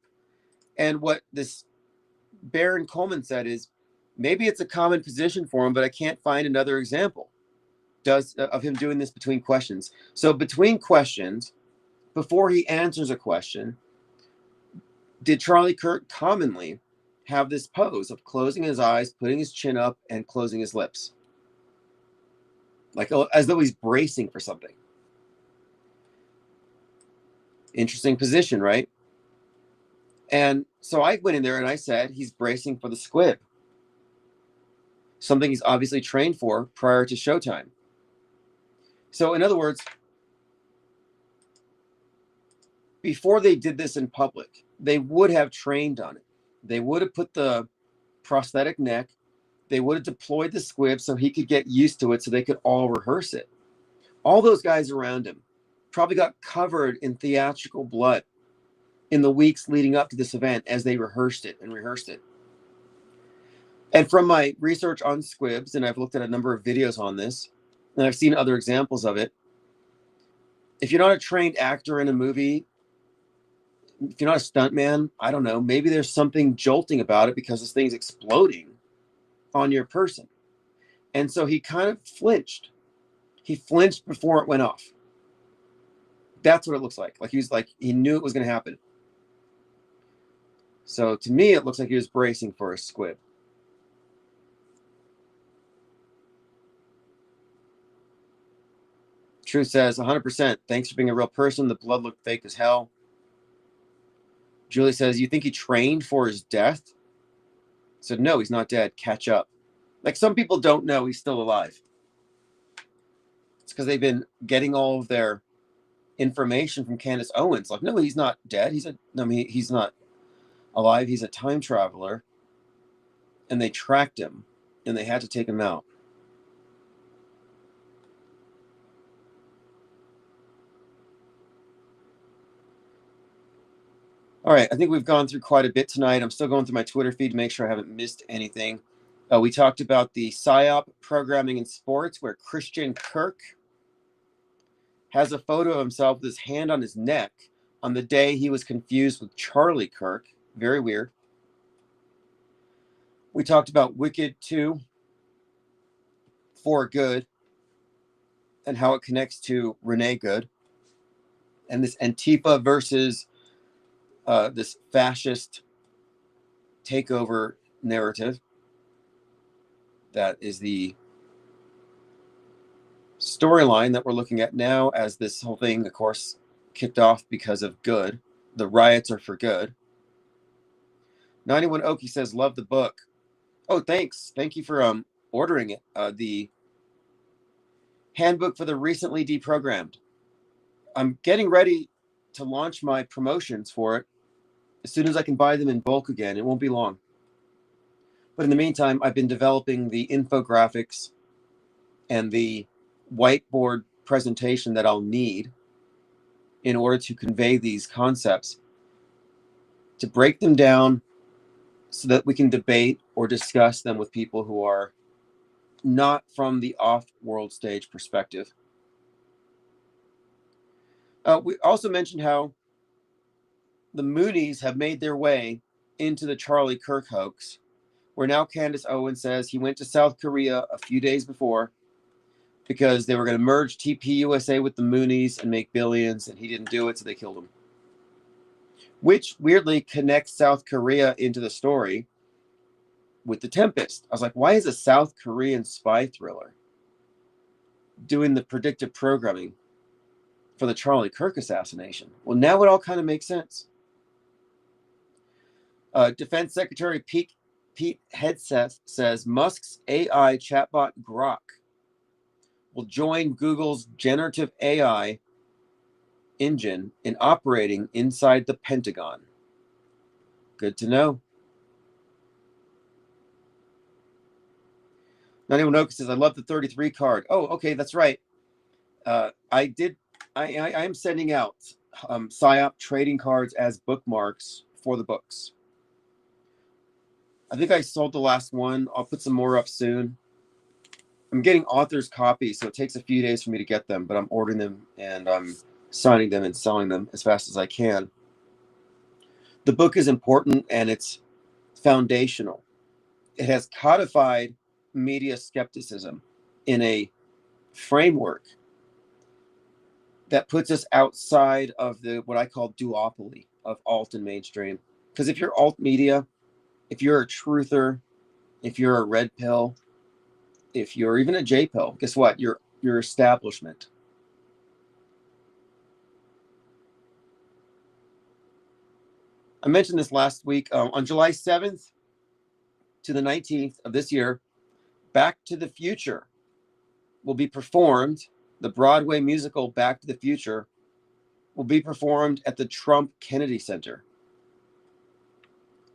And what this Baron Coleman said is, maybe it's a common position for him, but I can't find another example of him doing this between questions. So between questions, before he answers a question, did Charlie Kirk commonly have this pose of closing his eyes, putting his chin up, and closing his lips? Like as though he's bracing for something. Interesting position, right? And so I went in there and I said, he's bracing for the squib. Something he's obviously trained for prior to showtime. So in other words, before they did this in public, they would have trained on it. They would have put the prosthetic neck. They would have deployed the squib so he could get used to it so they could all rehearse it. All those guys around him probably got covered in theatrical blood in the weeks leading up to this event as they rehearsed it. And from my research on squibs, and I've looked at a number of videos on this, and I've seen other examples of it. If you're not a trained actor in a movie, if you're not a stuntman, I don't know, maybe there's something jolting about it because this thing's exploding on your person. And so he kind of flinched. He flinched before it went off. That's what it looks like. He knew it was going to happen. So to me, it looks like he was bracing for a squib. Truth says 100%. Thanks for being a real person. The blood looked fake as hell. Julie says, you think he trained for his death? I said, no, he's not dead. Catch up. Like some people don't know he's still alive. It's because they've been getting all of their information from Candace Owens. Like, no, he's not dead. He's not alive. He's a time traveler. And they tracked him and they had to take him out. All right, I think we've gone through quite a bit tonight. I'm still going through my Twitter feed to make sure I haven't missed anything. We talked about the PSYOP programming in sports where Christian Kirk has a photo of himself with his hand on his neck on the day he was confused with Charlie Kirk. Very weird. We talked about Wicked 2, For Good, and how it connects to Renee Good. And this Antifa versus this fascist takeover narrative. That is the storyline that we're looking at now, as this whole thing, of course, kicked off because of Good. The riots are for good. 91 Oki says, love the book. Oh, thanks. Thank you for ordering it. The handbook for the recently deprogrammed. I'm getting ready to launch my promotions for it as soon as I can buy them in bulk again. It won't be long. But in the meantime, I've been developing the infographics and the whiteboard presentation that I'll need in order to convey these concepts, to break them down so that we can debate or discuss them with people who are not from the off-world stage perspective. We also mentioned how the Moonies have made their way into the Charlie Kirk hoax, where now Candace Owens says he went to South Korea a few days before because they were going to merge TPUSA with the Moonies and make billions, and he didn't do it, so they killed him. Which weirdly connects South Korea into the story with The Tempest. I was like, why is a South Korean spy thriller doing the predictive programming for the Charlie Kirk assassination? Well, now it all kind of makes sense. Defense Secretary Pete Hegseth says Musk's AI chatbot Grok will join Google's generative AI engine in operating inside the Pentagon. Good to know. 91 Oak says, I love the 33 card. Oh, okay, that's right. I am sending out PSYOP trading cards as bookmarks for the books. I think I sold the last one. I'll put some more up soon. I'm getting author's copies, so it takes a few days for me to get them, but I'm ordering them and I'm signing them and selling them as fast as I can. The book is important and it's foundational. It has codified media skepticism in a framework that puts us outside of the what I call duopoly of alt and mainstream. Because if you're alt media, if you're a truther, if you're a red pill, if you're even a J pill, guess what? You're establishment. I mentioned this last week. On July 7th to the 19th of this year, Back to the Future will be performed. The Broadway musical Back to the Future will be performed at the Trump Kennedy Center.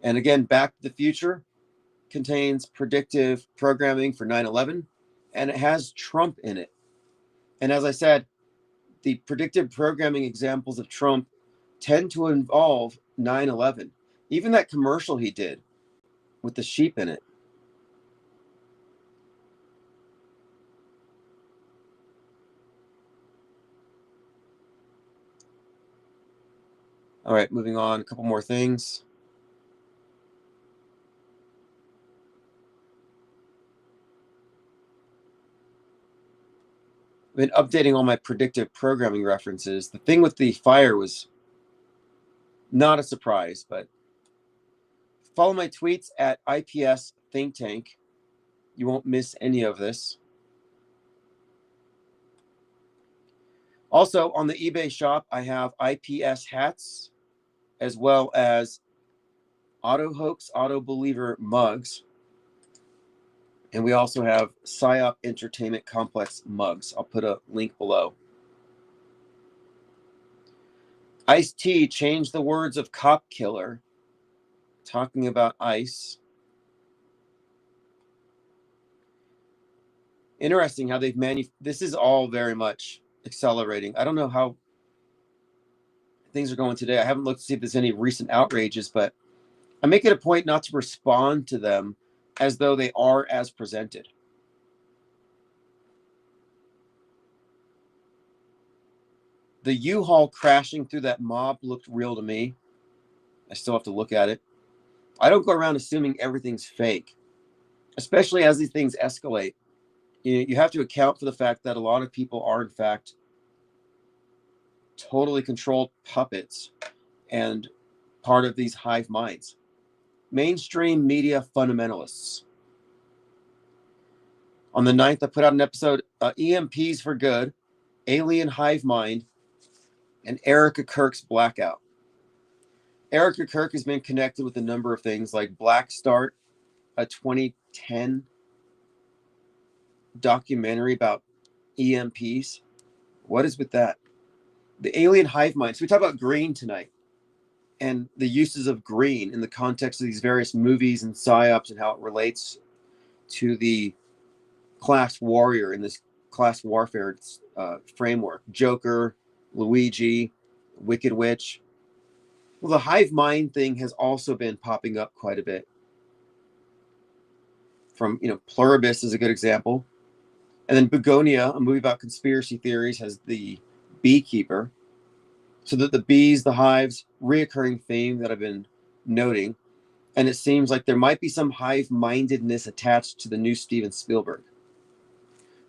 And again, Back to the Future contains predictive programming for 9/11, and it has Trump in it. And as I said, the predictive programming examples of Trump tend to involve 9/11. Even that commercial he did with the sheep in it. All right, moving on, a couple more things. I've been updating all my predictive programming references. The thing with the fire was not a surprise, but follow my tweets at IPS Think Tank. You won't miss any of this. Also, on the eBay shop, I have IPS hats, as well as Auto Hoax, Auto Believer mugs. And we also have PSYOP Entertainment Complex mugs. I'll put a link below. Ice-T changed the words of cop killer, talking about ICE. Interesting how they've this is all very much accelerating. I don't know how things are going today. I haven't looked to see if there's any recent outrages, but I make it a point not to respond to them as though they are as presented. The U-Haul crashing through that mob looked real to me. I still have to look at it. I don't go around assuming everything's fake, especially as these things escalate. You have to account for the fact that a lot of people are, in fact, totally controlled puppets and part of these hive minds. Mainstream media fundamentalists. On the 9th, I put out an episode, EMPs for Good, Alien Hive Mind, and Erica Kirk's Blackout. Erica Kirk has been connected with a number of things like Black Start, a 2010 documentary about EMPs. What is with that? The alien hive mind. So we talk about green tonight and the uses of green in the context of these various movies and psyops and how it relates to the class warrior in this class warfare framework. Joker, Luigi, Wicked Witch. Well, the hive mind thing has also been popping up quite a bit. From, Pluribus is a good example. And then Begonia, a movie about conspiracy theories, has the beekeeper. So that the bees, the hives, reoccurring theme that I've been noting. And it seems like there might be some hive-mindedness attached to the new Steven Spielberg.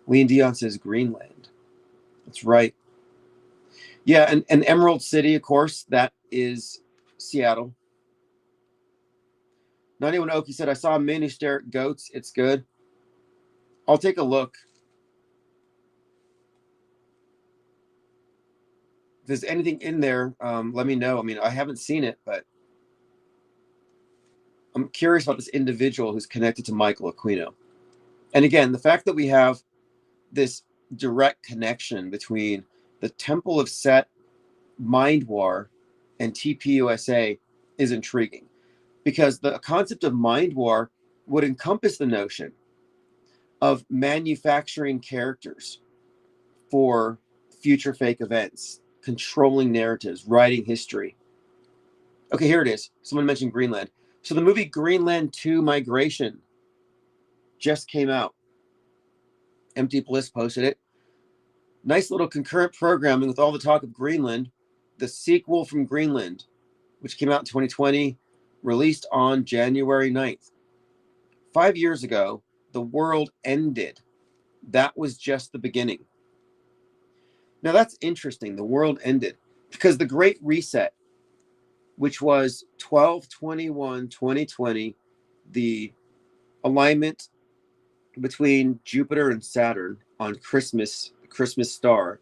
Lean Dion says Greenland. That's right. Yeah, and Emerald City, of course, that is Seattle. 91 Oki said, I saw a mini stare at goats. It's good. I'll take a look. If there's anything in there, let me know. I mean, I haven't seen it, but I'm curious about this individual who's connected to Michael Aquino. And again, the fact that we have this direct connection between the Temple of Set, Mind War, and TPUSA is intriguing, because the concept of Mind War would encompass the notion of manufacturing characters for future fake events, controlling narratives, writing history. Okay, here it is. Someone mentioned Greenland. So the movie Greenland 2 Migration just came out. Empty Bliss posted it. Nice little concurrent programming with all the talk of Greenland. The sequel from Greenland, which came out in 2020, released on January 9th. 5 years ago, the world ended. That was just the beginning. Now that's interesting. The world ended because the Great Reset, which was 12/21/2020, the alignment between Jupiter and Saturn on Christmas, the Christmas star,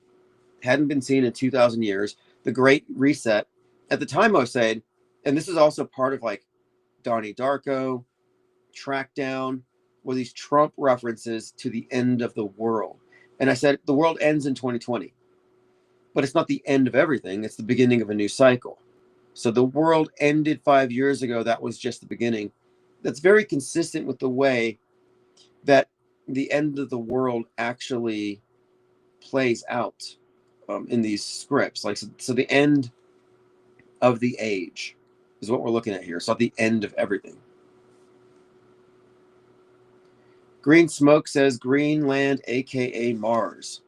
hadn't been seen in 2,000 years. The Great Reset, at the time I was saying, and this is also part of like Donnie Darko, Trackdown, were these Trump references to the end of the world. And I said, the world ends in 2020, but it's not the end of everything. It's the beginning of a new cycle. So the world ended 5 years ago. That was just the beginning. That's very consistent with the way that the end of the world actually plays out in these scripts. Like, so the end of the age is what we're looking at here. It's not the end of everything. Green Smoke says Greenland, aka Mars.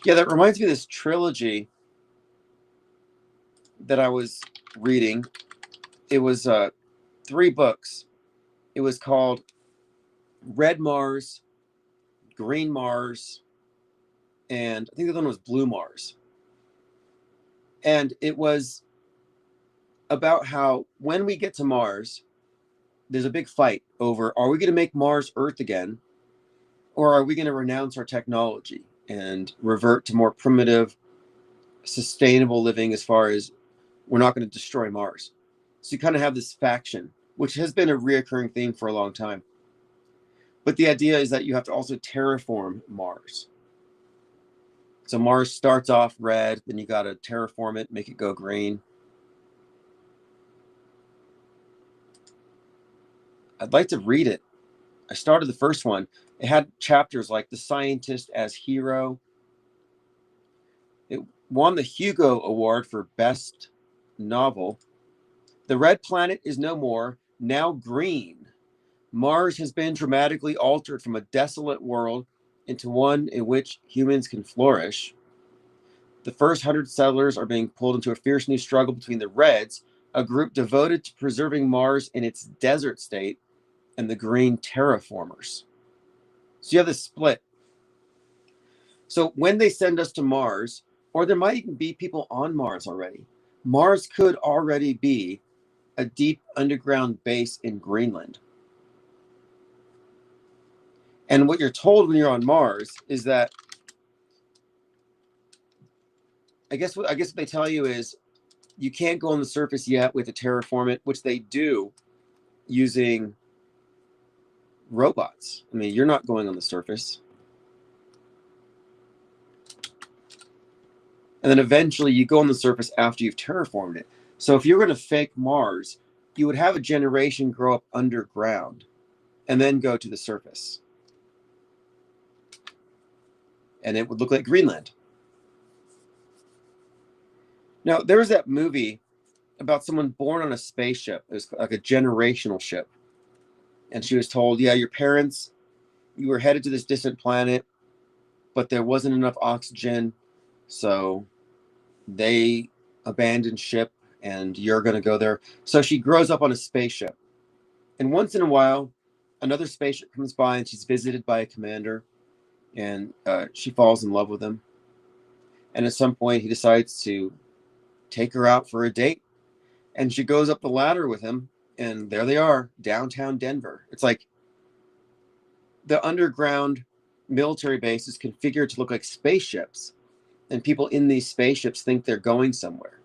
Yeah, that reminds me of this trilogy that I was reading. It was 3 books. It was called Red Mars, Green Mars, and I think the other one was Blue Mars. And it was about how when we get to Mars, there's a big fight over, are we going to make Mars Earth again? Or are we going to renounce our technology and revert to more primitive, sustainable living as far as we're not going to destroy Mars? So you kind of have this faction, which has been a reoccurring theme for a long time. But the idea is that you have to also terraform Mars. So Mars starts off red, then you got to terraform it, make it go green. I'd like to read it. I started the first one. It had chapters like The Scientist as Hero. It won the Hugo Award for Best Novel. The Red Planet is no more, now green. Mars has been dramatically altered from a desolate world into one in which humans can flourish. The first 100 settlers are being pulled into a fierce new struggle between the Reds, a group devoted to preserving Mars in its desert state, and the Green Terraformers. So you have this split. So when they send us to Mars, or there might even be people on Mars already, Mars could already be a deep underground base in Greenland. And what you're told when you're on Mars is that, I guess what they tell you is you can't go on the surface yet with a terraform it, which they do using robots. I mean, you're not going on the surface. And then eventually you go on the surface after you've terraformed it. So if you're going to fake Mars, you would have a generation grow up underground and then go to the surface. And it would look like Greenland. Now, there was that movie about someone born on a spaceship. It was like a generational ship. And she was told, yeah, your parents, you were headed to this distant planet, but there wasn't enough oxygen. So they abandoned ship and you're going to go there. So she grows up on a spaceship. And once in a while, another spaceship comes by and she's visited by a commander. And she falls in love with him. And at some point, he decides to take her out for a date. And she goes up the ladder with him. And there they are, downtown Denver. It's like the underground military base is configured to look like spaceships. And people in these spaceships think they're going somewhere.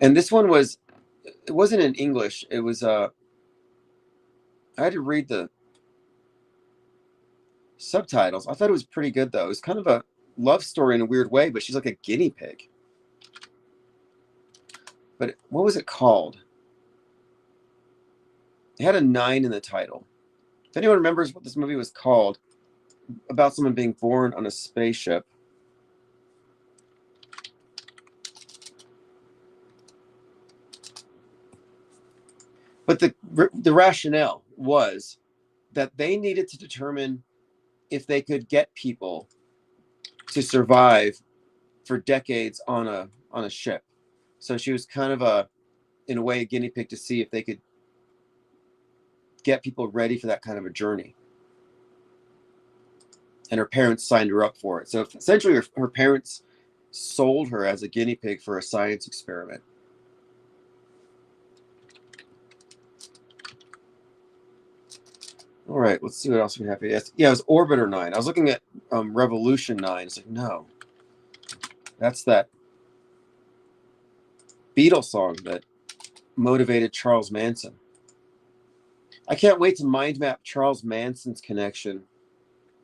And this one was, it wasn't in English. It was, I had to read the subtitles. I thought it was pretty good, though. It was kind of a love story in a weird way, but she's like a guinea pig. But what was it called? It had a 9 in the title. If anyone remembers what this movie was called, about someone being born on a spaceship. But the rationale was that they needed to determine if they could get people to survive for decades on a ship. So she was kind of in a way, a guinea pig to see if they could get people ready for that kind of a journey. And her parents signed her up for it. So essentially her parents sold her as a guinea pig for a science experiment. All right, let's see what else we have here. Yeah, it was Orbiter 9. I was looking at Revolution 9. It's like, no. That's that Beatles song that motivated Charles Manson. I can't wait to mind map Charles Manson's connection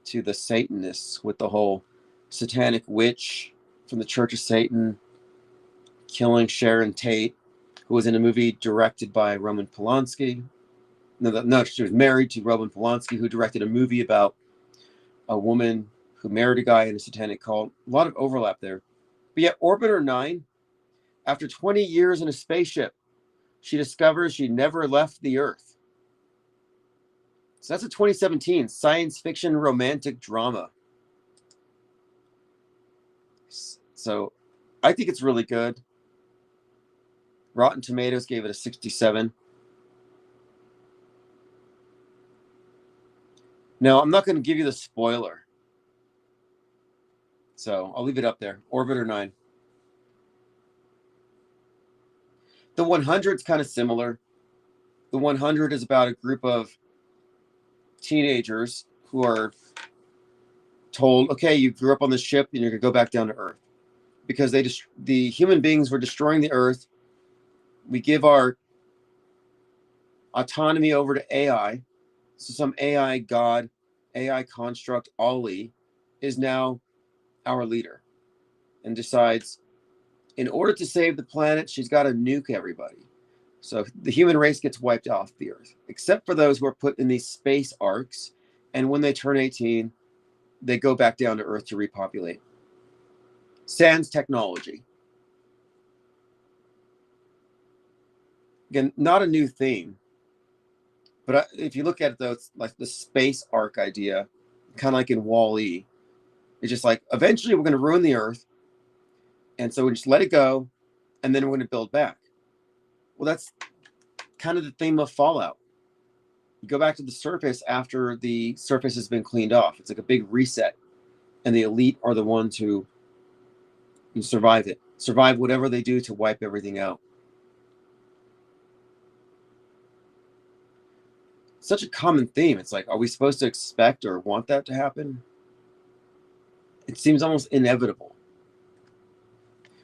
to the Satanists with the whole satanic witch from the Church of Satan killing Sharon Tate, who was in a movie directed by Roman Polanski. No, she was married to Roman Polanski, who directed a movie about a woman who married a guy in a satanic cult. A lot of overlap there. But yet, Orbiter 9, after 20 years in a spaceship, she discovers she never left the Earth. So that's a 2017 science fiction romantic drama. So I think it's really good. Rotten Tomatoes gave it a 67. Now, I'm not going to give you the spoiler. So I'll leave it up there. Orbiter 9. The 100 is kind of similar. The 100 is about a group of teenagers who are told, okay, you grew up on this ship and you're going to go back down to Earth. Because the human beings were destroying the Earth. We give our autonomy over to AI. So some AI god, AI construct, Ollie, is now our leader and decides in order to save the planet, she's got to nuke everybody. So the human race gets wiped off the Earth, except for those who are put in these space arcs. And when they turn 18, they go back down to Earth to repopulate. Sans technology. Again, not a new theme. But if you look at it, though, it's like the space arc idea, kind of like in Wall-E. It's just like, eventually we're going to ruin the Earth. And so we just let it go, and then we're going to build back. Well, that's kind of the theme of Fallout. You go back to the surface after the surface has been cleaned off. It's like a big reset. And the elite are the ones who survive it. Survive whatever they do to wipe everything out. Such a common theme. It's like, are we supposed to expect or want that to happen? it seems almost inevitable.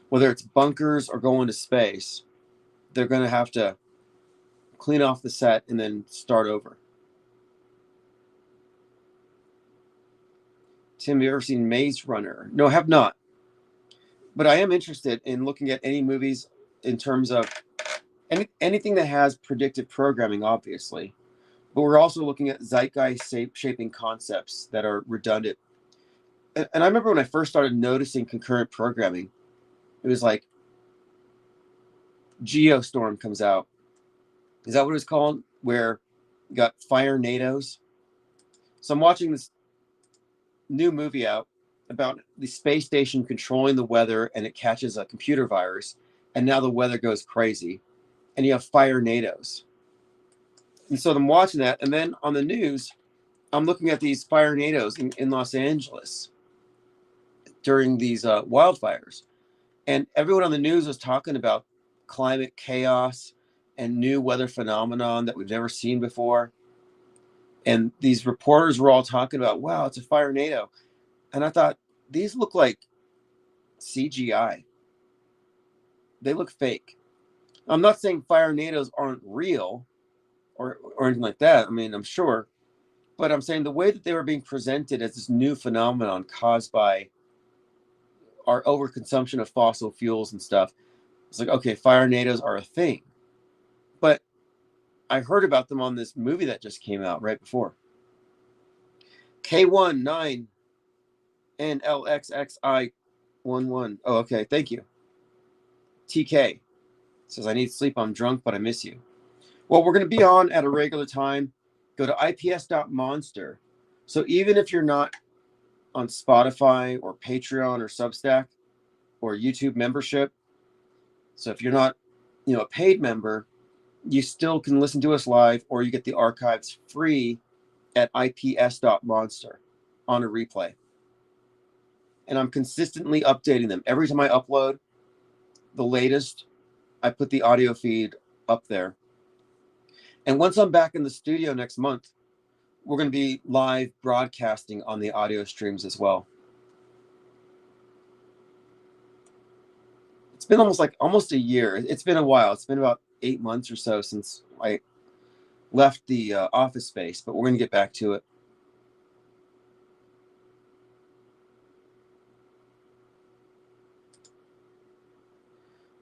Whether it's bunkers or going to space, they're going to have to clean off the set and then start over. Tim, have you ever seen Maze Runner? No, I have not. But I am interested in looking at any movies in terms of anything that has predictive programming, obviously. But we're also looking at zeitgeist shaping concepts that are redundant. And I remember when I first started noticing concurrent programming, it was like Geostorm comes out. Is that what it's called? Where you got fire NATOs. So I'm watching this new movie out about the space station controlling the weather, and it catches a computer virus, and now the weather goes crazy, and you have fire NATOs. And so I'm watching that, and then on the news, I'm looking at these fire NATOs in Los Angeles during these wildfires, and everyone on the news was talking about climate chaos and new weather phenomenon that we've never seen before. And these reporters were all talking about, wow, it's a fire NATO. And I thought, these look like CGI. They look fake. I'm not saying fire NATOs aren't real or anything like that. I mean, I'm sure. But I'm saying the way that they were being presented as this new phenomenon caused by our overconsumption of fossil fuels and stuff, it's like, okay, fire NATOs are a thing. But I heard about them on this movie that just came out right before. K19NLXXI11. Oh, okay. Thank you. TK says, I need sleep. I'm drunk, but I miss you. Well, we're going to be on at a regular time. Go to ips.monster. So even if you're not on Spotify or Patreon or Substack or YouTube membership, so if you're not, a paid member, you still can listen to us live, or you get the archives free at ips.monster on a replay. And I'm consistently updating them. Every time I upload the latest, I put the audio feed up there. And once I'm back in the studio next month, we're going to be live broadcasting on the audio streams as well. It's been almost a year. It's been a while. It's been about 8 months or so since I left the office space, but we're going to get back to it.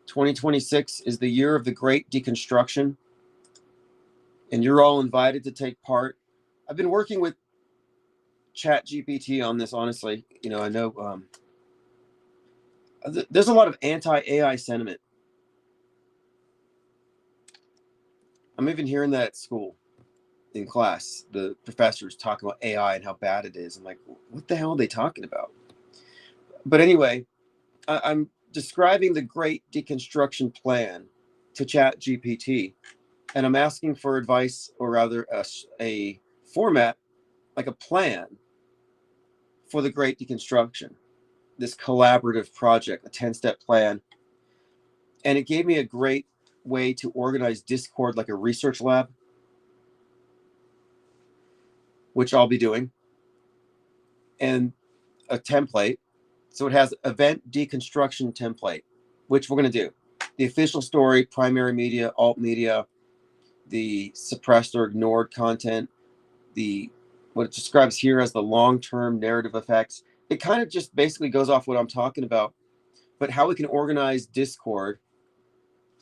"2026 is the year of the great deconstruction, and you're all invited to take part." I've been working with ChatGPT on this, honestly. I know there's a lot of anti-AI sentiment. I'm even hearing that at school, in class. The professors talking about AI and how bad it is. I'm like, what the hell are they talking about? But anyway, I'm describing the great deconstruction plan to ChatGPT, and I'm asking for advice, or rather a format, like a plan for the great deconstruction, this collaborative project, a 10-step plan. And it gave me a great way to organize Discord like a research lab, which I'll be doing, and a template. So it has event deconstruction template, which we're going to do. The official story, primary media, alt media, the suppressed or ignored content, what it describes here as the long-term narrative effects. It kind of just basically goes off what I'm talking about, but how we can organize Discord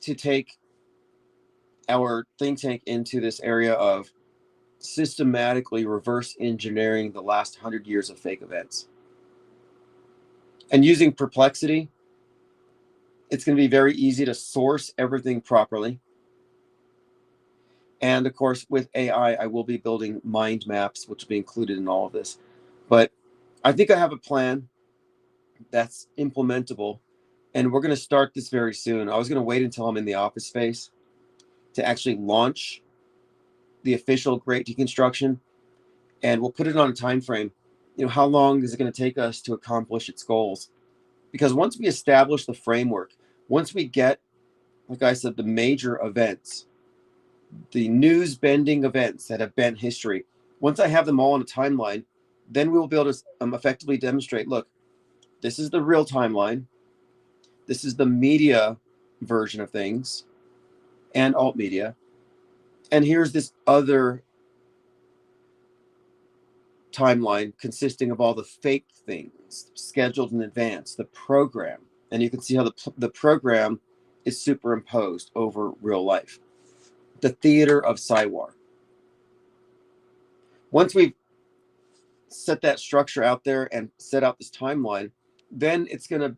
to take our think tank into this area of systematically reverse engineering the last 100 years of fake events. And using Perplexity, it's going to be very easy to source everything properly. And of course, with AI, I will be building mind maps, which will be included in all of this. But I think I have a plan that's implementable, and we're going to start this very soon. I was going to wait until I'm in the office space to actually launch the official Great Deconstruction, and we'll put it on a time frame. How long is it going to take us to accomplish its goals? Because once we establish the framework, once we get, like I said, the major events, the news bending events that have bent history, once I have them all on a timeline, then we will be able to effectively demonstrate, look, This is the real timeline. This is the media version of things and alt media. And here's this other timeline consisting of all the fake things scheduled in advance, the program. And you can see how the program is superimposed over real life. The theater of Saiwar. Once we've set that structure out there and set out this timeline, then it's going to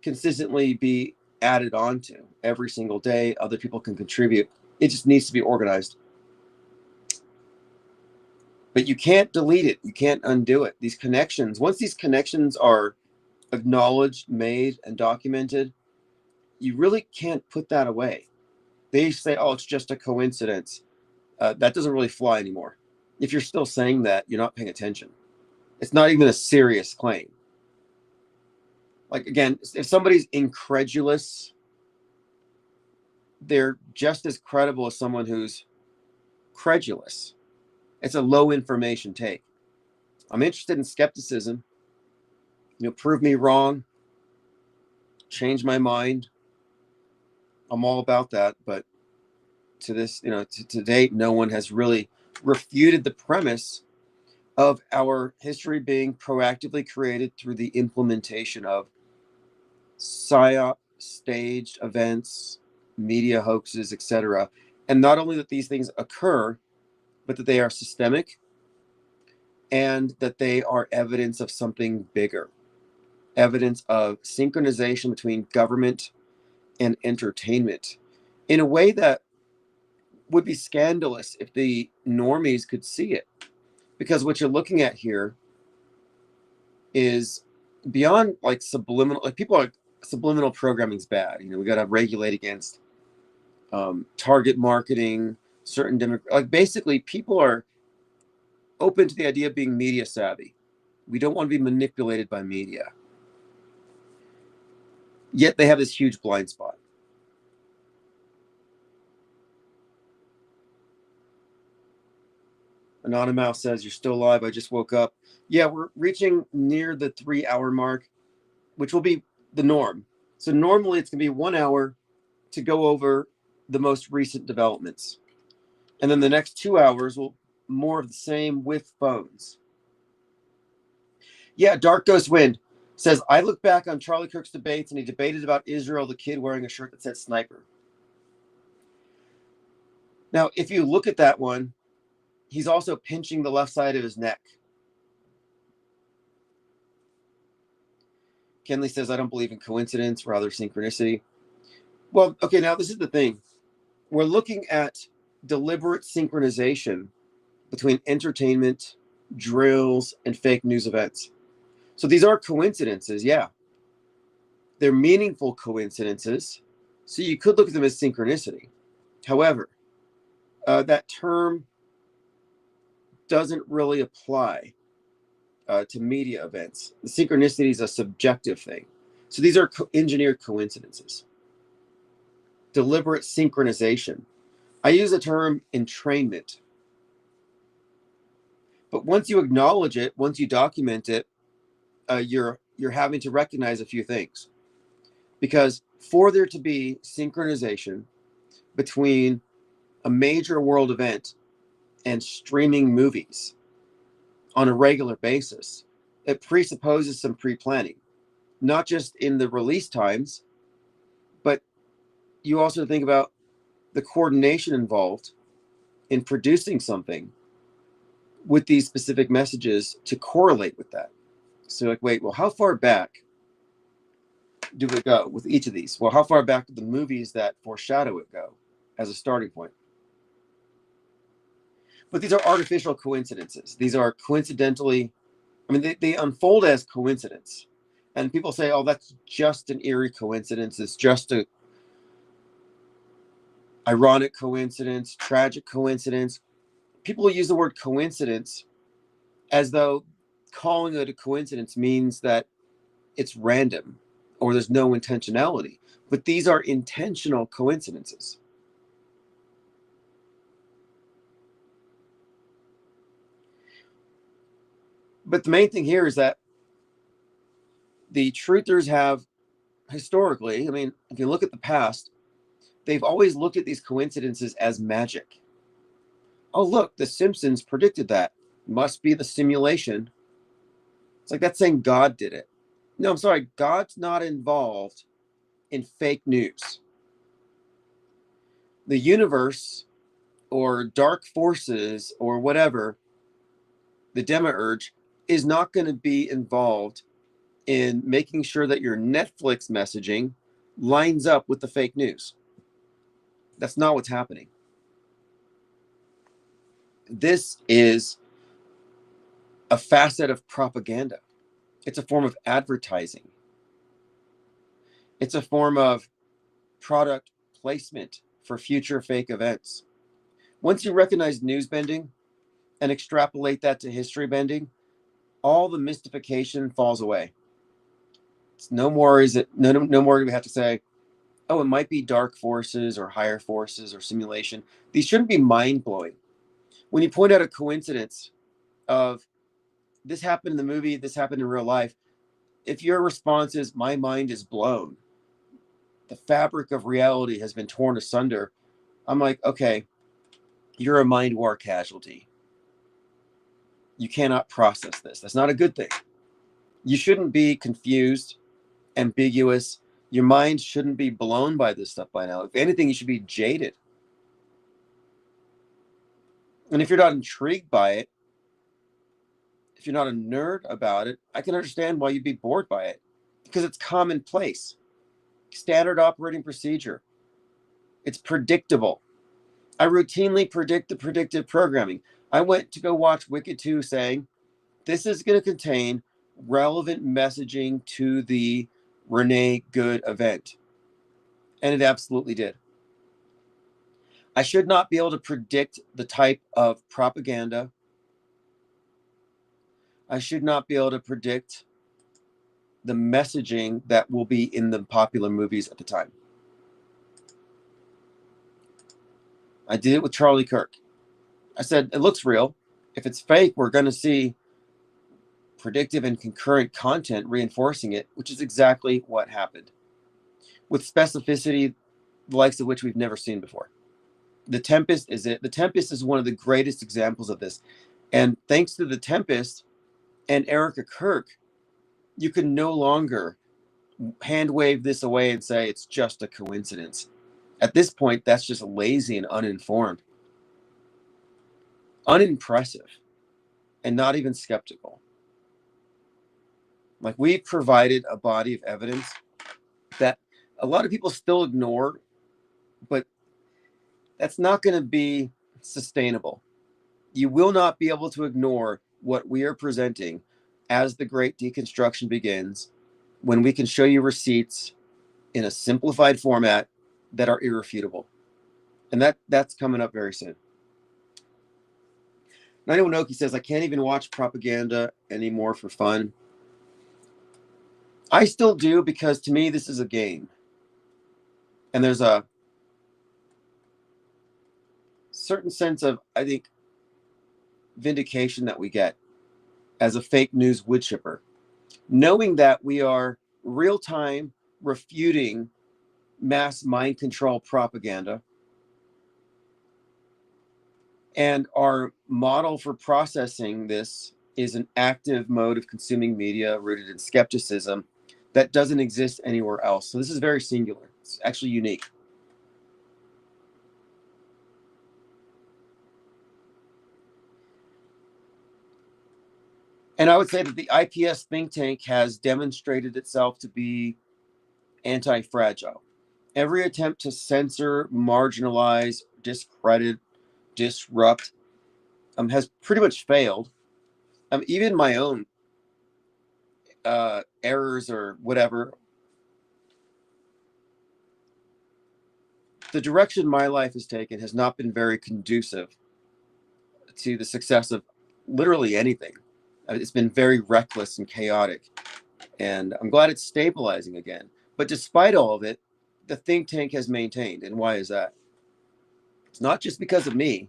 consistently be added on to every single day. Other people can contribute. It just needs to be organized. But you can't delete it. You can't undo it. These connections, once these connections are acknowledged, made, and documented, you really can't put that away. They say, oh, it's just a coincidence. That doesn't really fly anymore. If you're still saying that, you're not paying attention. It's not even a serious claim. Like, again, if somebody's incredulous, they're just as credible as someone who's credulous. It's a low information take. I'm interested in skepticism. Prove me wrong, change my mind. I'm all about that. But to this, to date, no one has really refuted the premise of our history being proactively created through the implementation of psyop, staged events, media hoaxes, etc. And not only that these things occur, but that they are systemic and that they are evidence of something bigger, evidence of synchronization between government and entertainment in a way that would be scandalous if the normies could see it. Because what you're looking at here is beyond like subliminal, like people are subliminal programming is bad. We got to regulate against target marketing, certain like basically people are open to the idea of being media savvy. We don't want to be manipulated by media. Yet they have this huge blind spot. Anonymous says, you're still alive. I just woke up. Yeah, we're reaching near the 3-hour mark, which will be the norm. So normally it's going to be 1 hour to go over the most recent developments. And then the next 2 hours will more of the same with phones. Yeah, Dark Ghost Wind says, I look back on Charlie Kirk's debates and he debated about Israel, the kid wearing a shirt that said sniper. Now, if you look at that one, he's also pinching the left side of his neck. Kenley says, I don't believe in coincidence, rather synchronicity. Well, okay, now this is the thing. We're looking at deliberate synchronization between entertainment, drills, and fake news events. So these are coincidences, yeah. They're meaningful coincidences. So you could look at them as synchronicity. However, that term doesn't really apply to media events. The synchronicity is a subjective thing. So these are engineered coincidences. Deliberate synchronization. I use the term entrainment. But once you acknowledge it, once you document it, you're having to recognize a few things. Because for there to be synchronization between a major world event and streaming movies on a regular basis, it presupposes some pre-planning, not just in the release times, but you also think about the coordination involved in producing something with these specific messages to correlate with that. So like, wait, well, how far back do we go with each of these? Well, how far back do the movies that foreshadow it go as a starting point? But these are artificial coincidences. These are coincidentally, they unfold as coincidence. And people say, oh, that's just an eerie coincidence. It's just a ironic coincidence, tragic coincidence. People use the word coincidence as though calling it a coincidence means that it's random or there's no intentionality. But these are intentional coincidences. But the main thing here is that The truthers have historically, I mean, if you look at the past, they've always looked at these coincidences as magic. Oh, look, The Simpsons predicted that. Must be the simulation. It's like that's saying God did it. No, I'm sorry. God's not involved in fake news. The universe or dark forces or whatever, the demiurge, is not going to be involved in making sure that your Netflix messaging lines up with the fake news. That's not what's happening. This is a facet of propaganda. It's a form of advertising. It's a form of product placement for future fake events. Once you recognize news bending and extrapolate that to history bending, all the mystification falls away. It's no more no more do we have to say, oh, it might be dark forces or higher forces or simulation. These shouldn't be mind-blowing. When you point out a coincidence of this happened in the movie, this happened in real life, if your response is my mind is blown, the fabric of reality has been torn asunder, I'm like, okay, you're a mind war casualty. You cannot process this. That's not a good thing. You shouldn't be confused, ambiguous. Your mind shouldn't be blown by this stuff by now. If anything, you should be jaded. And if you're not intrigued by it, if you're not a nerd about it, I can understand why you'd be bored by it, because it's commonplace, standard operating procedure. It's predictable. I routinely predict the predictive programming. I went to go watch Wicked 2 saying, this is going to contain relevant messaging to the Renee Good event. And it absolutely did. I should not be able to predict the type of propaganda. I should not be able to predict the messaging that will be in the popular movies at the time. I did it with Charlie Kirk. I said, it looks real. If it's fake, we're going to see predictive and concurrent content reinforcing it, which is exactly what happened, with specificity the likes of which we've never seen before. The Tempest is it. The Tempest is one of the greatest examples of this. And thanks to The Tempest and Erica Kirk, you can no longer hand wave this away and say it's just a coincidence. At this point, that's just lazy and uninformed, unimpressive, and not even skeptical. Like, we've provided a body of evidence that a lot of people still ignore, but that's not going to be sustainable. You will not be able to ignore what we are presenting as the great deconstruction begins, when we can show you receipts in a simplified format that are irrefutable. And that's coming up very soon. 91 Oki says, I can't even watch propaganda anymore for fun. I still do, because to me, this is a game. And there's a certain sense of, I think, vindication that we get as a fake news wood chipper, knowing that we are real-time refuting mass mind control propaganda. And our model for processing this is an active mode of consuming media rooted in skepticism that doesn't exist anywhere else. So this is very singular. It's actually unique. And I would say that the IPS think tank has demonstrated itself to be anti-fragile. Every attempt to censor, marginalize, discredit, disrupt has pretty much failed. Even my own errors or whatever, the direction my life has taken has not been very conducive to the success of literally anything. It's been very reckless and chaotic, and I'm glad it's stabilizing again. But despite all of it, the think tank has maintained. And why is that? It's not just because of me.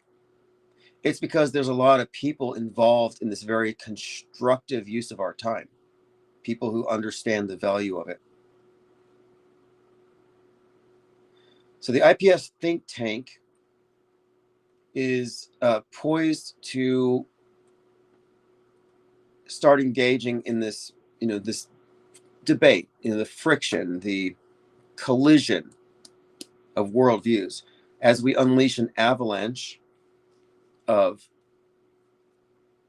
It's because there's a lot of people involved in this very constructive use of our time. people who understand the value of it. So the IPS think tank is poised to start engaging in this, this debate, the friction, the collision of worldviews as we unleash an avalanche of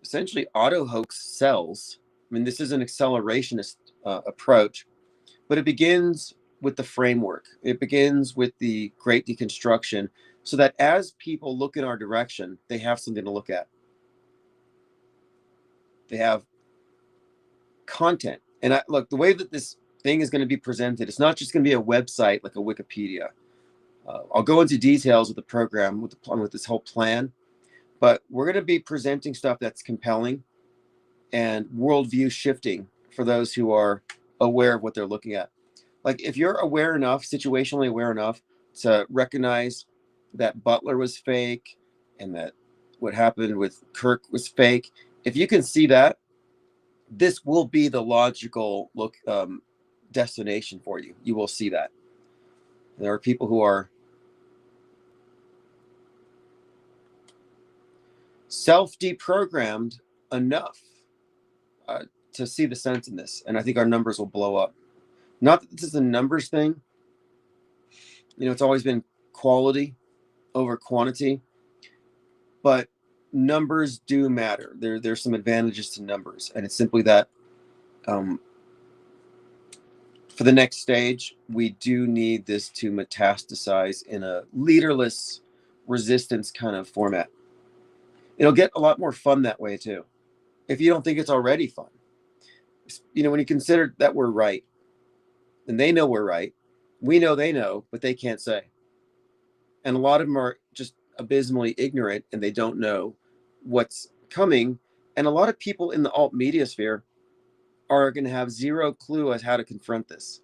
essentially auto hoax cells. I mean, this is an accelerationist approach, but it begins with the framework. It begins with the great deconstruction, so that as people look in our direction, they have something to look at. They have content. And look, the way that this thing is going to be presented, it's not just going to be a website like a Wikipedia. I'll go into details of the program with this whole plan, but we're going to be presenting stuff that's compelling and worldview shifting for those who are aware of what they're looking at. Like, if you're aware enough, situationally aware enough to recognize that Butler was fake and that what happened with Kirk was fake, if you can see that, this will be the logical destination for you. You will see that. There are people who are self-deprogrammed enough to see the sense in this, and I think our numbers will blow up. Not that this is a numbers thing. It's always been quality over quantity, but numbers do matter. There's some advantages to numbers, and it's simply that for the next stage, we do need this to metastasize in a leaderless resistance kind of format. It'll get a lot more fun that way too, if you don't think it's already fun. When you consider that we're right, and they know we're right, we know they know, but they can't say. And a lot of them are just abysmally ignorant, and they don't know what's coming. And a lot of people in the alt media sphere are going to have zero clue as how to confront this.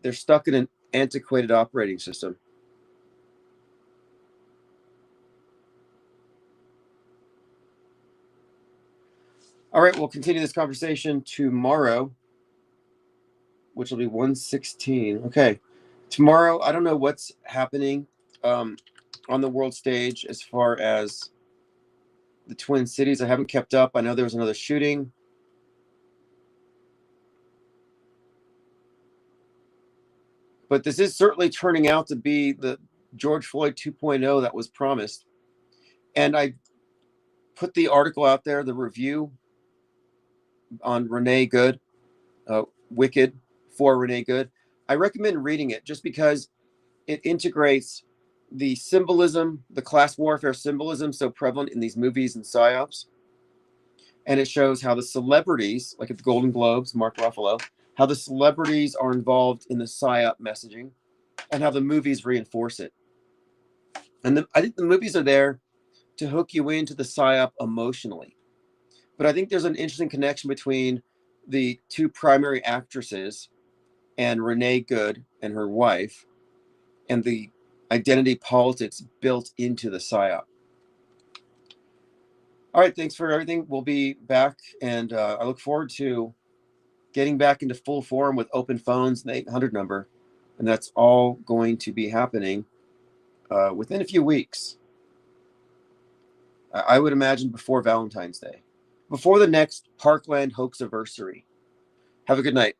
They're stuck in an antiquated operating system. All right, we'll continue this conversation tomorrow, which will be 116. Okay, tomorrow, I don't know what's happening on the world stage as far as the Twin Cities. I haven't kept up. I know there was another shooting. But this is certainly turning out to be the George Floyd 2.0 that was promised. And I put the article out there, the review on Renee Good, Wicked for Renee Good. I recommend reading it just because it integrates the symbolism, the class warfare symbolism so prevalent in these movies and psyops. And it shows how the celebrities, like at the Golden Globes, Mark Ruffalo, how the celebrities are involved in the psyop messaging and how the movies reinforce it. And I think the movies are there to hook you into the psyop emotionally. But I think there's an interesting connection between the two primary actresses and Renee Good and her wife and the identity politics built into the psyop. All right, thanks for everything. We'll be back, and I look forward to getting back into full form with open phones and the 800 number, and that's all going to be happening within a few weeks. I would imagine before Valentine's Day, before the next Parkland hoax anniversary. Have a good night.